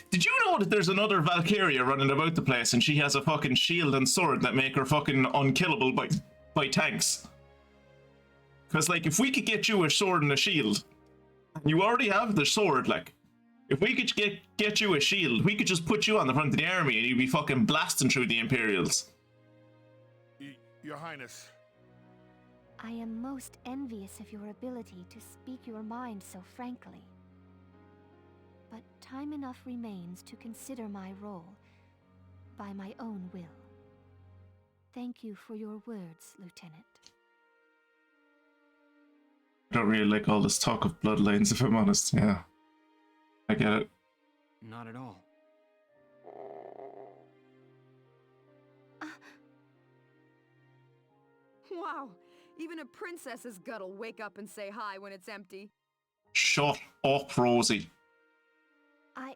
Did you know that there's another Valkyria running about the place and she has a fucking shield and sword that make her fucking unkillable by tanks? Because, like, if we could get you a sword and a shield, you already have the sword, like, if we could get you a shield, we could just put you on the front of the army and you'd be fucking blasting through the Imperials. Your Highness. I am most envious of your ability to speak your mind so frankly. But time enough remains to consider my role by my own will. Thank you for your words, Lieutenant. I don't really like all this talk of bloodlines, if I'm honest. Yeah. I get it. Not at all. Wow, even a princess's gut'll wake up and say hi when it's empty. Shut up, Rosie. I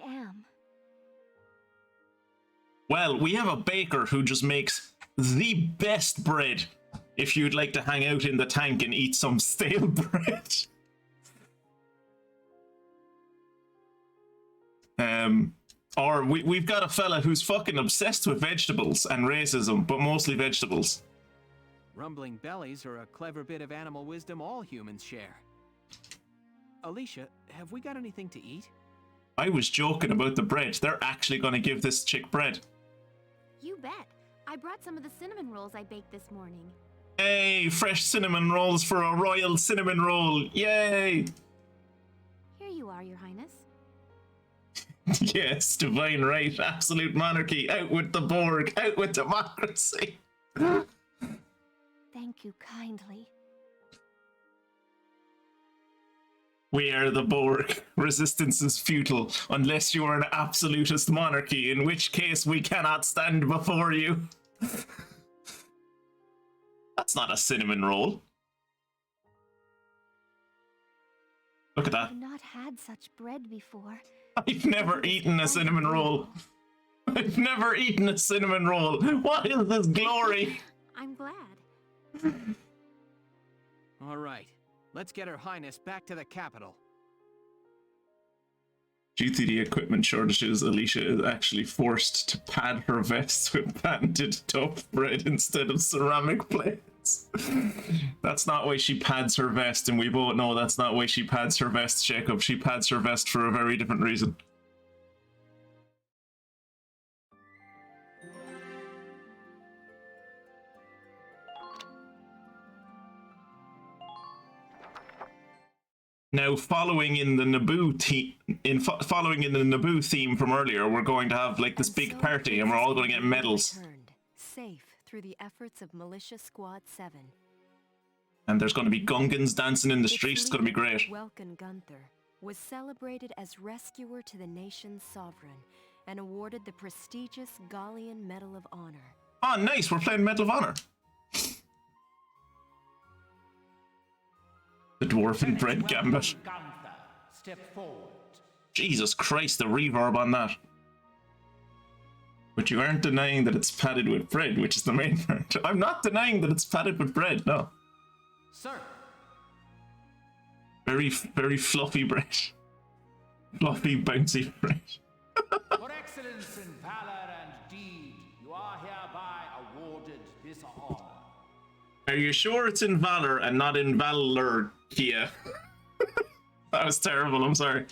am. Well, we have a baker who just makes the best bread if you'd like to hang out in the tank and eat some stale bread. Or we've got a fella who's fucking obsessed with vegetables and racism, but mostly vegetables. Rumbling bellies are a clever bit of animal wisdom all humans share. Alicia, have we got anything to eat? I was joking about the bread. They're actually going to give this chick bread. You bet. I brought some of the cinnamon rolls I baked this morning. Hey, fresh cinnamon rolls for a royal cinnamon roll. Yay! Here you are, Your Highness. Yes, divine right, absolute monarchy. Out with the Borg, out with democracy. Thank you kindly. We are the Borg. Resistance is futile unless you are an absolutist monarchy, in which case we cannot stand before you. That's not a cinnamon roll. Look at that. I've not had such bread before. I've never eaten a cinnamon roll. I've never eaten a cinnamon roll. What is this glory? I'm glad. All right. Let's get Her Highness back to the capital. Due to the equipment shortages, Alicia is actually forced to pad her vests with patented tough bread instead of ceramic plates. That's not why she pads her vest, and we both know that's not why she pads her vest, Jacob. She pads her vest for a very different reason. Now, following in the Naboo theme from earlier, we're going to have like this big party, and we're all going to get medals. Safe through the efforts of Militia Squad 7. And there's going to be Gungans dancing in the streets. It's going to be great. Welkin Gunther was celebrated as rescuer to the nation's sovereign and awarded the prestigious Gallian Medal of Honor. Oh, nice! We're playing Medal of Honor. The Dwarven Bread Gambit. Gunther, step forward. Jesus Christ, the reverb on that. But you aren't denying that it's padded with bread, which is the main part. I'm not denying that it's padded with bread, no. Sir. Very, very fluffy bread. Fluffy, bouncy bread. For excellence in valor and deed, you are hereby awarded this honor. Are you sure it's in valor and not in valor, Kia? That was terrible, I'm sorry.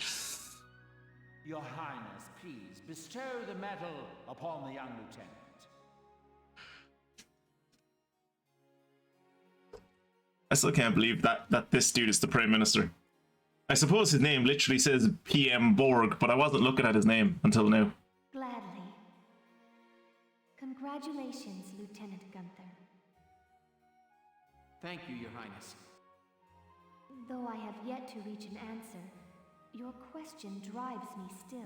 Your Highness, please bestow the medal upon the young lieutenant. I still can't believe that this dude is the Prime Minister. I suppose his name literally says PM Borg, but I wasn't looking at his name until now. Gladly. Congratulations, Lieutenant Gunther. Thank you, Your Highness. Though I have yet to reach an answer, your question drives me still.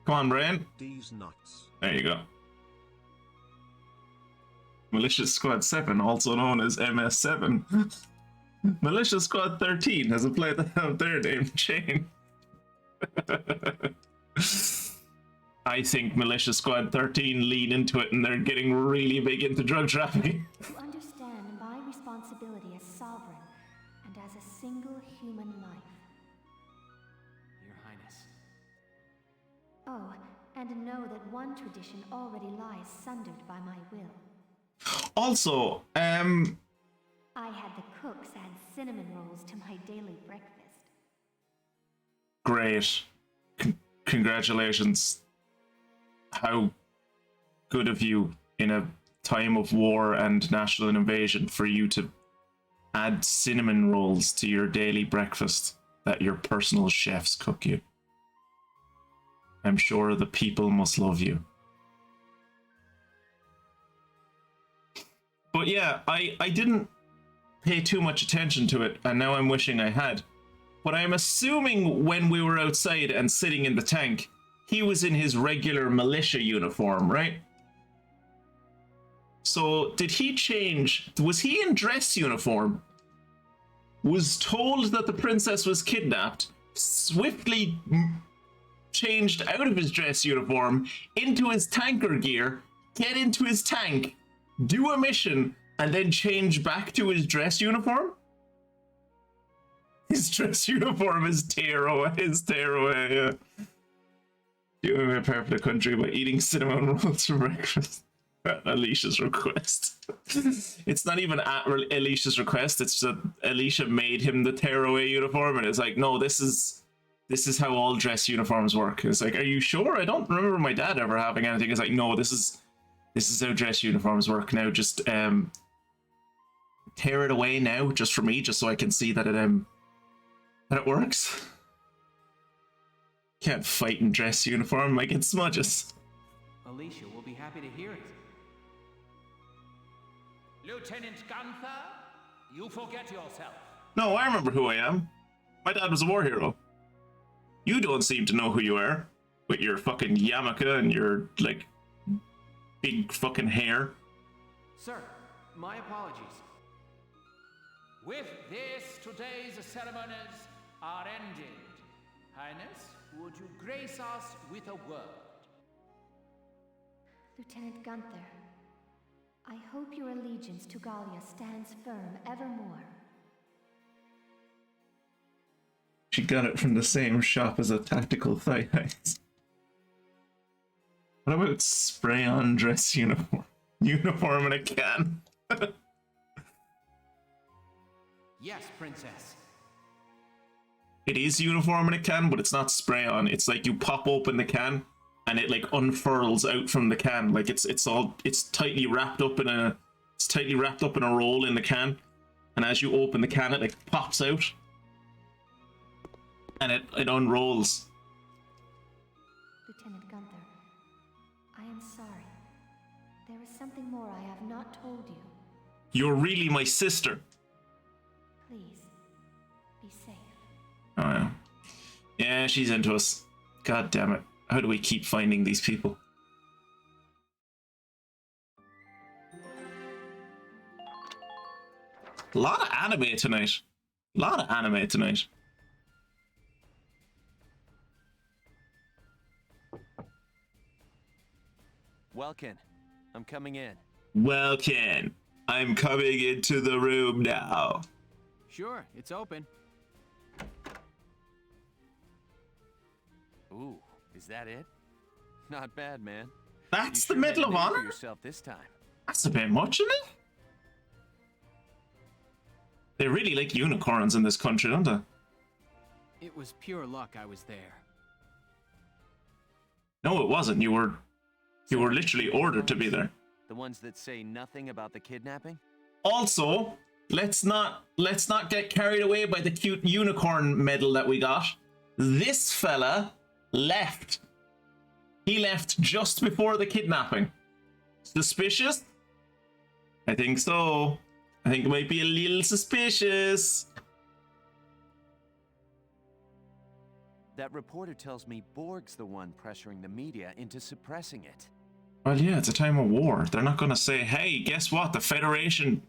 Come on, Brian. These nuts. There you go. Militia Squad 7, also known as MS7. Militia Squad 13 has a play that have their name changed. I think Militia Squad 13 lean into it and they're getting really big into drug trafficking. To understand my responsibility as sovereign and as a single human life. Your Highness. Oh, and know that one tradition already lies sundered by my will. Also, I had the cooks add cinnamon rolls to my daily breakfast. Great. Congratulations. How good of you in a time of war and national invasion for you to add cinnamon rolls to your daily breakfast that your personal chefs cook you. I'm sure the people must love you. But yeah, I didn't pay too much attention to it, and now I'm wishing I had. But I'm assuming when we were outside and sitting in the tank, he was in his regular militia uniform, right? So did he change? Was he in dress uniform? Was told that the princess was kidnapped, swiftly changed out of his dress uniform into his tanker gear, get into his tank, do a mission, and then change back to his dress uniform? His dress uniform is tear away, yeah. Doing my part for the country by eating cinnamon rolls for breakfast. At Alicia's request. It's not even at Alicia's request, it's that Alicia made him the tearaway uniform, and it's like, no, this is how all dress uniforms work. It's like, are you sure? I don't remember my dad ever having anything. It's like, no, this is how dress uniforms work now. Just tear it away now, just for me, just so I can see that it works. Can't fight in dress uniform, like it smudges. Alicia will be happy to hear it. Lieutenant Gunther, you forget yourself. No, I remember who I am. My dad was a war hero. You don't seem to know who you are, with your fucking yarmulke and your, like, big fucking hair. Sir, my apologies. With this, today's ceremonies are ended. Highness, would you grace us with a word? Lieutenant Gunther, I hope your allegiance to Gallia stands firm evermore. She got it from the same shop as a tactical thigh highs. What about spray-on dress uniform? Uniform in a can. Yes, Princess. It is uniform in a can, but it's not spray-on. It's like you pop open the can and it like unfurls out from the can. Like it's tightly wrapped up in a roll in the can, and as you open the can, it like pops out and it unrolls. Lieutenant Gunther, I am sorry. There is something more I have not told you. You're really my sister. Please, be safe. Oh yeah. Yeah, she's into us. God damn it. How do we keep finding these people? A lot of anime tonight. Welkin, I'm coming in. Welkin, I'm coming into the room now. Sure, it's open. Ooh, is that it? Not bad, man. That's You the sure Medal made a of name Honor? for yourself this time. That's a bit much, isn't it? They really like unicorns in this country, don't they? It was pure luck I was there. No, it wasn't. You were literally ordered to be there. The ones that say nothing about the kidnapping? Also, let's not get carried away by the cute unicorn medal that we got. This fella left. He left just before the kidnapping. Suspicious? I think so. I think it might be a little suspicious. That reporter tells me Borg's the one pressuring the media into suppressing it. Well, yeah, it's a time of war. They're not going to say, hey, guess what? The Federation,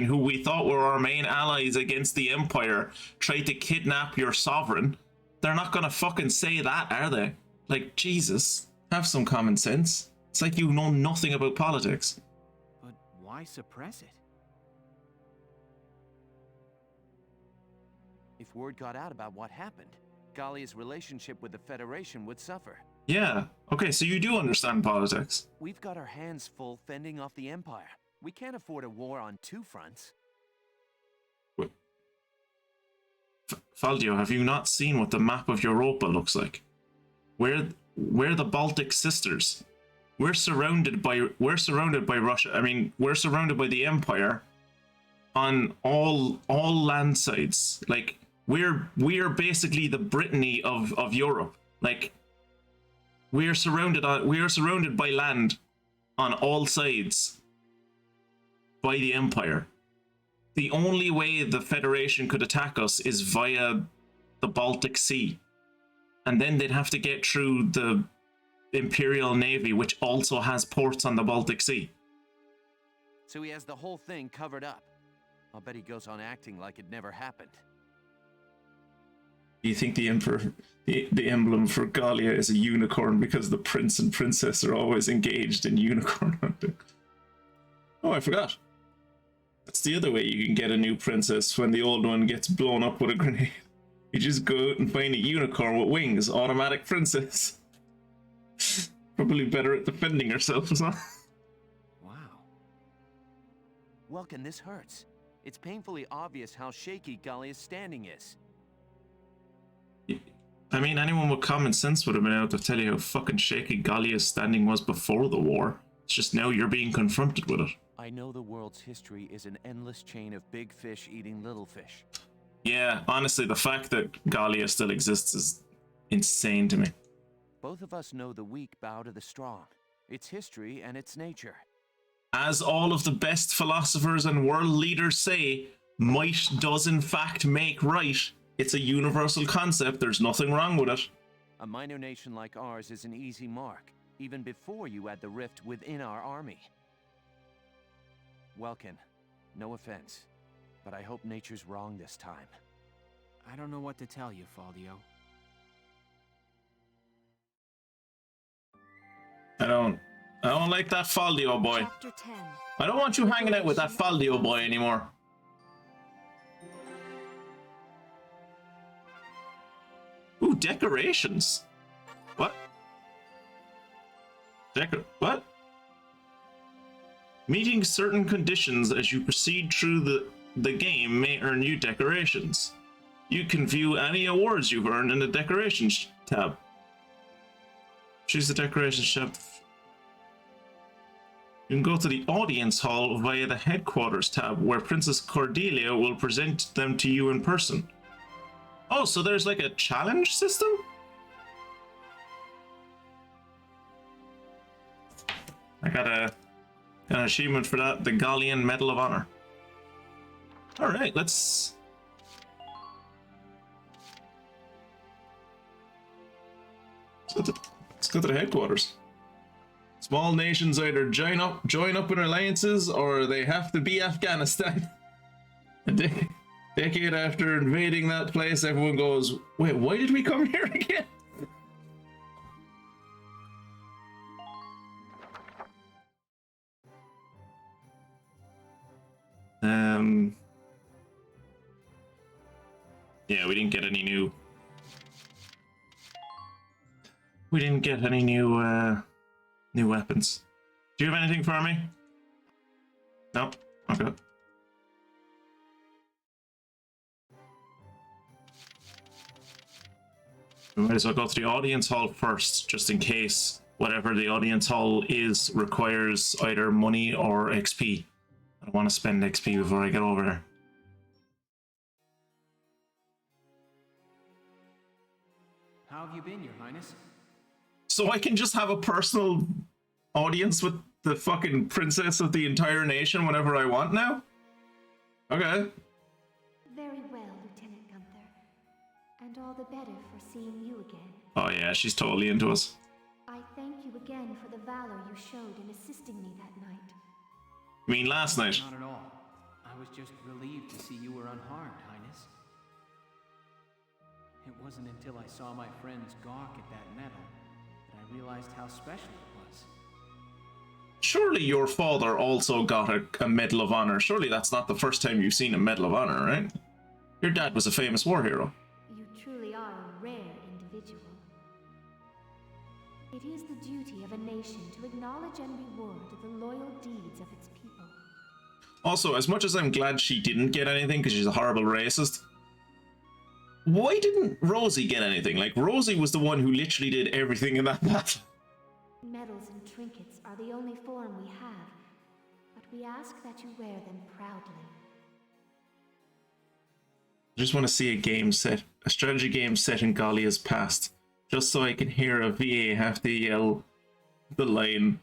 who we thought were our main allies against the Empire, tried to kidnap your sovereign. They're not going to fucking say that, are they? Like, Jesus, have some common sense. It's like you know nothing about politics. But why suppress it? If word got out about what happened, Gallia's relationship with the Federation would suffer. Yeah, okay, so you do understand politics. We've got our hands full fending off the Empire. We can't afford a war on two fronts. Faldio, have you not seen what the map of Europa looks like? We're the Baltic Sisters. We're surrounded by Russia. I mean, we're surrounded by the Empire on all land sides. Like we're basically the Brittany of Europe. Like we're surrounded by land on all sides by the Empire. The only way the Federation could attack us is via the Baltic Sea. And then they'd have to get through the Imperial Navy, which also has ports on the Baltic Sea. So he has the whole thing covered up. I'll bet he goes on acting like it never happened. Do you think the emblem for Gallia is a unicorn because the prince and princess are always engaged in unicorn hunting? Oh, I forgot. That's the other way you can get a new princess when the old one gets blown up with a grenade. You just go out and find a unicorn with wings, automatic princess. Probably better at defending herself as well. Wow. Welkin, this hurts. It's painfully obvious how shaky Gallia's standing is. I mean, anyone with common sense would have been able to tell you how fucking shaky Gallia's standing was before the war. It's just now you're being confronted with it. I know the world's history is an endless chain of big fish eating little fish. Yeah, honestly, the fact that Gallia still exists is insane to me. Both of us know the weak bow to the strong. It's history and it's nature. As all of the best philosophers and world leaders say, might does in fact make right. It's a universal concept, there's nothing wrong with it. A minor nation like ours is an easy mark, even before you add the rift within our army. Welkin, no offense, but I hope nature's wrong this time. I don't know what to tell you, Faldio. I don't don't like that Faldio boy. Chapter 10. I don't want you hanging out with that Faldio boy anymore. Ooh, decorations. What? What? Meeting certain conditions as you proceed through the game may earn you decorations. You can view any awards you've earned in the decorations tab. Choose the decorations tab. You can go to the audience hall via the headquarters tab, where Princess Cordelia will present them to you in person. Oh, so there's like a challenge system? I got an achievement for that, the Gallian Medal of Honor. Alright, let's go to the headquarters. Small nations either join up in alliances, or they have to be Afghanistan. A decade after invading that place, everyone goes, wait, why did we come here again? Yeah, we didn't get any new... We didn't get any new weapons. Do you have anything for me? No? Okay. We might as well go to the audience hall first, just in case whatever the audience hall is requires either money or XP. I don't want to spend XP before I get over there. How have you been, Your Highness? So I can just have a personal audience with the fucking princess of the entire nation whenever I want now? Okay. Very well, Lieutenant Gunther. And all the better for seeing you again. Oh yeah, she's totally into us. I thank you again for the valor you showed in assisting me that night. You mean last night? Not at all. I was just relieved to see you were unharmed, Highness. It wasn't until I saw my friends gawk at that medal that I realized how special it was. Surely your father also got a Medal of Honor. Surely that's not the first time you've seen a Medal of Honor, right? Your dad was a famous war hero. You truly are a rare individual. It is the duty of a nation to acknowledge and reward the loyal deeds of its people. Also, as much as I'm glad she didn't get anything because she's a horrible racist, why didn't Rosie get anything? Like, Rosie was the one who literally did everything in that battle. Medals and trinkets are the only form we have, but we ask that you wear them proudly. I just want to see a strategy game set in Gallia's past, just so I can hear a VA have to yell the line,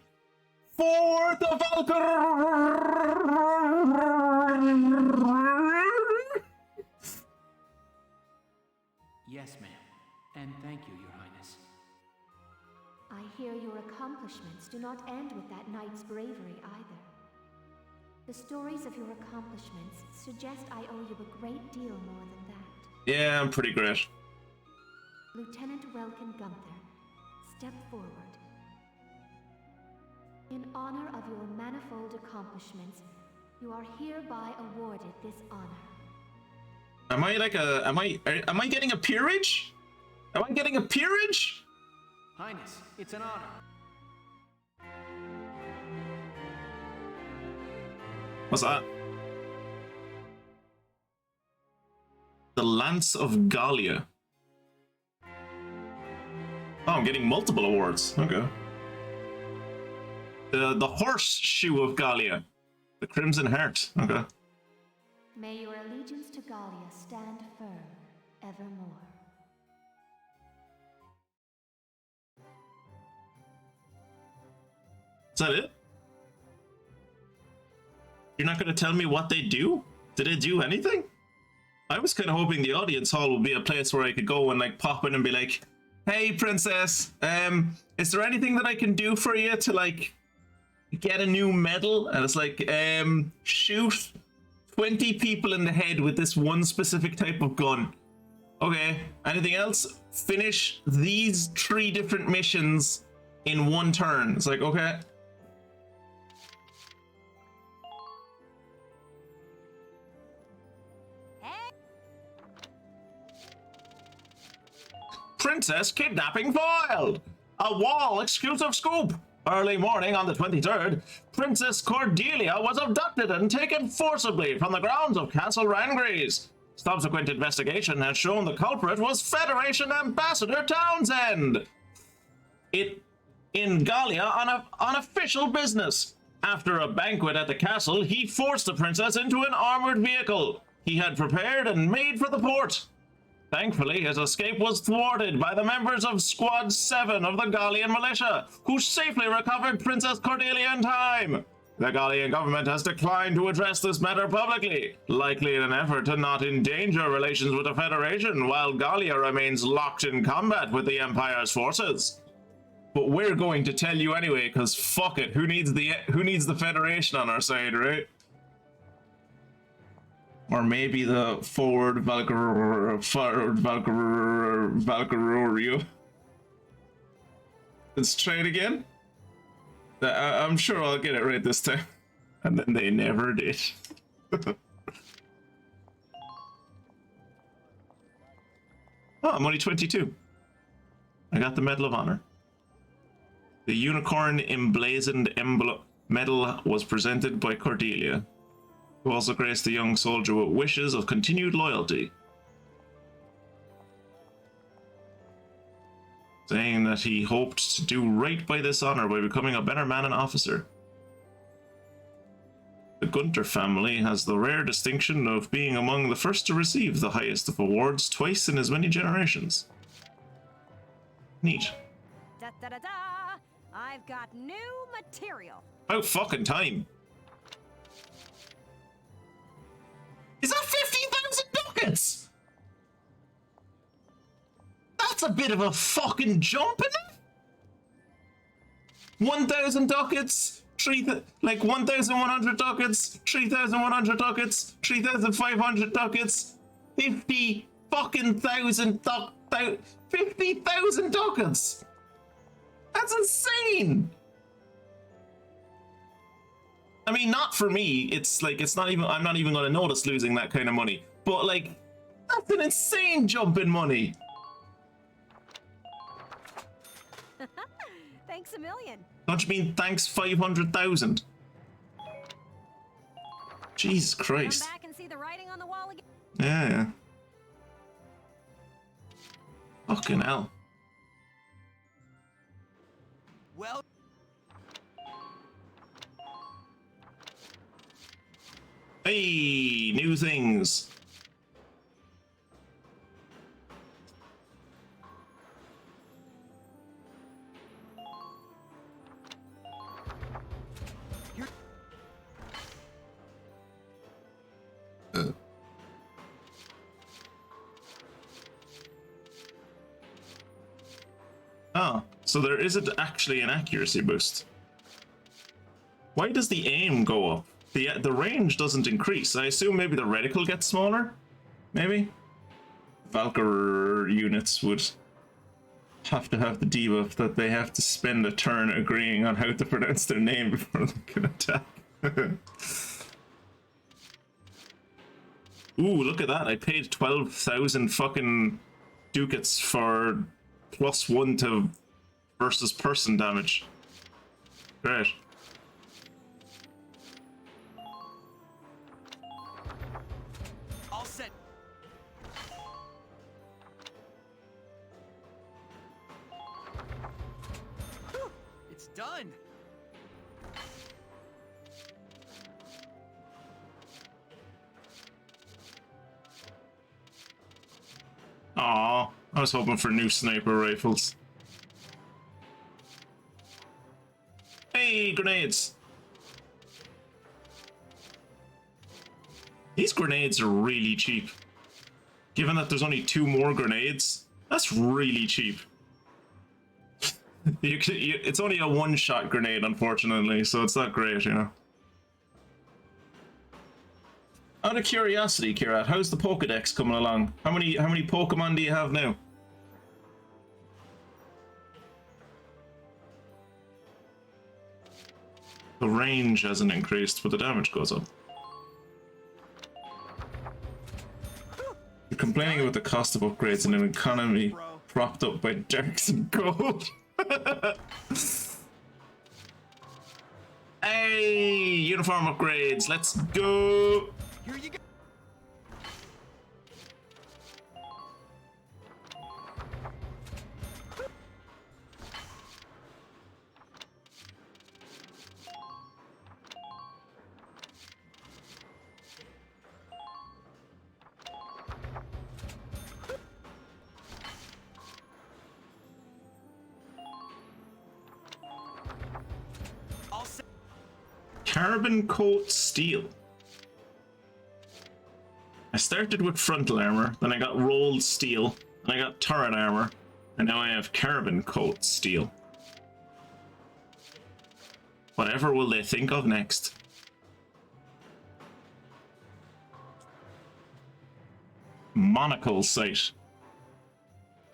"For the Valkyria!" Yes, ma'am. And thank you, Your Highness. I hear your accomplishments do not end with that knight's bravery either. The stories of your accomplishments suggest I owe you a great deal more than that. Yeah, I'm pretty great. Lieutenant Welkin Gunther, step forward. In honor of your manifold accomplishments, you are hereby awarded this honor. Am I like am I getting a peerage? Am I getting a peerage? Highness, it's an honor. What's that? The Lance of Gallia. Oh, I'm getting multiple awards. Okay. The Horseshoe of Gallia. The Crimson Heart. Okay. May your allegiance to Gallia stand firm evermore. Is that it? You're not going to tell me what they do? Did they do anything? I was kind of hoping the audience hall would be a place where I could go and like pop in and be like, "Hey, princess, is there anything that I can do for you to like get a new medal?" And it's like, shoot 20 people in the head with this one specific type of gun. Okay, anything else? Finish these 3 different missions in one turn. It's like, okay. Princess kidnapping foiled! A wall exclusive scoop! Early morning on the 23rd, Princess Cordelia was abducted and taken forcibly from the grounds of Castle Rangries. Subsequent investigation has shown the culprit was Federation Ambassador Townsend. In Gallia on official business. After a banquet at the castle, he forced the princess into an armored vehicle he had prepared and made for the port. Thankfully, his escape was thwarted by the members of Squad 7 of the Gallian militia, who safely recovered Princess Cordelia in time. The Gallian government has declined to address this matter publicly, likely in an effort to not endanger relations with the Federation, while Gallia remains locked in combat with the Empire's forces. But we're going to tell you anyway, because fuck it, who needs the Federation on our side, right? Or maybe the forward Valkyria. Let's try it again. I'm sure I'll get it right this time. And then they never did. Oh, I'm only 22. I got the Medal of Honor. The unicorn emblazoned medal was presented by Cordelia, who also graced the young soldier with wishes of continued loyalty, saying that he hoped to do right by this honor by becoming a better man and officer. The Gunter family has the rare distinction of being among the first to receive the highest of awards twice in as many generations. Neat. Da-da-da-da! I've got new material. About fucking time. Is that 50,000 ducats? That's a bit of a fucking jump, isn't it? 1,000 ducats, 1,100 ducats, 3,100 ducats, 3,500 ducats, 50,000 ducats. That's insane. I mean, not for me. It's not even. I'm not even going to notice losing that kind of money. But like, that's an insane jump in money. Thanks a million. Don't you mean thanks 500,000? Jesus Christ. Come back and see the writing on the wall again. Yeah. Fucking hell. Well. Hey, new things. Oh, so there isn't actually an accuracy boost. Why does the aim go up? The range doesn't increase. I assume maybe the reticle gets smaller? Maybe? Valkyrie units would have to have the debuff that they have to spend a turn agreeing on how to pronounce their name before they can attack. Ooh, look at that. I paid 12,000 fucking ducats for +1 to versus person damage. Great. All set. Whew, it's done. Aw, I was hoping for new sniper rifles. Hey, grenades! These grenades are really cheap. Given that there's only 2 more grenades, that's really cheap. It's only a one-shot grenade, unfortunately, so it's not great, you know. Out of curiosity, Kirat, how's the Pokedex coming along? How many Pokemon do you have now? The range hasn't increased, but the damage goes up. You're complaining about the cost of upgrades in an economy propped up by Dirks and Gold. Hey, uniform upgrades, let's go. Here you go. Carbon coat steel. I started with frontal armor, then I got rolled steel, then I got turret armor, and now I have carbon coat steel. Whatever will they think of next? Monocle sight.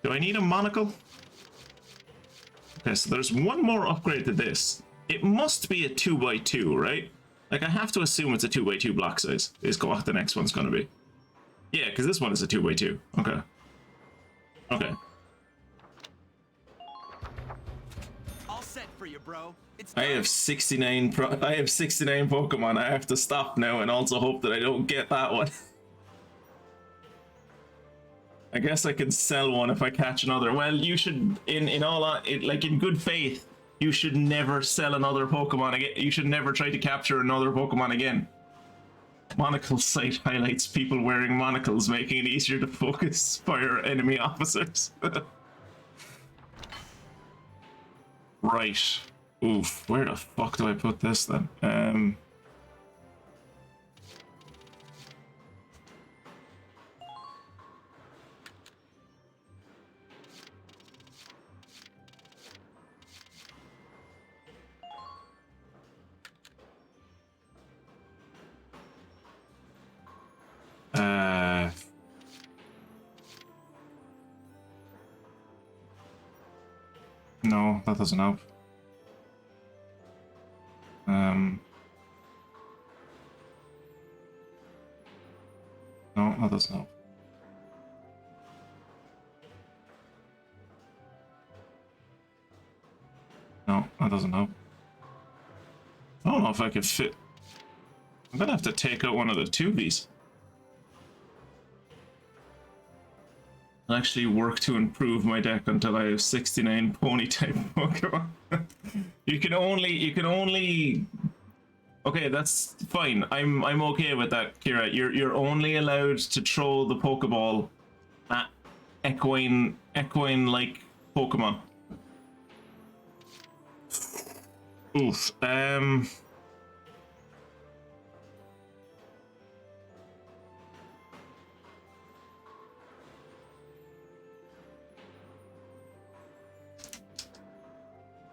Do I need a monocle? Okay, so there's one more upgrade to this. It must be a 2x2, right? Like, I have to assume it's a 2x2 block size, is what the next one's gonna be. Yeah, because this one is a 2x2. Okay. Okay. All set for you, bro. I have 69 Pokemon. I have to stop now and also hope that I don't get that one. I guess I can sell one if I catch another. Well, you should, like in good faith, you should never sell another Pokemon again. You should never try to capture another Pokemon again. Monocle sight highlights people wearing monocles, making it easier to focus fire enemy officers. Right. Oof. Where the fuck do I put this then? No, that doesn't help. No, that doesn't help. No, that doesn't help. I don't know if I can fit. I'm gonna have to take out one of the 2Vs. I'll actually work to improve my deck until I have 69 pony type Pokemon. You can only. Okay, that's fine. I'm okay with that, Kira. You're only allowed to throw the Pokeball at equine like Pokemon. Oof.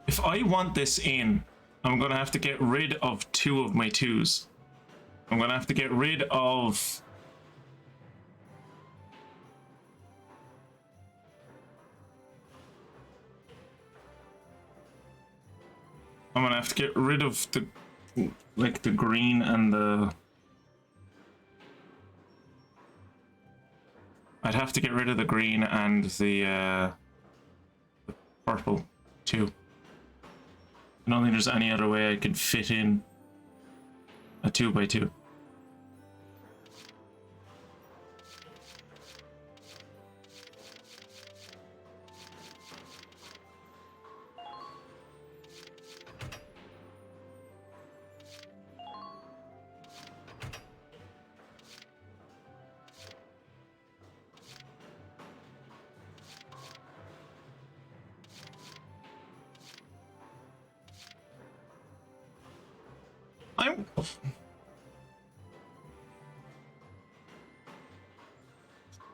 If I want this in, I'm gonna have to get rid of 2 of my 2s. I'm gonna have to get rid of... I'm gonna have to get rid of the... like the green and the... I'd have to get rid of the green and the purple too. I don't think there's any other way I could fit in a 2x2.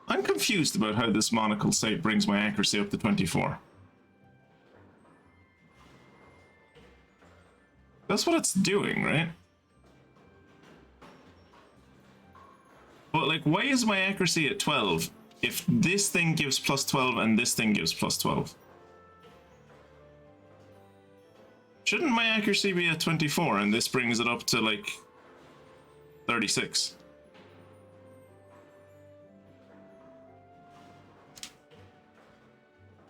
I'm confused about how this monocle sight brings my accuracy up to 24. That's what it's doing, right? But like, why is my accuracy at 12 if this thing gives plus 12 and this thing gives plus 12? Shouldn't my accuracy be at 24 and this brings it up to like 36?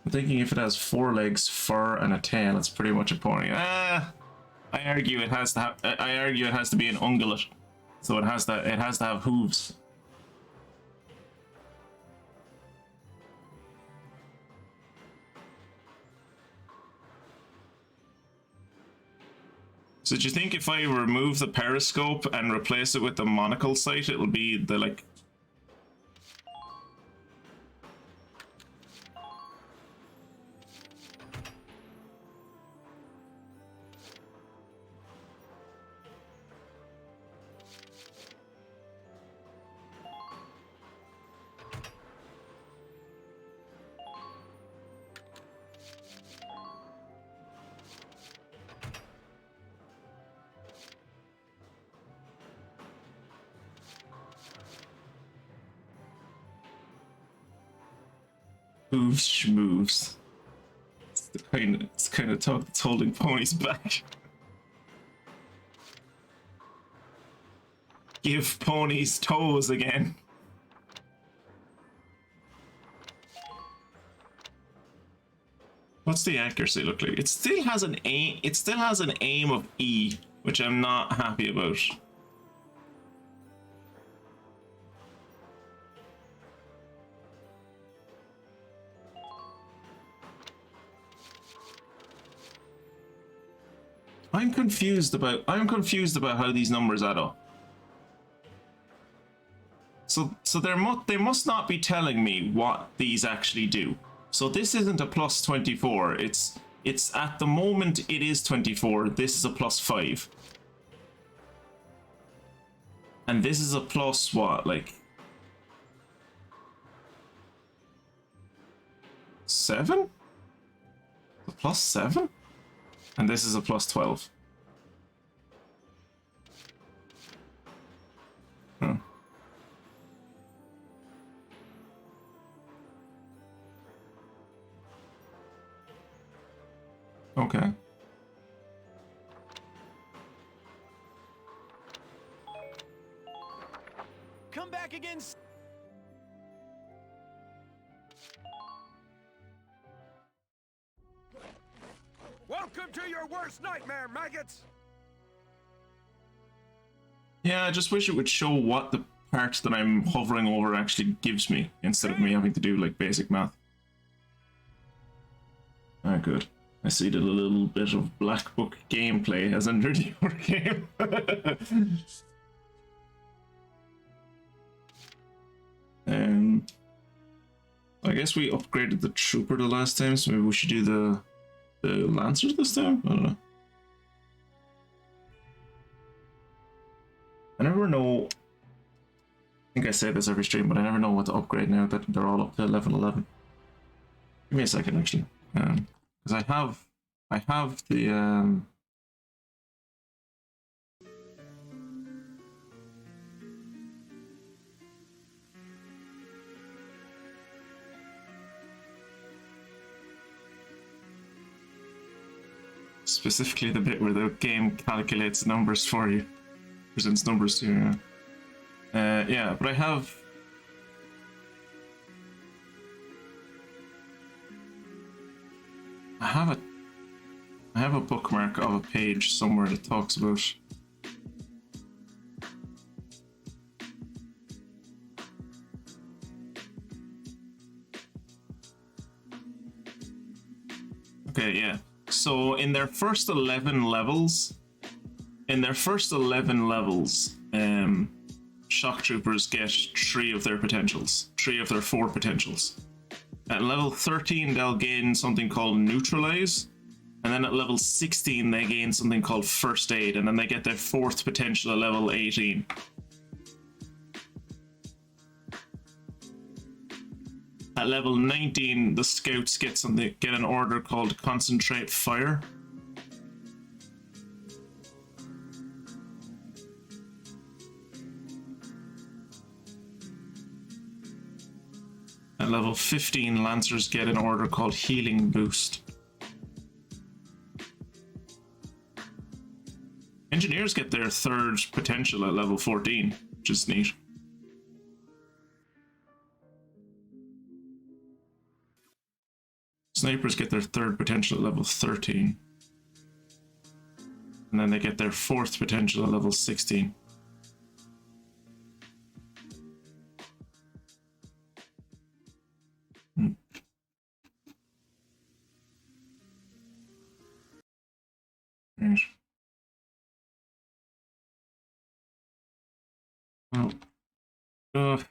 I'm thinking if it has 4 legs, fur, and a tail, it's pretty much a pony. I argue it has to have. I argue it has to be an ungulate, so it has to have hooves. So do you think if I remove the periscope and replace it with the monocle sight, it'll be the like? Hooves schmooves. It's the kind of talk that's holding ponies back. Give ponies toes again. What's the accuracy look like? It still has an aim. It still has an aim of E, which I'm not happy about. I'm confused about how these numbers add up. So they must not be telling me what these actually do. So this isn't a plus 24. It's at the moment it is 24. This is a plus 5. And this is a plus what, like 7? A plus 7? And this is a plus 12. Huh. Okay. Come back again. Welcome to your worst nightmare, maggots! Yeah, I just wish it would show what the part that I'm hovering over actually gives me, instead of me having to do like basic math. Ah, good. I see that a little bit of Black Book gameplay has entered your game. I guess we upgraded the Trooper the last time, so maybe we should do the Lancers this time? I don't know. I never know. I think I say this every stream, but I never know what to upgrade now that they're all up to level 11. Give me a second, actually. Because I have the specifically the bit where the game calculates numbers for you, presents numbers to you. Yeah, but I have a bookmark of a page somewhere that talks about okay, yeah. So in their first 11 levels, shock troopers get 3 of their potentials, 3 of their 4 potentials. At level 13, they'll gain something called neutralize, and then at level 16, they gain something called first aid, and then they get their 4th potential at level 18. At level 19, the scouts get an order called Concentrate Fire. At level 15, Lancers get an order called Healing Boost. Engineers get their 3rd potential at level 14, which is neat. Snipers get their third potential at level 13. And then they get their fourth potential at level 16. Right. Oh.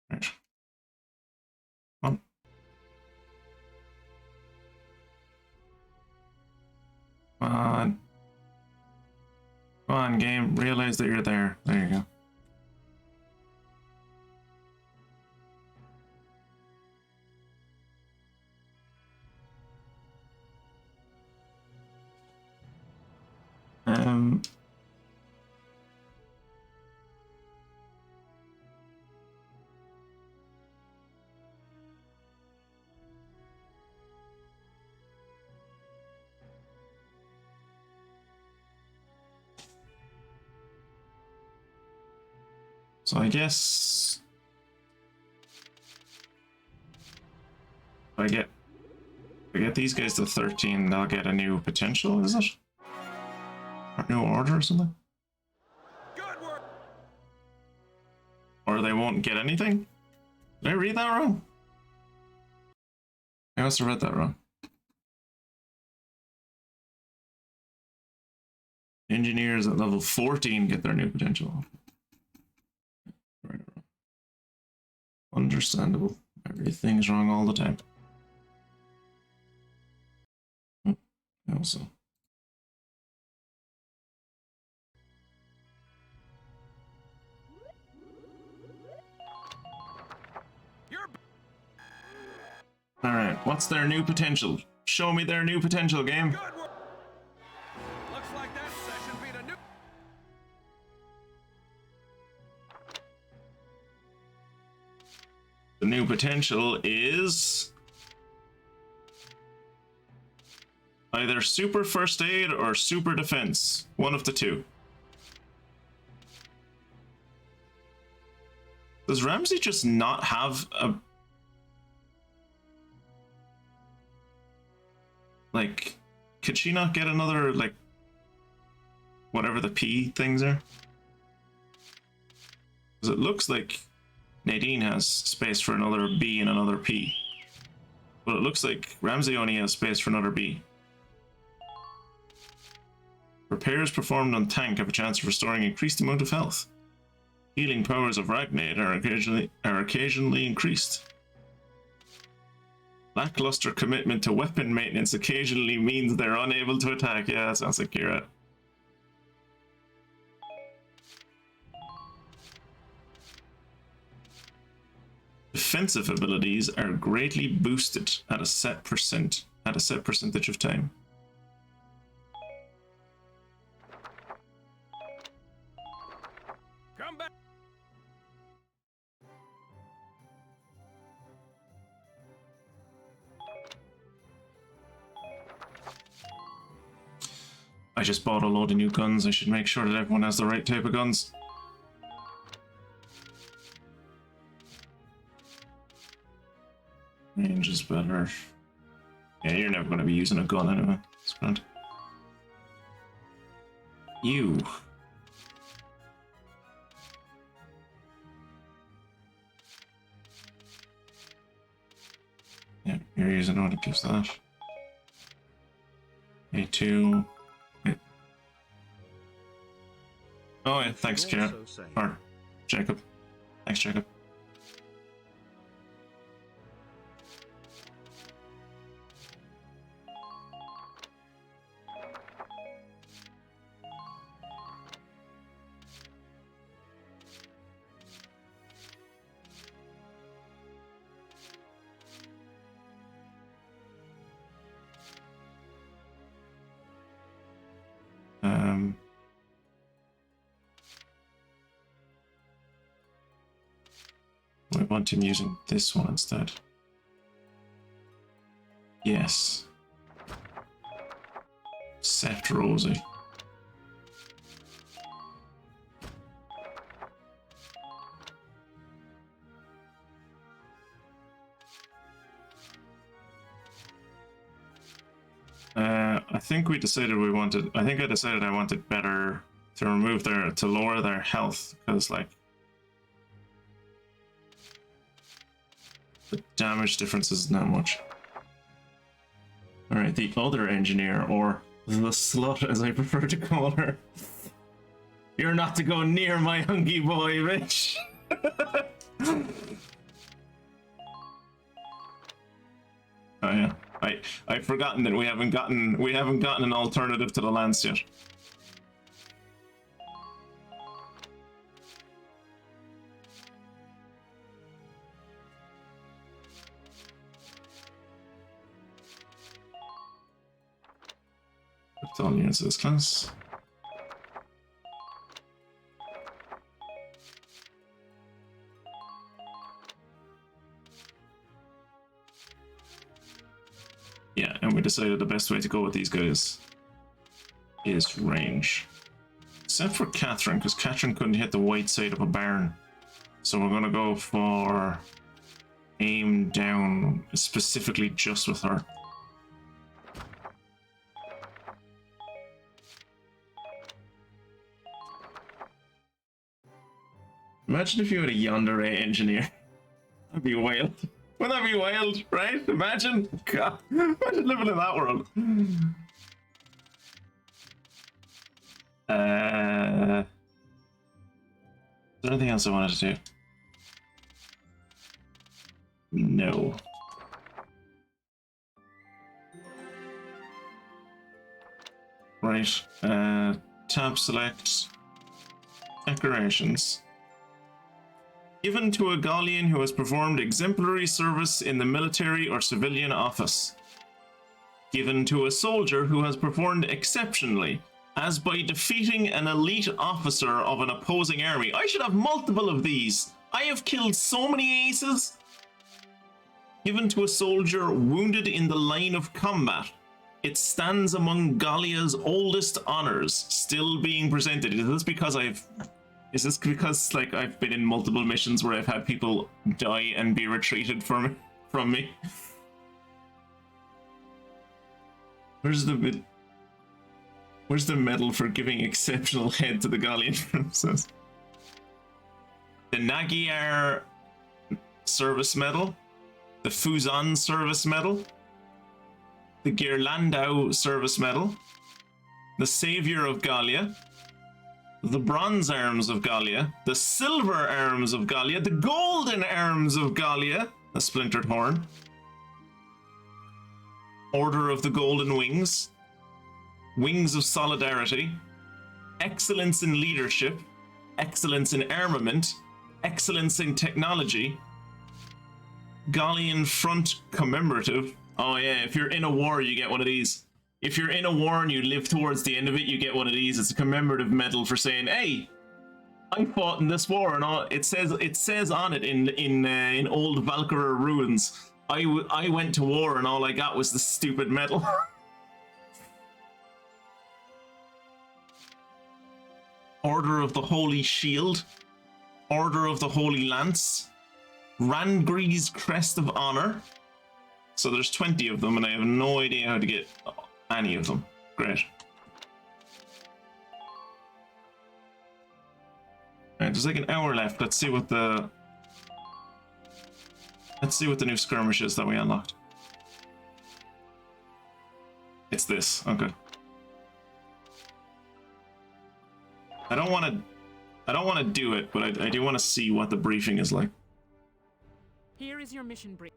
Right. Come on. Come on, game. Realize that you're there. There you go. So I guess if I get these guys to 13, they'll get a new potential, is it? Or new order or something? Good work. Or they won't get anything? Did I read that wrong? I must have read that wrong. Engineers at level 14 get their new potential. Right. Understandable. Everything's wrong all the time. Also. Alright, what's their new potential? Show me their new potential, game. Good work. Looks like that session beat a new. The new potential is either super first aid or super defense. One of the two. Does Ramsey just not have a... Like, could she not get another, like, whatever the P things are? Because it looks like Nadine has space for another B and another P. But it looks like Ramsey only has space for another B. Repairs performed on tank have a chance of restoring increased amount of health. Healing powers of Ragnade are occasionally increased. Lackluster commitment to weapon maintenance occasionally means they're unable to attack. Yeah, that sounds like Kira. Defensive abilities are greatly boosted at a set percentage of time. Come back. I just bought a load of new guns. I should make sure that everyone has the right type of guns. Range is better. Yeah, you're never going to be using a gun anyway. It's grand. You. Yeah, you're using what it gives that. A2. Oh yeah, thanks, Kira. Or Jacob. Thanks, Jacob. I want him using this one instead. Yes. Set Rosie. I think we decided we wanted. I think I decided I wanted better to remove to lower their health, because like the damage difference isn't that much. All right, the other engineer, or the slut as I prefer to call her. You're not to go near my hunky boy, bitch. Oh yeah, I've forgotten that we haven't gotten an alternative to the lance yet. Lift all units of this class. Yeah, and we decided the best way to go with these guys is range. Except for Catherine, because Catherine couldn't hit the white side of a barn. So we're going to go for aim down, specifically just with her. Imagine if you had a yandere engineer. That'd be wild. Wouldn't that be wild, right? Imagine. God, imagine living in that world. Is there anything else I wanted to do? No. Right. Tab select. Decorations. Given to a Gallian who has performed exemplary service in the military or civilian office. Given to a soldier who has performed exceptionally, as by defeating an elite officer of an opposing army. I should have multiple of these. I have killed so many aces. Given to a soldier wounded in the line of combat. It stands among Gallia's oldest honors, still being presented. Is this because like I've been in multiple missions where I've had people die and be retreated from me? Where's the medal for giving exceptional head to the Gallian princess? The Magyar service medal, the Fuzon service medal, the Ghirlandau service medal, the Savior of Gallia, the Bronze Arms of Gallia, the Silver Arms of Gallia, the Golden Arms of Gallia, a splintered horn, Order of the Golden Wings, Wings of Solidarity, Excellence in Leadership, Excellence in Armament, Excellence in Technology, Gallian Front Commemorative. Oh yeah, if you're in a war, you get one of these. If you're in a war and you live towards the end of it, you get one of these. It's a commemorative medal for saying, "Hey, I fought in this war," and all. It says on it in old Valkyria ruins, I went to war and all I got was the stupid medal. Order of the Holy Shield, Order of the Holy Lance, Randgree's Crest of Honor. So there's 20 of them, and I have no idea how to get any of them. Great. Alright, there's like an hour left. Let's see what the new skirmish is that we unlocked. It's this. Okay. I don't want to do it, but I do want to see what the briefing is like. Here is your mission brief.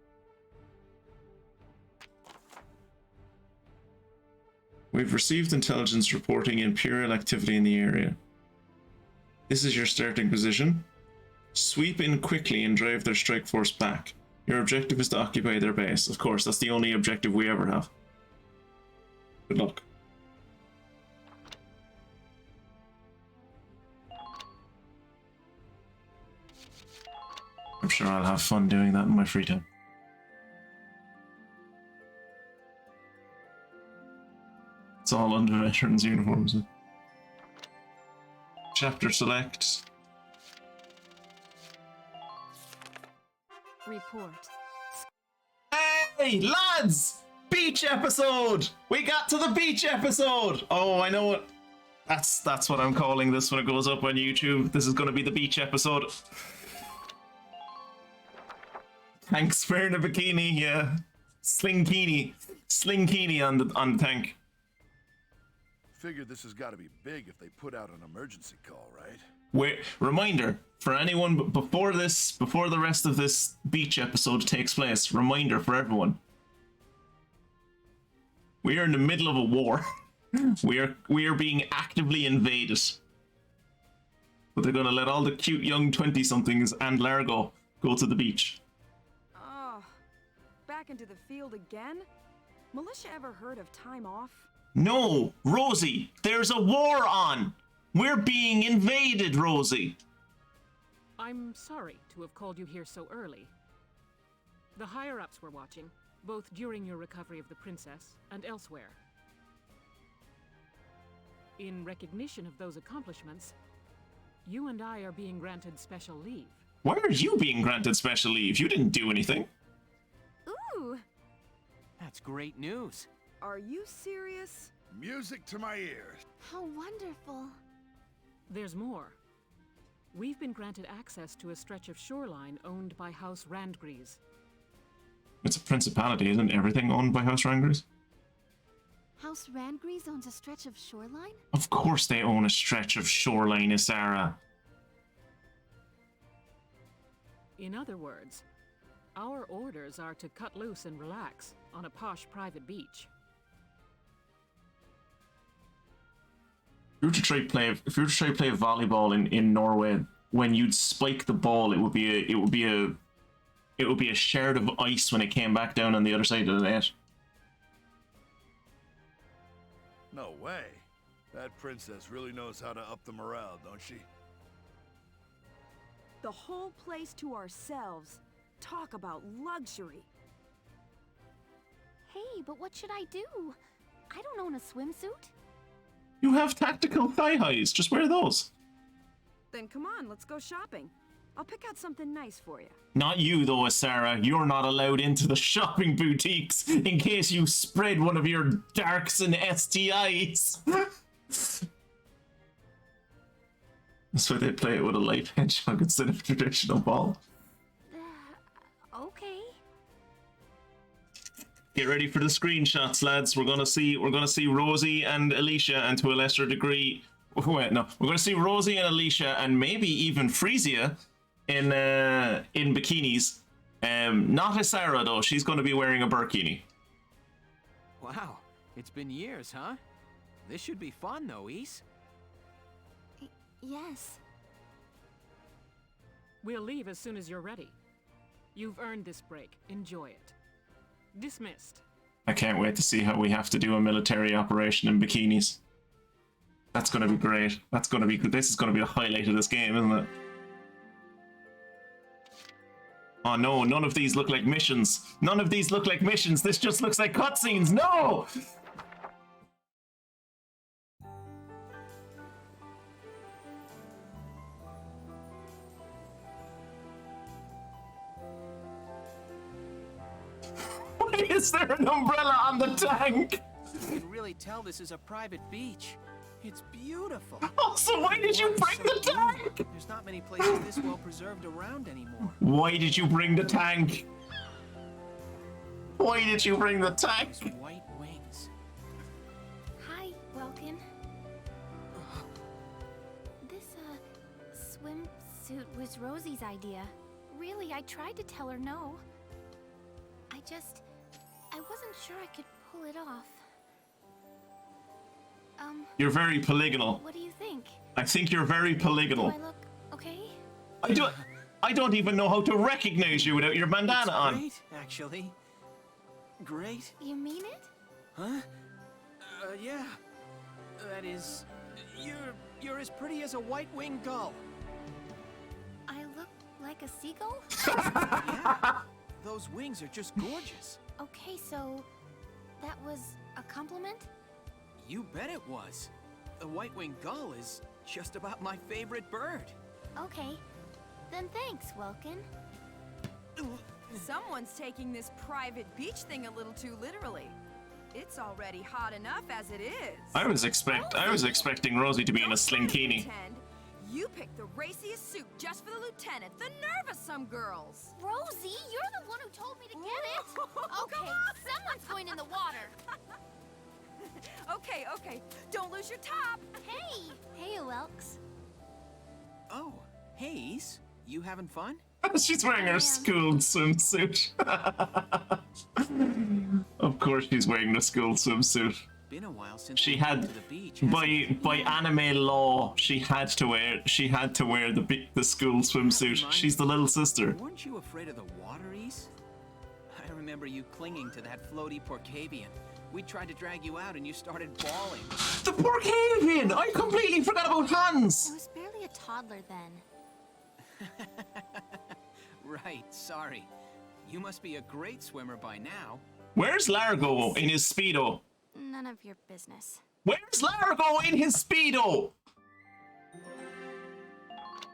We've received intelligence reporting Imperial activity in the area. This is your starting position. Sweep in quickly and drive their strike force back. Your objective is to occupy their base. Of course, that's the only objective we ever have. Good luck. I'm sure I'll have fun doing that in my free time. It's all under veterans' uniforms. Chapter select. Report. Hey, lads! beach episode! We got to the beach episode! Oh, I know it. That's what I'm calling this when it goes up on YouTube. This is going to be the beach episode. Thanks for the bikini, yeah. Slinkini on the tank. Figured this has got to be big if they put out an emergency call, right? Wait, reminder for anyone before the rest of this beach episode takes place. Reminder for everyone: we are in the middle of a war. we are being actively invaded. But they're gonna let all the cute young 20-somethings and Largo go to the beach. Oh, back into the field again? Militia ever heard of time off? No, Rosie, there's a war on. We're being invaded, Rosie. I'm sorry to have called you here so early. The higher-ups were watching, both during your recovery of the princess and elsewhere. In recognition of those accomplishments, you and I are being granted special leave. Why are you being granted special leave? You didn't do anything. Ooh! That's great news. Are you serious? Music to my ears. How wonderful. There's more. We've been granted access to a stretch of shoreline owned by House Randgrees. It's a principality, isn't everything owned by House Randgrees? House Randgrees owns a stretch of shoreline? Of course they own a stretch of shoreline, Isara. In other words, our orders are to cut loose and relax on a posh private beach. If you were to try play volleyball in Norway, when you'd spike the ball, it would be a shard of ice when it came back down on the other side of the net. No way. That princess really knows how to up the morale, don't she? The whole place to ourselves. Talk about luxury. Hey, but what should I do? I don't own a swimsuit. You have tactical thigh highs. Just wear those. Then come on, let's go shopping. I'll pick out something nice for you. Not you, though, Sarah. You're not allowed into the shopping boutiques in case you spread one of your darks and STIs. That's why they play it with a light hedgehog instead of traditional ball. Okay. Get ready for the screenshots, lads. We're gonna see Rosie and Alicia, and to a lesser degree, wait, no, we're gonna see Rosie and Alicia, and maybe even Frisia in bikinis. Not Isara though. She's gonna be wearing a burkini. Wow, it's been years, huh? This should be fun, though, Ys. Yes. We'll leave as soon as you're ready. You've earned this break. Enjoy it. Dismissed. I can't wait to see how we have to do a military operation in bikinis. That's gonna be great. That's gonna be good. This is gonna be the highlight of this game, isn't it? Oh no, none of these look like missions. None of these look like missions. This just looks like cutscenes. No! Why is there an umbrella on the tank? You can really tell this is a private beach. It's beautiful. Also, why did you bring the tank? There's not many places this well preserved around anymore. Why did you bring the tank? Why did you bring the tank? Those white wings. Hi, Welkin. This, swimsuit was Rosie's idea. Really, I tried to tell her no. I wasn't sure I could pull it off. You're very polygonal. What do you think? I think you're very polygonal. Do I look okay? I don't even know how to recognize you without your bandana on. Great, actually. Great. You mean it? Huh? Yeah. That is, you're as pretty as a white-winged gull. I look like a seagull? Yeah. Those wings are just gorgeous. Okay, so that was a compliment? You bet it was. The white-winged gull is just about my favorite bird. Okay. Then thanks, Welkin. Someone's taking this private beach thing a little too literally. It's already hot enough as it is. I was expecting Rosie to be in a slinkini. Pretend. You picked the raciest suit just for the lieutenant. The nerve of some girls. Rosie, you're the one who told me to get it. Okay, someone's going in the water. Okay. Don't lose your top. Hey, Welks. Oh, Hayes, you having fun? She's wearing her school swimsuit. Of course she's wearing the school swimsuit. Been a while since She we've had, been to the beach. by anime law, she had to wear the school swimsuit. She's the little sister. Weren't you afraid of the wateries? I remember you clinging to that floaty Porcavian. We tried to drag you out and you started bawling. The Porcavian! I completely forgot about Hans! I was barely a toddler then. Right, sorry. You must be a great swimmer by now. Where's Largo in his Speedo? None of your business. Where's Largo in his Speedo?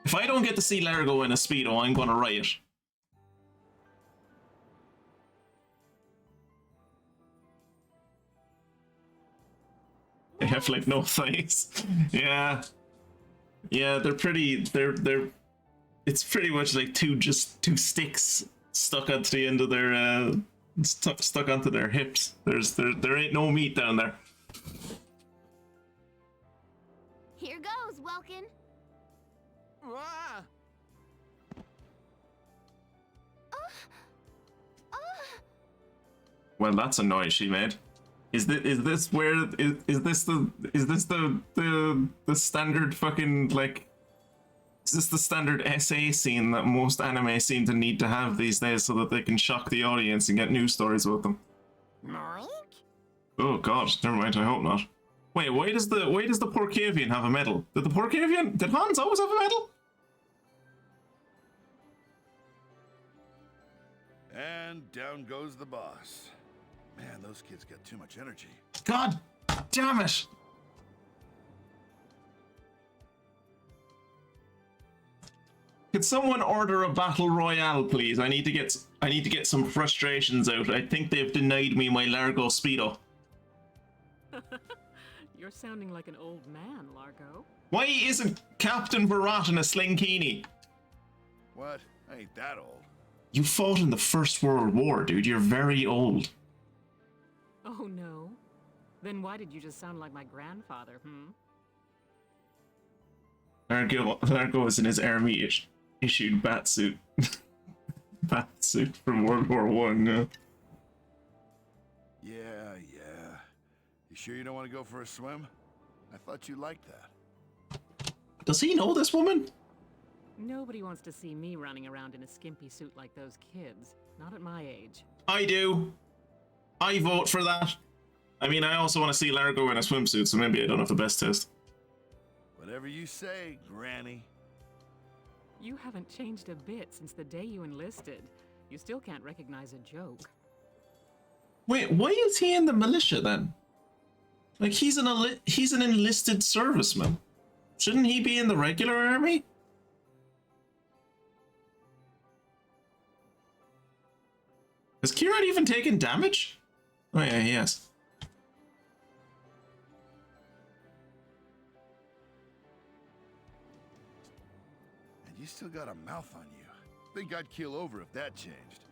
If I don't get to see Largo in a Speedo, I'm gonna riot. They have like no thighs. Yeah, they're pretty. They're. It's pretty much like two sticks stuck onto the end of their stuck onto their hips. There ain't no meat down there. Here goes, Welkin. Ah! Well, that's a noise she made. Is this the standard fucking like? Is this the standard SA scene that most anime seem to need to have these days so that they can shock the audience and get news stories with them? Oh god, never mind. I hope not. Wait, why does the Porcavian have a medal? Did Hans always have a medal? And down goes the boss. Man, those kids got too much energy. God damn it! Could someone order a battle royale, please? I need to get some frustrations out. I think they've denied me my Largo Speedo. You're sounding like an old man, Largo. Why isn't Captain Barat in a slinkini? What? I ain't that old. You fought in the First World War, dude. You're very old. Oh no? Then why did you just sound like my grandfather, Largo is in his army-issued bat suit. Bat suit from World War I. Yeah. You sure you don't want to go for a swim? I thought you liked that. Does he know this woman? Nobody wants to see me running around in a skimpy suit like those kids. Not at my age. I do. I vote for that. I mean, I also want to see Largo in a swimsuit, so maybe I don't have the best taste. Whatever you say, Granny. You haven't changed a bit since the day you enlisted. You still can't recognize a joke. Wait, why is he in the militia then? Like, he's an enlisted serviceman. Shouldn't he be in the regular army? Has Kieran even taken damage? Oh yeah, he has. And you still got a mouth on you. Think I'd keel over if that changed.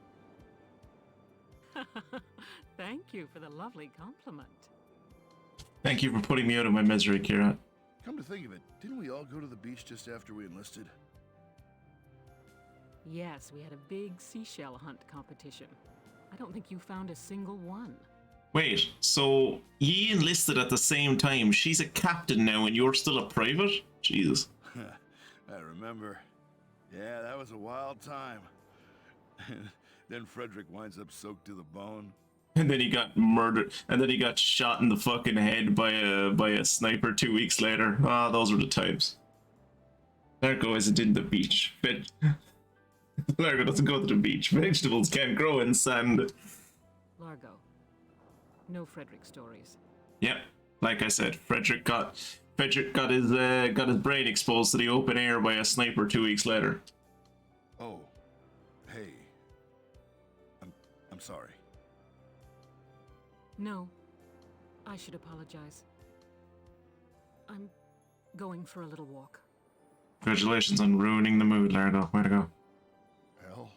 Thank you for the lovely compliment. Thank you for putting me out of my misery, Kira. Come to think of it, didn't we all go to the beach just after we enlisted? Yes, we had a big seashell hunt competition. I don't think you found a single one. Wait, so ye enlisted at the same time. She's a captain now and you're still a private? Jesus. I remember. Yeah, that was a wild time. Then Frederick winds up soaked to the bone. And then he got murdered. And then he got shot in the fucking head by a sniper 2 weeks later. Ah, those were the times. Largo isn't in the beach. Largo doesn't go to the beach. Vegetables can't grow in sand. Largo. No Frederick stories. Yep, like I said, Frederick got his brain exposed to the open air by a sniper 2 weeks later. Oh, hey, I'm sorry. No, I should apologize. I'm going for a little walk. Congratulations on ruining the mood, Largo. Way to go. Hell.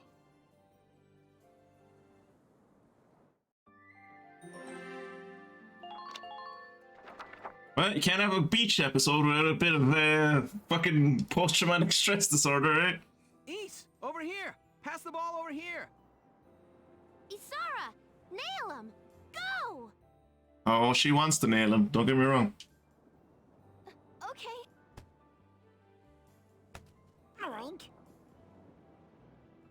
Well, you can't have a beach episode without a bit of fucking post-traumatic stress disorder, right? East, over here! Pass the ball over here! Isara! Nail him! Go! Oh, she wants to nail him. Don't get me wrong. Okay. Alright.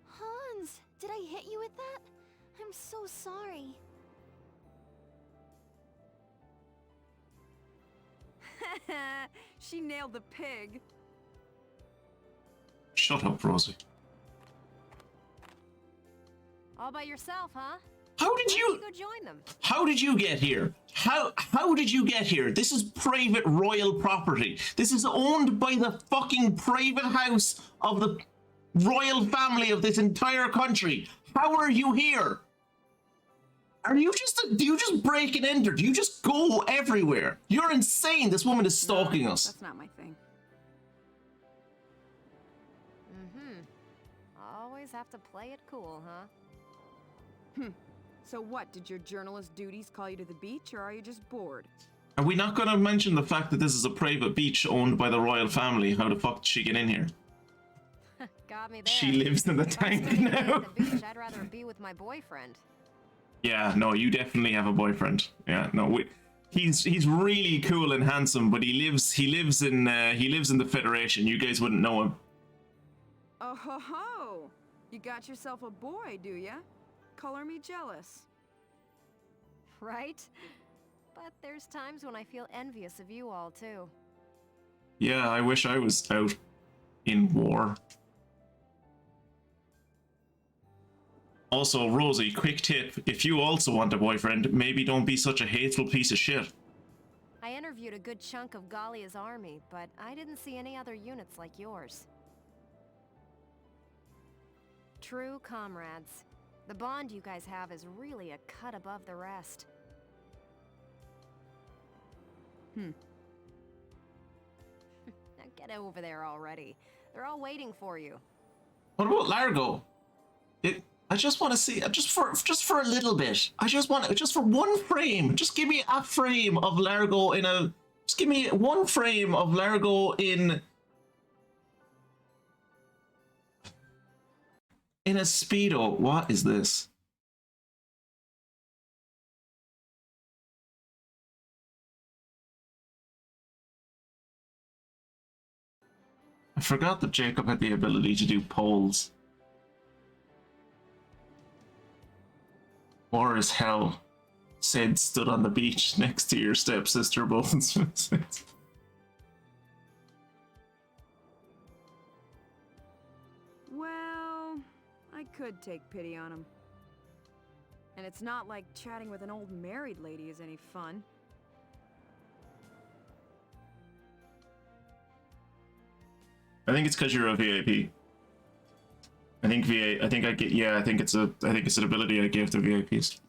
Hans, did I hit you with that? I'm so sorry. She nailed the pig. Shut up, Rosie. All by yourself, huh? How did you go join them? How did you get here? How did you get here? This is private royal property. This is owned by the fucking private house of the royal family of this entire country. How are you here? Do you just break and enter? Do you just go everywhere? You're insane. This woman is stalking us. That's not my thing. Always have to play it cool, huh? So what, did your journalist duties call you to the beach, or are you just bored? Are we not going to mention the fact that this is a private beach owned by the royal family? How the fuck did she get in here? Got me there. She lives in the tank now. At the beach, I'd rather be with my boyfriend. Yeah, no, you definitely have a boyfriend. Yeah, no, he's really cool and handsome, but he lives in the Federation. You guys wouldn't know him. Oh ho ho! You got yourself a boy, do ya? Color me jealous. Right? But there's times when I feel envious of you all, too. Yeah, I wish I was out in war. Also, Rosie, quick tip. If you also want a boyfriend, maybe don't be such a hateful piece of shit. I interviewed a good chunk of Galia's army, but I didn't see any other units like yours. True comrades. The bond you guys have is really a cut above the rest. Now get over there already. They're all waiting for you. What about Largo? I just want to see, just for a little bit. Just for one frame. Just give me a frame of Largo just give me one frame of Largo in a Speedo. What is this? I forgot that Jacob had the ability to do polls. Or as hell, Sid stood on the beach next to your stepsister, both in swimsuits. Well, I could take pity on him. And it's not like chatting with an old married lady is any fun. I think it's because you're a VIP. I think it's an ability I gave to VIPs.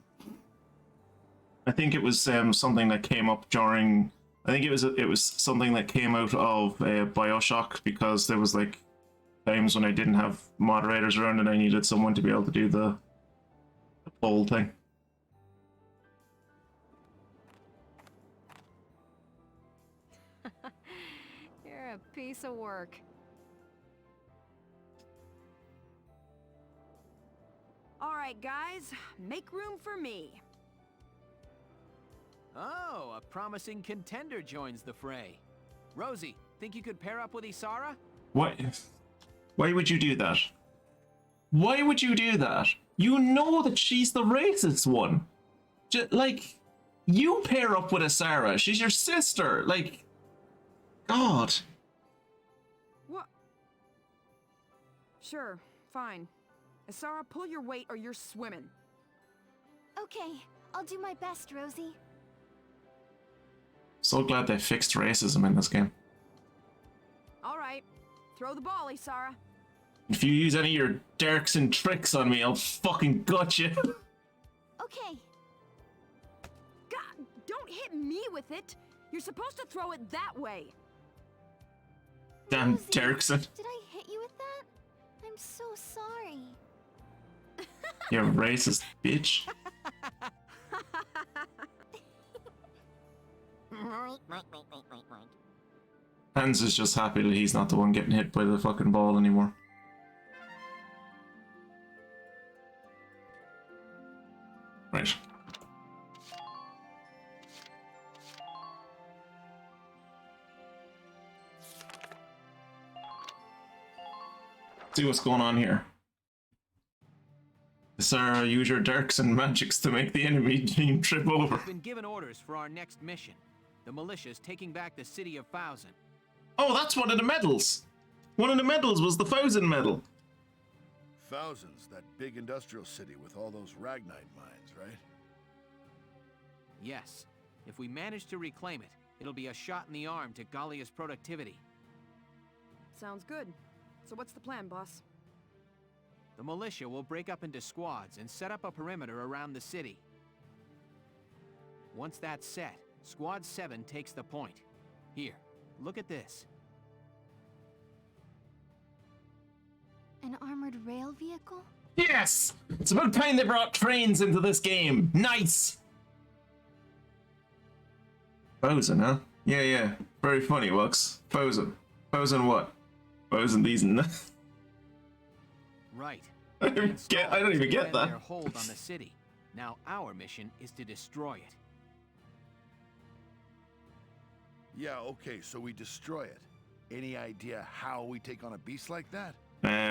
I think it was something that came up during. I think it was something that came out of BioShock, because there was like times when I didn't have moderators around and I needed someone to be able to do the poll thing. You're a piece of work. All right, guys, make room for me. Oh, a promising contender joins the fray. Rosie, think you could pair up with Isara? What? Why would you do that? Why would you do that? You know that she's the racist one. Like, you pair up with Isara. She's your sister. Like, God. What? Sure, fine. Isara, pull your weight or you're swimming. Okay, I'll do my best, Rosie. So glad they fixed racism in this game. All right, throw the ball, Isara. If you use any of your darks and tricks on me, I'll fucking gut you. Okay. God, don't hit me with it. You're supposed to throw it that way. Damn, Dirksen. Did I hit you with that? I'm so sorry. You racist bitch. Wait. Hans is just happy that he's not the one getting hit by the fucking ball anymore. Right. See what's going on here. Sarah, use your darks and magics to make the enemy team trip over. We've been given orders for our next mission. The militia's taking back the city of Thousand. Oh, that's one of the medals. One of the medals was the Thousand medal. Thousands, that big industrial city with all those Ragnite mines, right? Yes. If we manage to reclaim it, it'll be a shot in the arm to Gallia's productivity. Sounds good. So what's the plan, boss? The militia will break up into squads and set up a perimeter around the city. Once that's set, Squad 7 takes the point. Here, look at this. An armored rail vehicle? Yes! It's about time they brought trains into this game. Nice! Thousand, huh? Yeah. Very funny, Wux. Thousand. Thousand what? Thousand these and that. Right. I don't even get that. Their hold on the city. Now our mission is to destroy it. Yeah, okay, so we destroy it. Any idea how we take on a beast like that?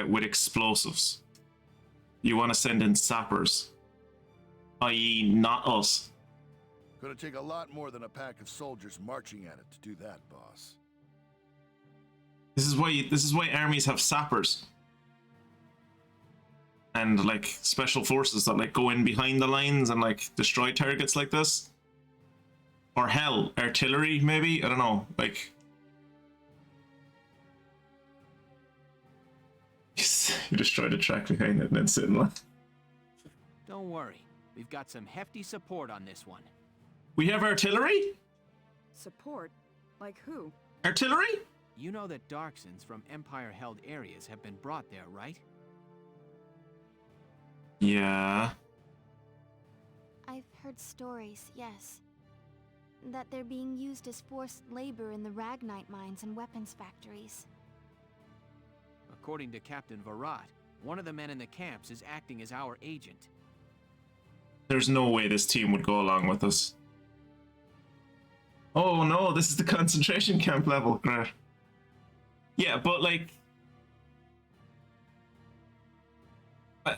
With explosives. You want to send in sappers. I.e. not us. Gonna take a lot more than a pack of soldiers marching at it to do that, boss. This is why armies have sappers. And like special forces that like go in behind the lines and like destroy targets like this. Or hell, artillery maybe? I don't know. Like you destroy the track behind it and then sit in line. Don't worry. We've got some hefty support on this one. We have artillery? Support? Like who? Artillery? You know that Darksons from Empire-held areas have been brought there, right? Yeah. I've heard stories, yes. That they're being used as forced labor in the Ragnite mines and weapons factories. According to Captain Virat, one of the men in the camps is acting as our agent. There's no way this team would go along with us. Oh no, this is the concentration camp level. Great. Yeah, but like...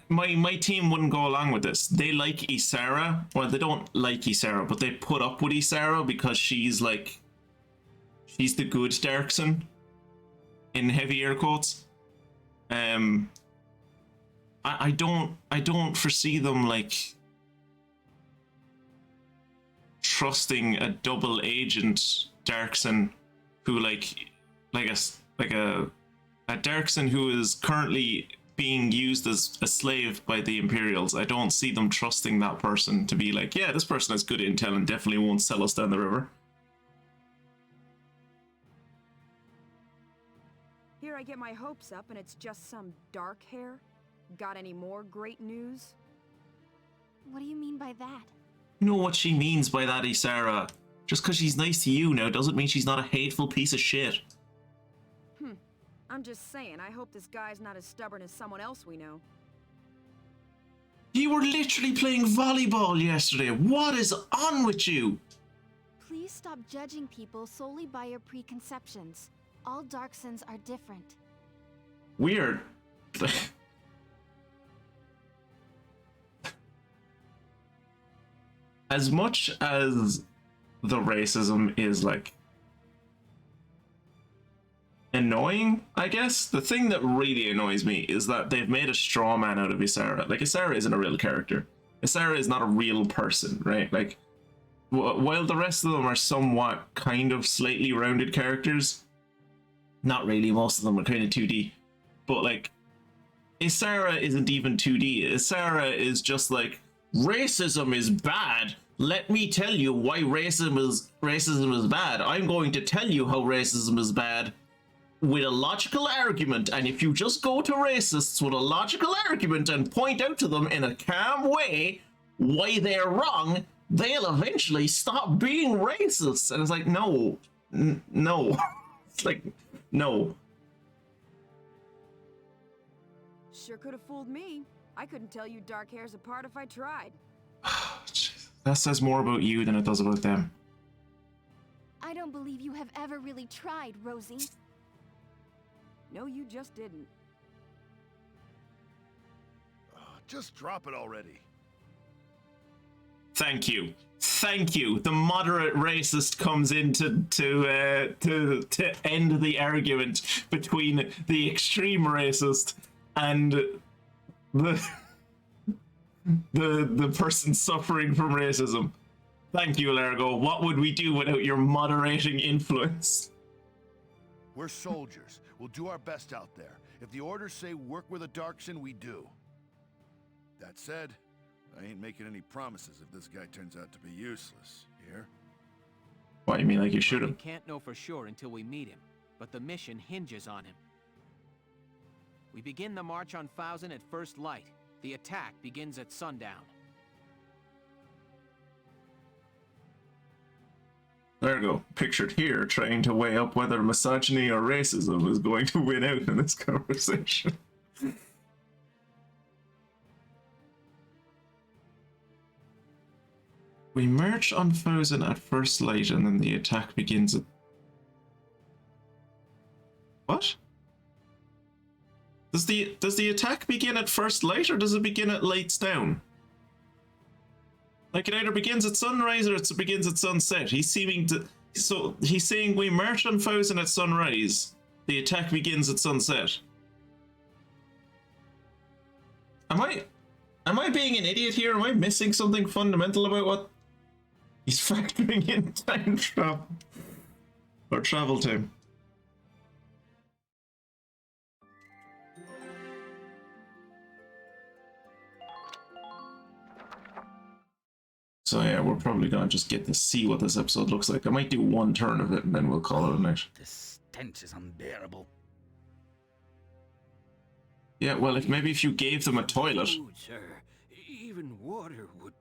My team wouldn't go along with this. They like Isara. Well, they don't like Isara, but they put up with Isara because she's like... She's the good Darkson. In heavy air quotes. I don't foresee them like... trusting a double agent Darkson who like a Darkson who is currently being used as a slave by the Imperials. I don't see them trusting that person to be like, yeah, this person has good intel and definitely won't sell us down the river. Here I get my hopes up and it's just some dark hair? Got any more great news? What do you mean by that? You know what she means by that, Isara. Just because she's nice to you now doesn't mean she's not a hateful piece of shit. I'm just saying, I hope this guy's not as stubborn as someone else we know. You were literally playing volleyball yesterday. What is on with you? Please stop judging people solely by your preconceptions. All Darksons are different. Weird. As much as the racism is like annoying, I guess, the thing that really annoys me is that they've made a straw man out of Isara. Like, Isara isn't a real character. Isara is not a real person, right? Like, while the rest of them are somewhat kind of slightly rounded characters, not really, most of them are kind of 2D, but like, Isara isn't even 2D. Isara is just like, racism is bad. let me tell you why racism is bad. I'm going to tell you how racism is bad with a logical argument, and if you just go to racists with a logical argument and point out to them in a calm way why they're wrong, they'll eventually stop being racist. And it's like, no, no. It's like, no. Sure could have fooled me. I couldn't tell you dark hairs apart if I tried. That says more about you than it does about them. I don't believe you have ever really tried, Rosie. No, you just didn't. Just drop it already. Thank you. Thank you. The moderate racist comes in to end the argument between the extreme racist and the person suffering from racism. Thank you, Largo. What would we do without your moderating influence? We're soldiers. We'll do our best out there. If the orders say work with a Darkson, we do. That said, I ain't making any promises if this guy turns out to be useless. Here? What, you mean like you shoot him? We can't know for sure until we meet him, but the mission hinges on him. We begin the march on Fausen at first light. The attack begins at sundown. There we go. Pictured here, trying to weigh up whether misogyny or racism is going to win out in this conversation. We march on Fausen at first light, and then the attack begins at... What? Does the attack begin at first light, or does it begin at lights down? Like, it either begins at sunrise or it begins at sunset. He's seeming to... So, he's saying we march on Fausen at sunrise. The attack begins at sunset. Am I being an idiot here? Am I missing something fundamental about what he's factoring in time travel? Or travel time? So yeah, we're probably gonna just get to see what this episode looks like. I might do one turn of it and then we'll call it a night. This stench is unbearable. Yeah, well, if you gave them a toilet. Food, sir. Even water would...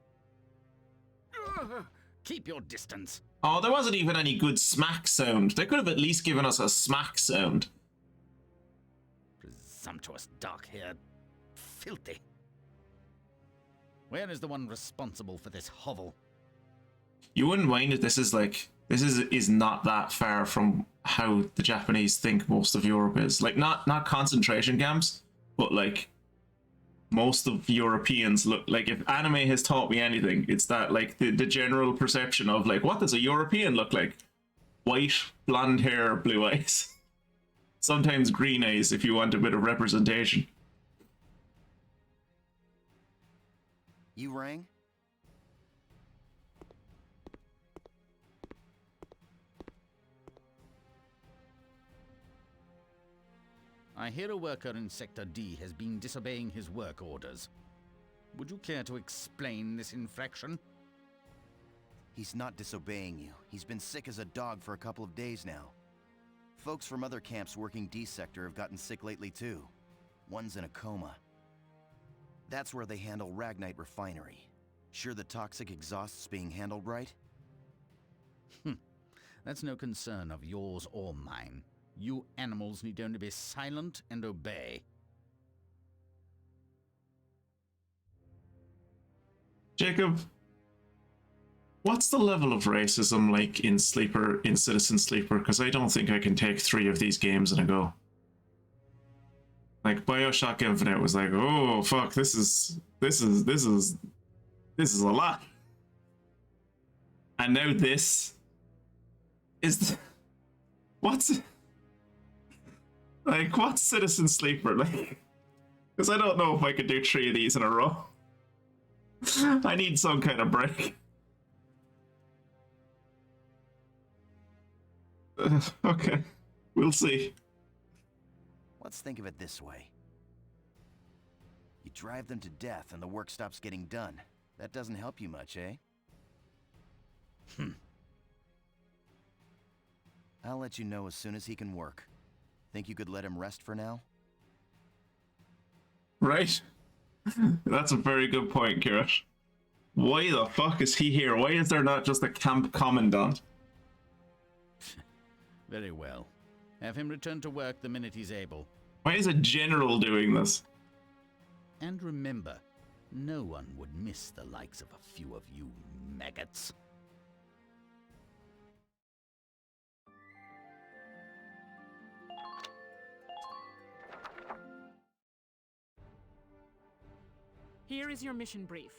Keep your distance. Oh, there wasn't even any good smack sound. They could have at least given us a smack sound. Presumptuous, dark-haired, filthy. Where is the one responsible for this hovel? You wouldn't mind that this is not that far from how the Japanese think most of Europe is. Like, not concentration camps, but like most of Europeans look like. If anime has taught me anything, it's that, like, the general perception of, like, what does a European look like? White, blonde hair, blue eyes. Sometimes green eyes if you want a bit of representation. You rang? I hear a worker in Sector D has been disobeying his work orders. Would you care to explain this infraction? He's not disobeying you. He's been sick as a dog for a couple of days now. Folks from other camps working D Sector have gotten sick lately too. One's in a coma. That's where they handle Ragnite Refinery. Sure the toxic exhaust's being handled right? That's no concern of yours or mine. You animals need only be silent and obey. Jacob, what's the level of racism like in Citizen Sleeper? Because I don't think I can take 3 of these games in a go. Like, BioShock Infinite was like, oh fuck, this is a lot. And now this is what's Citizen Sleeper like? Because I don't know if I could do 3 of these in a row. I need some kind of break. Okay, we'll see. Let's think of it this way. You drive them to death and the work stops getting done. That doesn't help you much, eh? I'll let you know as soon as he can work. Think you could let him rest for now? Right? That's a very good point, Kirat. Why the fuck is he here? Why is there not just a camp commandant? Very well. Have him return to work the minute he's able. Why is a general doing this? And remember, no one would miss the likes of a few of you maggots. Here is your mission brief.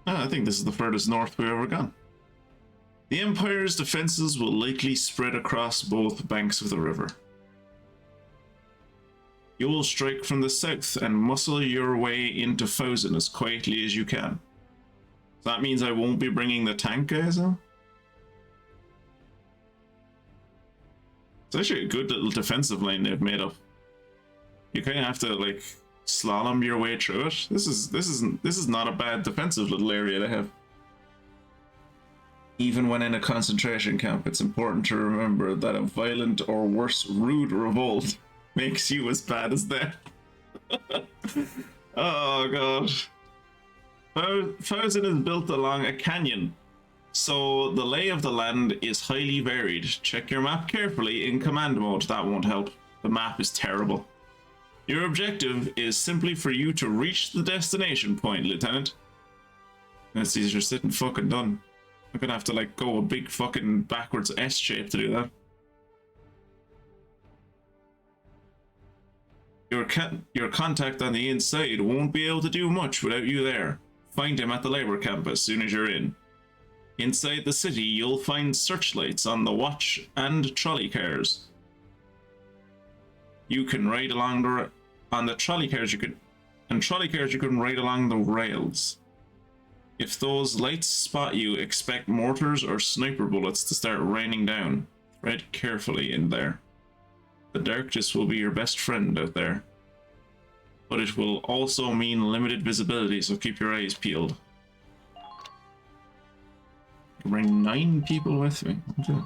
I think this is the furthest north we've ever gone. The Empire's defenses will likely spread across both banks of the river. You will strike from the south and muscle your way into Fouzen as quietly as you can. That means I won't be bringing the tank guys out? It's actually a good little defensive line they've made up. You kind of have to like slalom your way through it. This is not a bad defensive little area to have. Even when in a concentration camp, it's important to remember that a violent or worse, rude revolt makes you as bad as them. Oh god. Fouzen is built along a canyon, so the lay of the land is highly varied. Check your map carefully in command mode. That won't help. The map is terrible. Your objective is simply for you to reach the destination point, Lieutenant. That's easier said than fucking done. I'm gonna have to like go a big fucking backwards S shape to do that. Your contact on the inside won't be able to do much without you there. Find him at the labor camp as soon as you're in. Inside the city, you'll find searchlights on the watch and trolley cars. You can ride along the trolley cars. You can ride along the rails. If those lights spot you, expect mortars or sniper bullets to start raining down. Tread carefully in there. The darkness will be your best friend out there. But it will also mean limited visibility, so keep your eyes peeled. I can bring 9 people with me. Okay.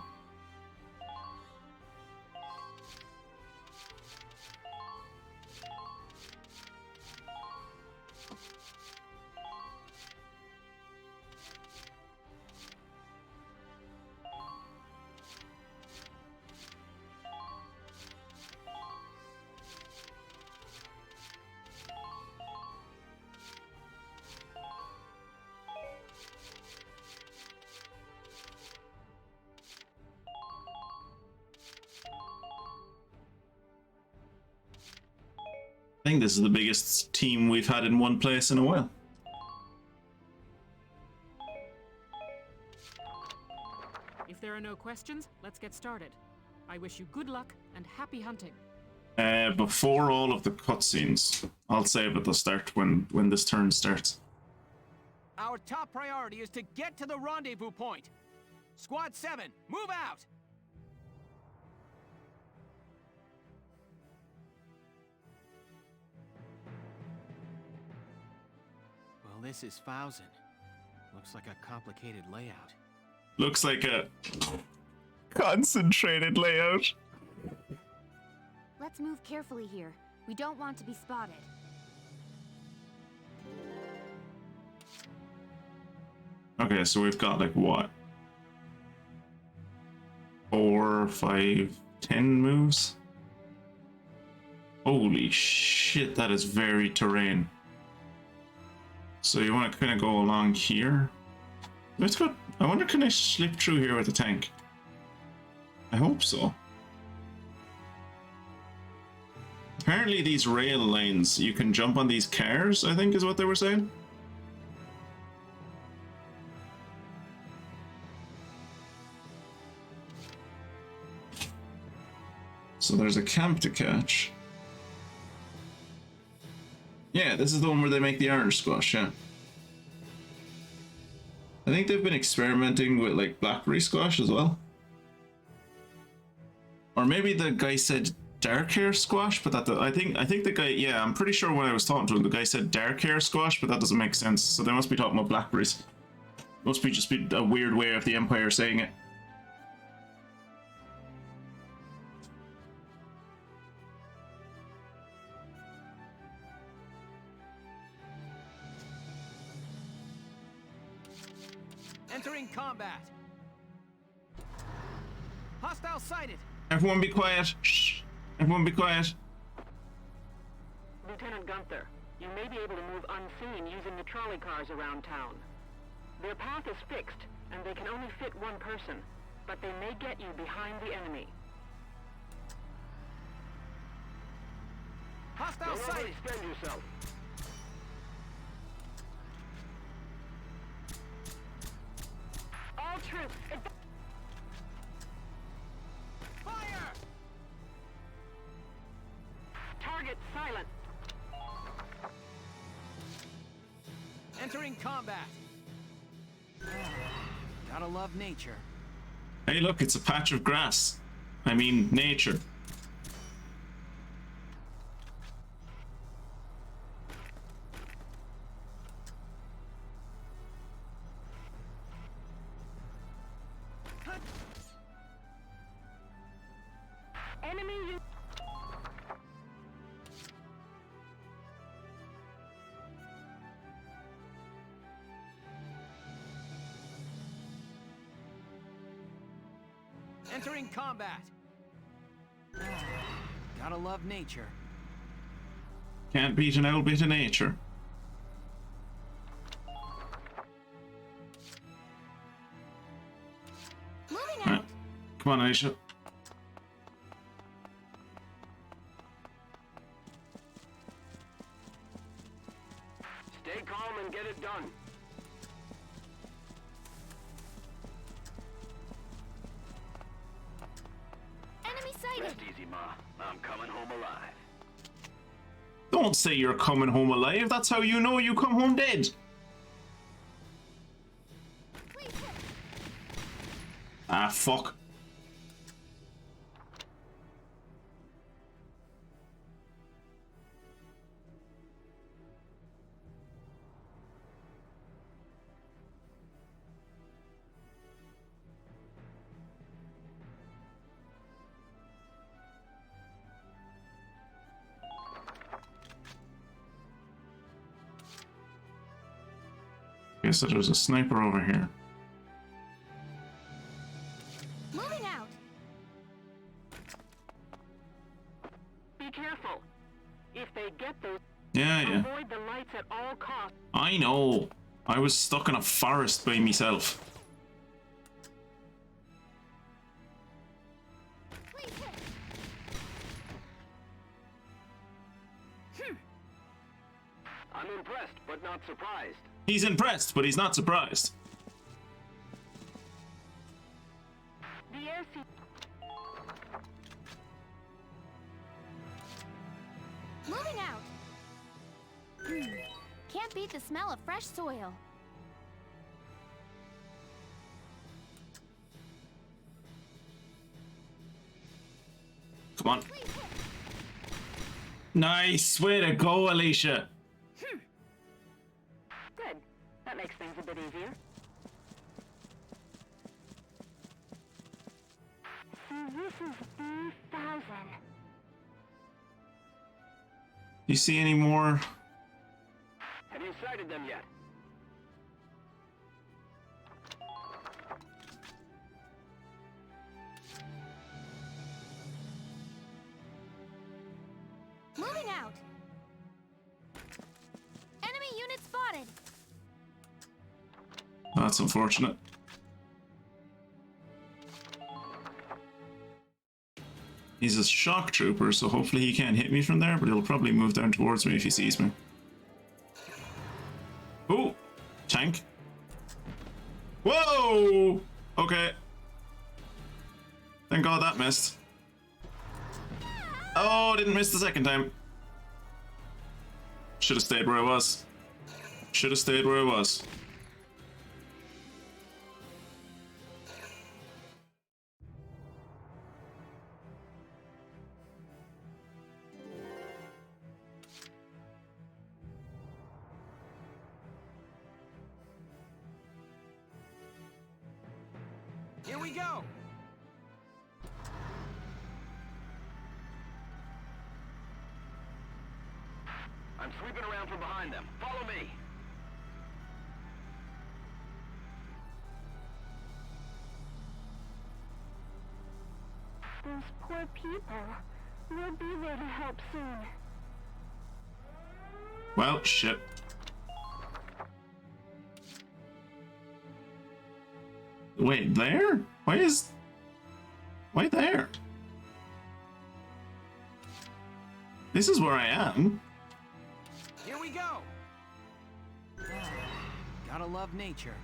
I think this is the biggest team we've had in one place in a while. If there are no questions, let's get started. I wish you good luck and happy hunting. Before all of the cutscenes, I'll save at the start when this turn starts. Our top priority is to get to the rendezvous point. Squad 7, move out! Well, this is Fouzen. Looks like a complicated layout. Looks like a concentrated layout. Let's move carefully here. We don't want to be spotted. Okay, so we've got like what? 4, 5, 10 moves? Holy shit, that is very terrain. So you want to kind of go along here? Let's go. I wonder, can I slip through here with the tank? I hope so. Apparently these rail lines, you can jump on these cars, I think is what they were saying. So there's a camp to catch. Yeah, this is the one where they make the orange squash, yeah. I think they've been experimenting with like blackberry squash as well. Or maybe the guy said dark hair squash, but I think the guy, yeah, I'm pretty sure when I was talking to him, the guy said dark hair squash, but that doesn't make sense. So they must be talking about blackberries. Must be just be a weird way of the Empire saying it. Entering combat. Hostile sighted. Everyone be quiet. Shh. Everyone be quiet. Lieutenant Gunther, you may be able to move unseen using the trolley cars around town. Their path is fixed, and they can only fit one person, but they may get you behind the enemy. Hostile sighted. Extend yourself. All troops, fire! Target silent. Entering combat. Gotta love nature. Hey, look, it's a patch of grass. I mean, nature. Enemy Entering combat. Gotta love nature. Can't beat an old bit of nature. Moving Right. Come on, Aisha. Stay calm and get it done. Enemy sighted. Rest easy, Ma. I'm coming home alive. Don't say you're coming home alive. That's how you know you come home dead. Ah, fuck. Okay, so there's a sniper over here. Moving out. Be careful. If they get those, Yeah. avoid the lights at all costs. I know. I was stuck in a forest by myself. I'm impressed, but not surprised. He's impressed, but he's not surprised. The airseat. Moving out. Can't beat the smell of fresh soil. Come on. Nice. Way to go, Alicia. Good. That makes things a bit easier. So this is B1000. Do you see any more? Have you sighted them yet? Moving out. Enemy unit spotted. That's unfortunate. He's a shock trooper, so hopefully he can't hit me from there, but he'll probably move down towards me if he sees me. Oh! Tank. Whoa! Okay. Thank God that missed. Oh, didn't miss the second time. Should have stayed where I was. Should have stayed where I was. we go! I'm sweeping around from behind them. Follow me. Those poor people. We'll be there to help soon. Well, shit. Wait, there? Why there? This is where I am. Here we go! Gotta love nature.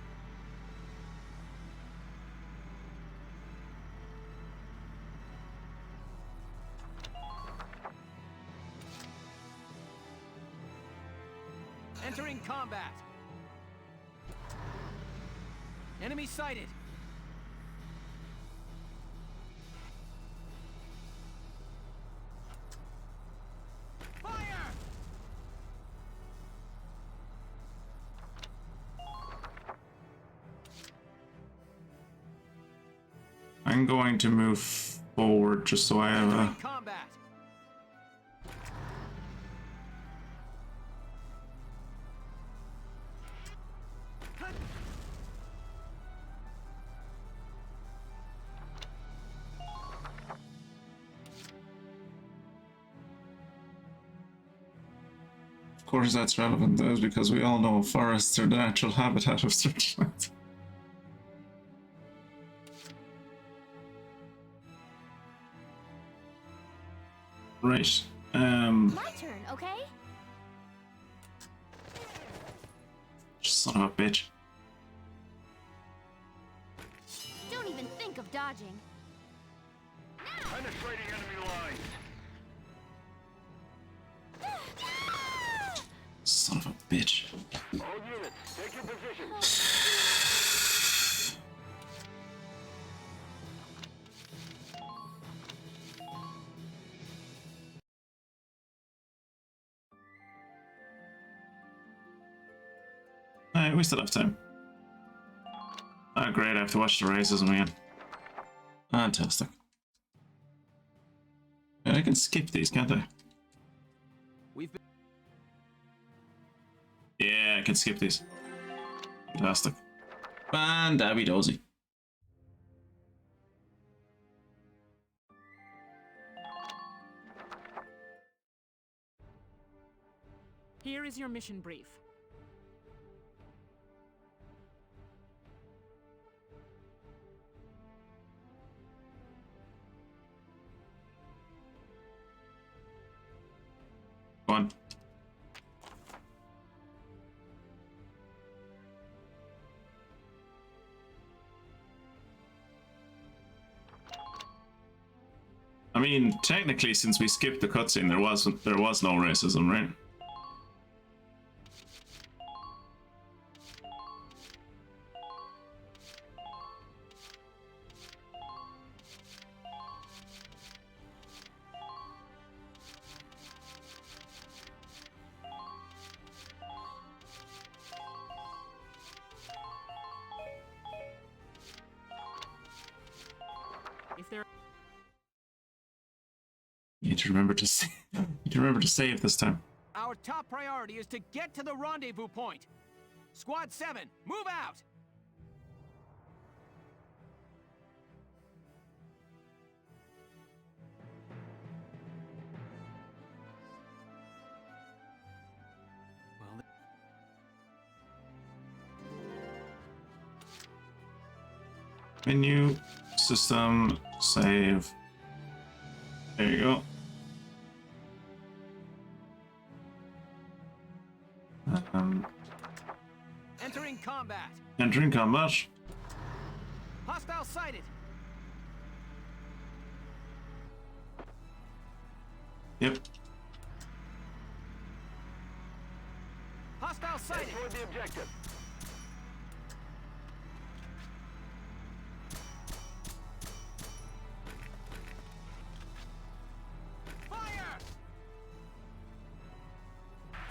Entering combat. Enemy sighted. Fire! I'm going to move forward just so I have a... Combat. Of course that's relevant though, because we all know forests are the natural habitat of searchlights. Right. My turn, okay? Son of a bitch. Don't even think of dodging. Penetrating enemy lines. Son of a bitch. All units, take your position. Alright, we still have time. Ah, great, I have to watch the races again. Fantastic. Yeah, I can skip these, can't I? Yeah, I can skip these. Fantastic. Dabby dozy. Here is your mission brief. Go on. I mean, technically, since we skipped the cutscene, there was no racism, right? If there You need to remember to save. You need to remember to save this time. Our top priority is to get to the rendezvous point. Squad 7, move out! Menu, system, save. There you go. Entering combat. Entering combat. Hostile sighted. Yep. Hostile sighted. Toward the objective.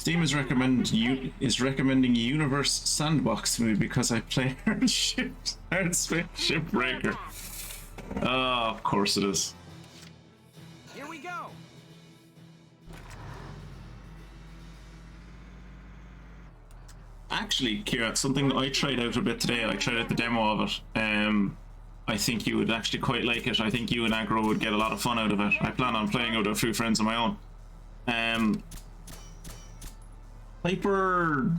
Steam is recommending Universe Sandbox to me because I play Hard Space Shipbreaker. Oh, of course it is. Here we go. Actually, Kira, something I tried out a bit today. I tried out the demo of it. I think you would actually quite like it. I think you and Agro would get a lot of fun out of it. I plan on playing it with a few friends of my own. Hyper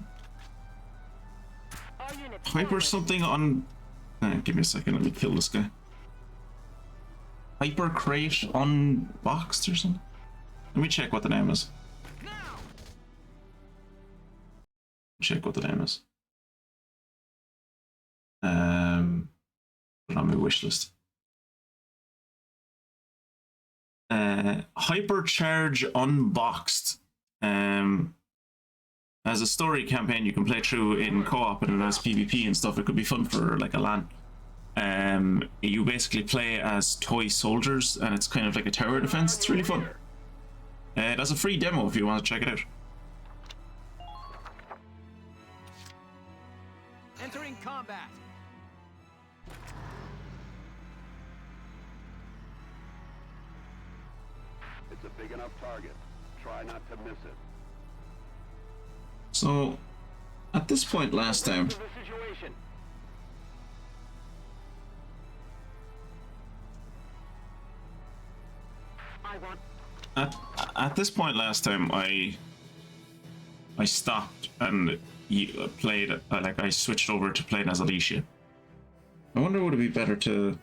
something on... give me a second, let me kill this guy. Hyper Crate Unboxed or something? Let me check what the name is. Check what the name is. Put it on my wish list. Hypercharge Unboxed. As a story campaign you can play through in co-op, and it has PvP and stuff. It could be fun for like a LAN. You basically play as toy soldiers, and it's kind of like a tower defense. It's really fun. It has a free demo if you want to check it out. Entering combat. It's a big enough target. Try not to miss it. So, at this point last time, at this point last time, I stopped and played, like I switched over to playing as Alicia. I wonder would it be better to...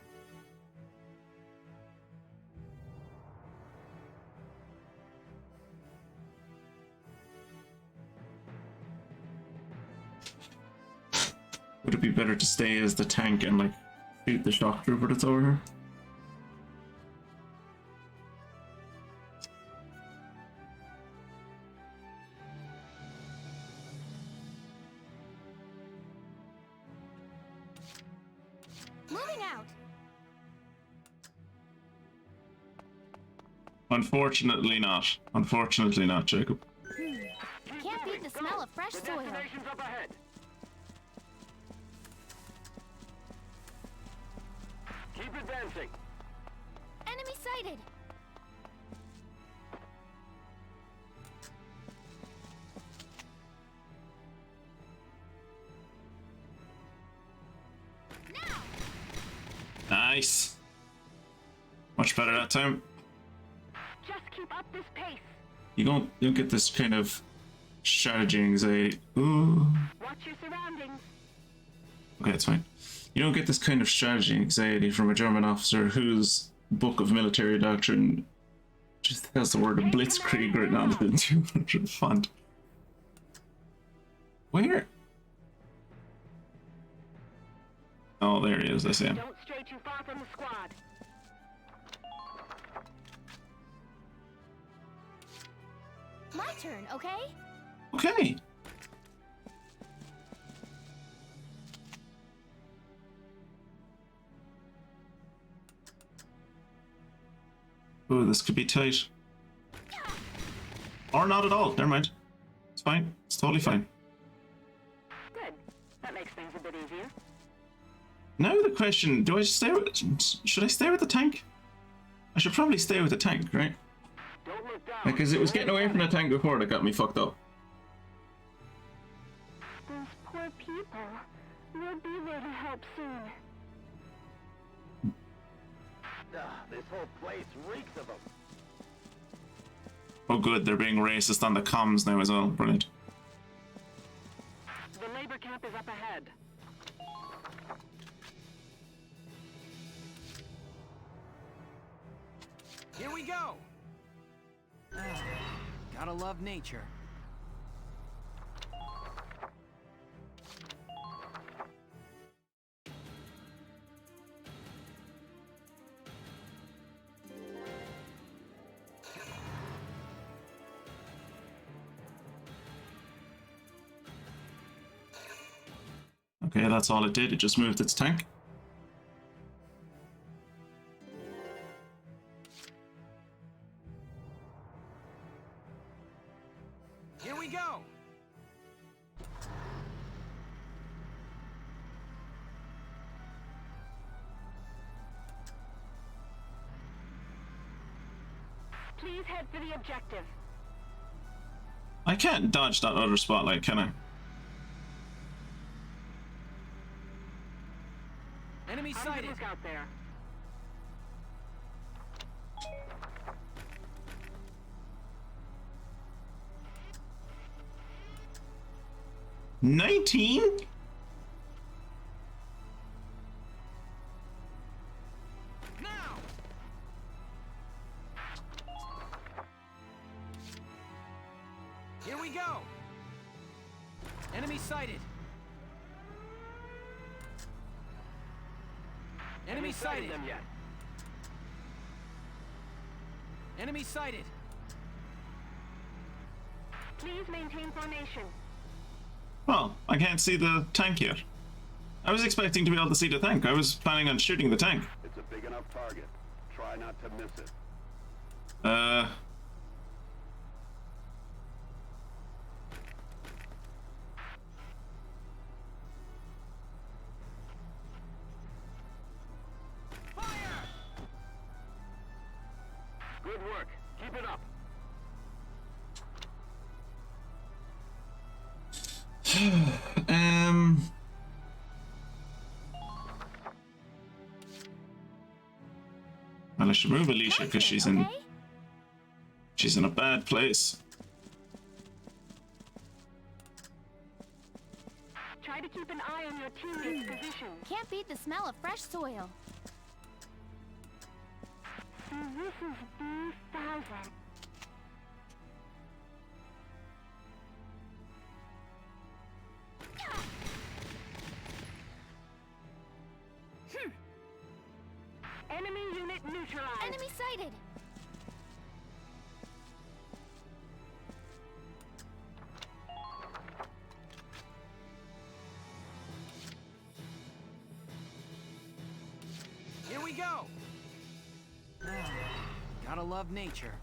Would it be better to stay as the tank and like shoot the shock trooper that's over here? Moving out. Unfortunately not. Unfortunately not, Jacob. Can't beat the smell of fresh soil. Up ahead. Keep advancing. Enemy sighted. Nice. Much better that time. Just keep up this pace. You don't get this kind of strategy anxiety. Ooh. Watch your surroundings. Okay, it's fine. You don't get this kind of strategy anxiety from a German officer whose book of military doctrine just has the word blitzkrieg written on it in 200 font. Where? Oh, there he is. I see him. Don't stray too far from the squad. My turn, okay? Okay. Ooh, this could be tight. Or not at all. Never mind. It's fine. It's totally fine. Good. That makes things a bit easier. Now the question, do I stay with... Should I stay with the tank? I should probably stay with the tank, right? Don't look down. Because it was getting away from the tank before that got me fucked up. Those poor people. We'll be there to help soon. This whole place reeks of them. Oh good, they're being racist on the comms now as well. Brilliant. The labor camp is up ahead. Here we go. Gotta love nature. Okay, that's all it did. It just moved its tank. Here we go! Please head for the objective. I can't dodge that other spotlight, can I? Enemy How does it sighted! look out there? $19? Now! Here we go! Enemy sighted! Enemy sighted! them yet. Enemy sighted! Please maintain formation. Well, I can't see the tank yet. I was expecting to be able to see the tank. I was planning on shooting the tank. It's a big enough target. Try not to miss it. Good work. Keep it up. Well, I should move Alicia because she's in a bad place. Try to keep an eye on your teammates' position. Can't beat the smell of fresh soil. So this is B1000. Enemy unit neutralized. Enemy sighted! Here we go! Gotta love nature.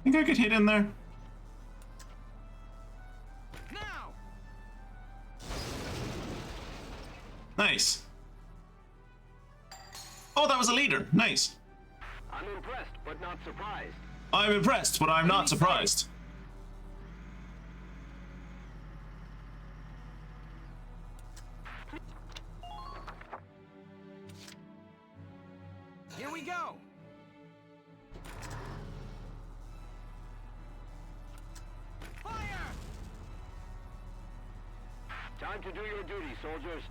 Think I could hit in there? Now! Nice. Oh, that was a leader. Nice. I'm impressed, but not surprised. I'm impressed, but I'm not surprised. Here we go! Fire! Time to do your duty, soldiers.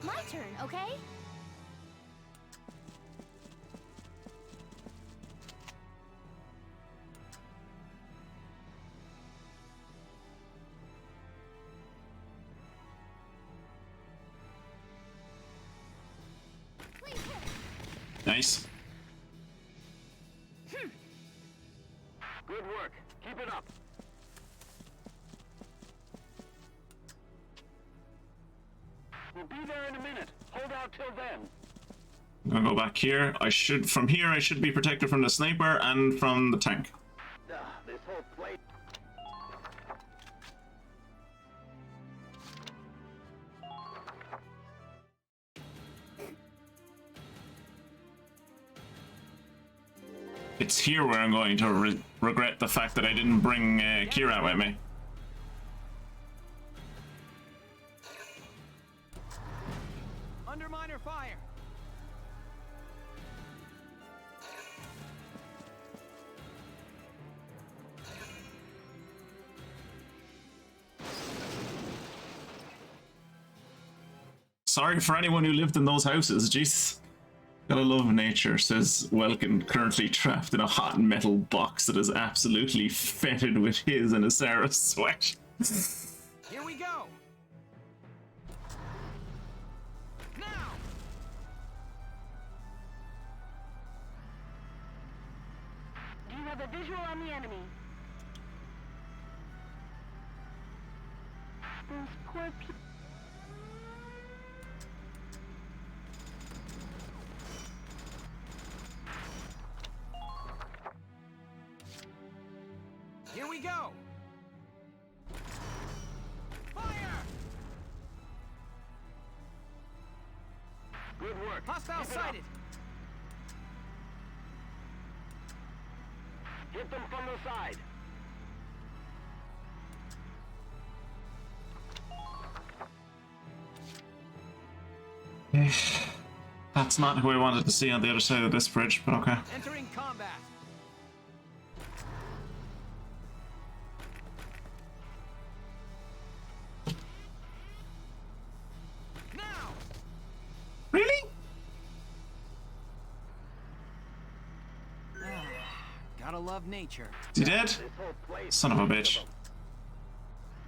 My turn, okay? Nice. Good work. Keep it up. We'll be there in a minute. Hold out till then. I'm gonna go back here. From here, I should be protected from the sniper and from the tank. This whole place. It's here where I'm going to regret the fact that I didn't bring Kira with me. Underminer fire! Sorry for anyone who lived in those houses, jeez. Gotta love nature, says Welkin, currently trapped in a hot metal box that is absolutely fetid with his and Asara's sweat. Here we go! Now! Do you have a visual on the enemy? Those poor people. Here we go! Fire! Good work. Hostile Keep it up. sighted! Hit them from the side. That's not who I wanted to see on the other side of this bridge, but okay. Entering combat! Now! Really? Gotta love nature. Is he dead? Son of a bitch.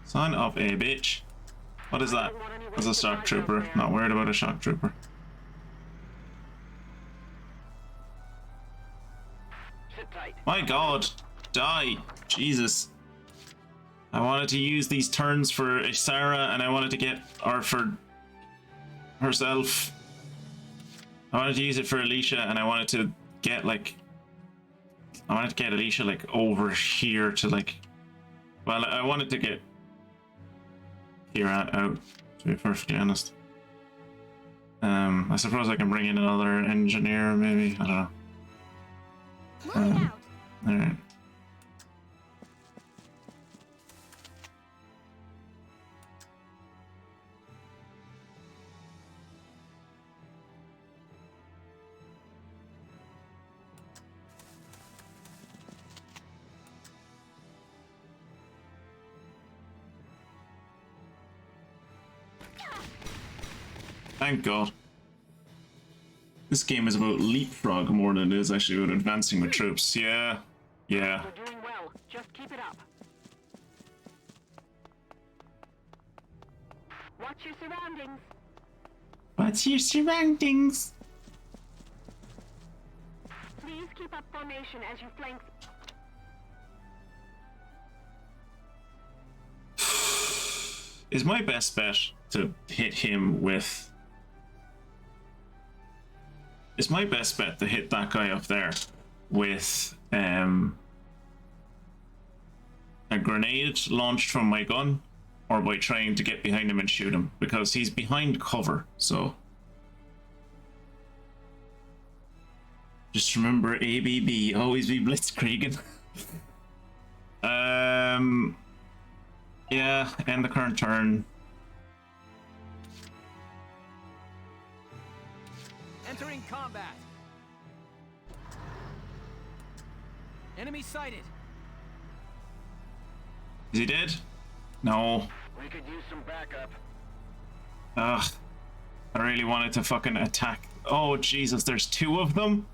Son of a bitch. What is that? That's a shock trooper. Not worried about a shock trooper. Sit tight. My god. Die. Jesus. I wanted to use these turns for Isara and I wanted to get, or for herself. I wanted to use it for Alicia and I wanted to get like, I wanted to get Alicia like over here to like, well, I wanted to get Kira out, to be perfectly honest. I suppose I can bring in another engineer, maybe, I don't know. Alright. Thank God. This game is about leapfrog more than it is actually about advancing with troops. Yeah. Yeah. You're doing well. Just keep it up. Watch your surroundings. What's your surroundings? Please keep up formation as you flank. Is my best bet to hit him with... Is my best bet to hit that guy up there with a grenade launched from my gun, or by trying to get behind him and shoot him? Because he's behind cover, so... Just remember ABB, always be blitzkrieging. Yeah, end the current turn. Entering combat. Enemy sighted. Is he dead? No. We could use some backup. Ugh. I really wanted to fucking attack. Oh, Jesus, there's two of them?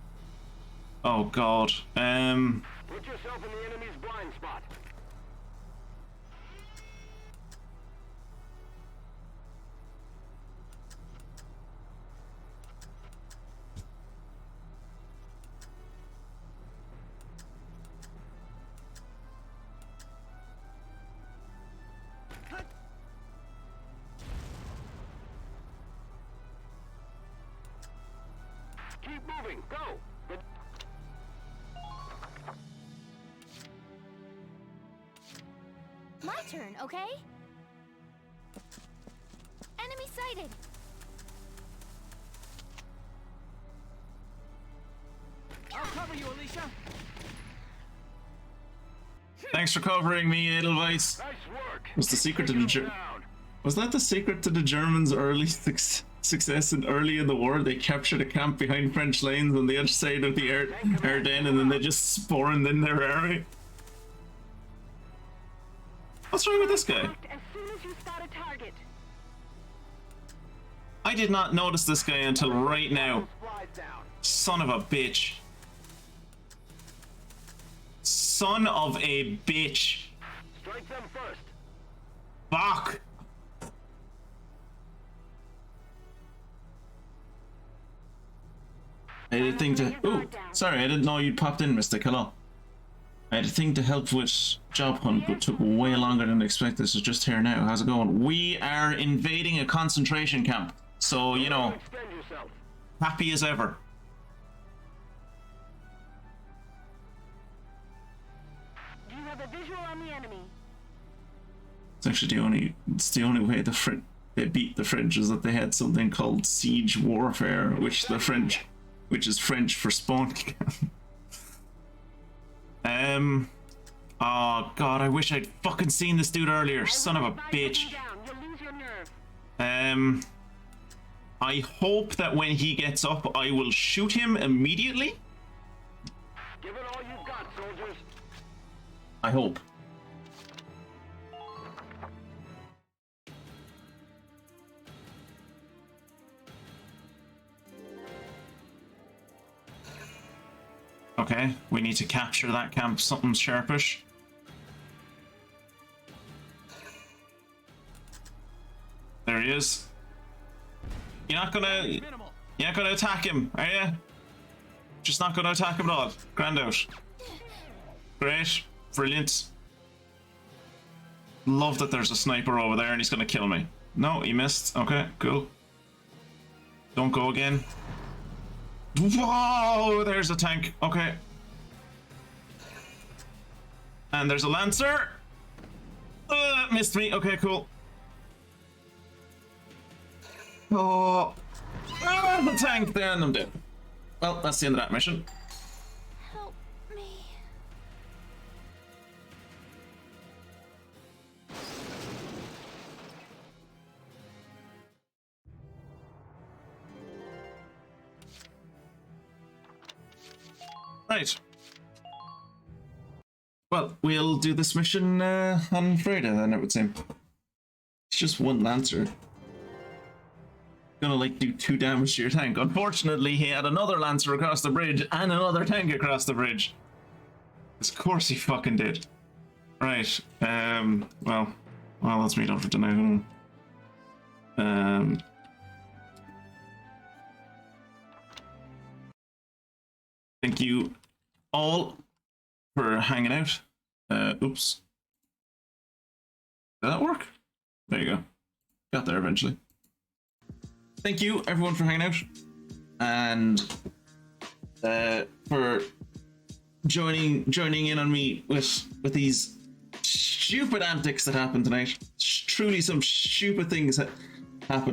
Oh, God. Put yourself in the enemy's blind spot. Keep moving. Go. My turn, okay? Enemy sighted! I'll cover you, Alicia! Thanks for covering me, Edelweiss. Nice work. Was the secret to the Was that the secret to the Germans' early success early in the war? They captured a camp behind French lines on the other side of the Ardennes, and then they just spawned in their army. What's wrong with this guy? As soon as you spot a target. I did not notice this guy until right now. Son of a bitch. Son of a bitch. Strike them first. Fuck. I didn't think to. Oh, sorry, I didn't know you popped in, Mystic. Hello. I had a thing to help with job hunt, but took way longer than expected. So just here now. How's it going? We are invading a concentration camp. So, you know, happy as ever. Do you have a visual on the enemy? It's actually it's the only way they beat the French is that they had something called siege warfare, which is French for spawn camp. Oh god, I wish I'd fucking seen this dude earlier, son of a bitch. I hope that when he gets up, I will shoot him immediately. Give it all you've got, soldiers. I hope. Okay, we need to capture that camp. Something's sharpish. There he is. You're not gonna attack him, are you? Just not gonna attack him at all. Grand out. Great. Brilliant. Love that there's a sniper over there and he's gonna kill me. No, he missed. Okay, cool. Don't go again. Whoa, there's a tank. Okay. And there's a lancer. Missed me. Okay, cool. Oh, the tank there, and I'm dead. Well, that's the end of that mission. Help me. Right. Well, we'll do this mission on Friday then, it would seem. It's just one lancer. Gonna like do 2 damage to your tank. Unfortunately, he had another lancer across the bridge and another tank across the bridge. Of course he fucking did. Right. Well, let's meet up for tonight. Thank you all for hanging out. Oops. Did that work? There you go. Got there eventually. Thank you everyone for hanging out and for joining in on me with these stupid antics that happened tonight. Truly some stupid things that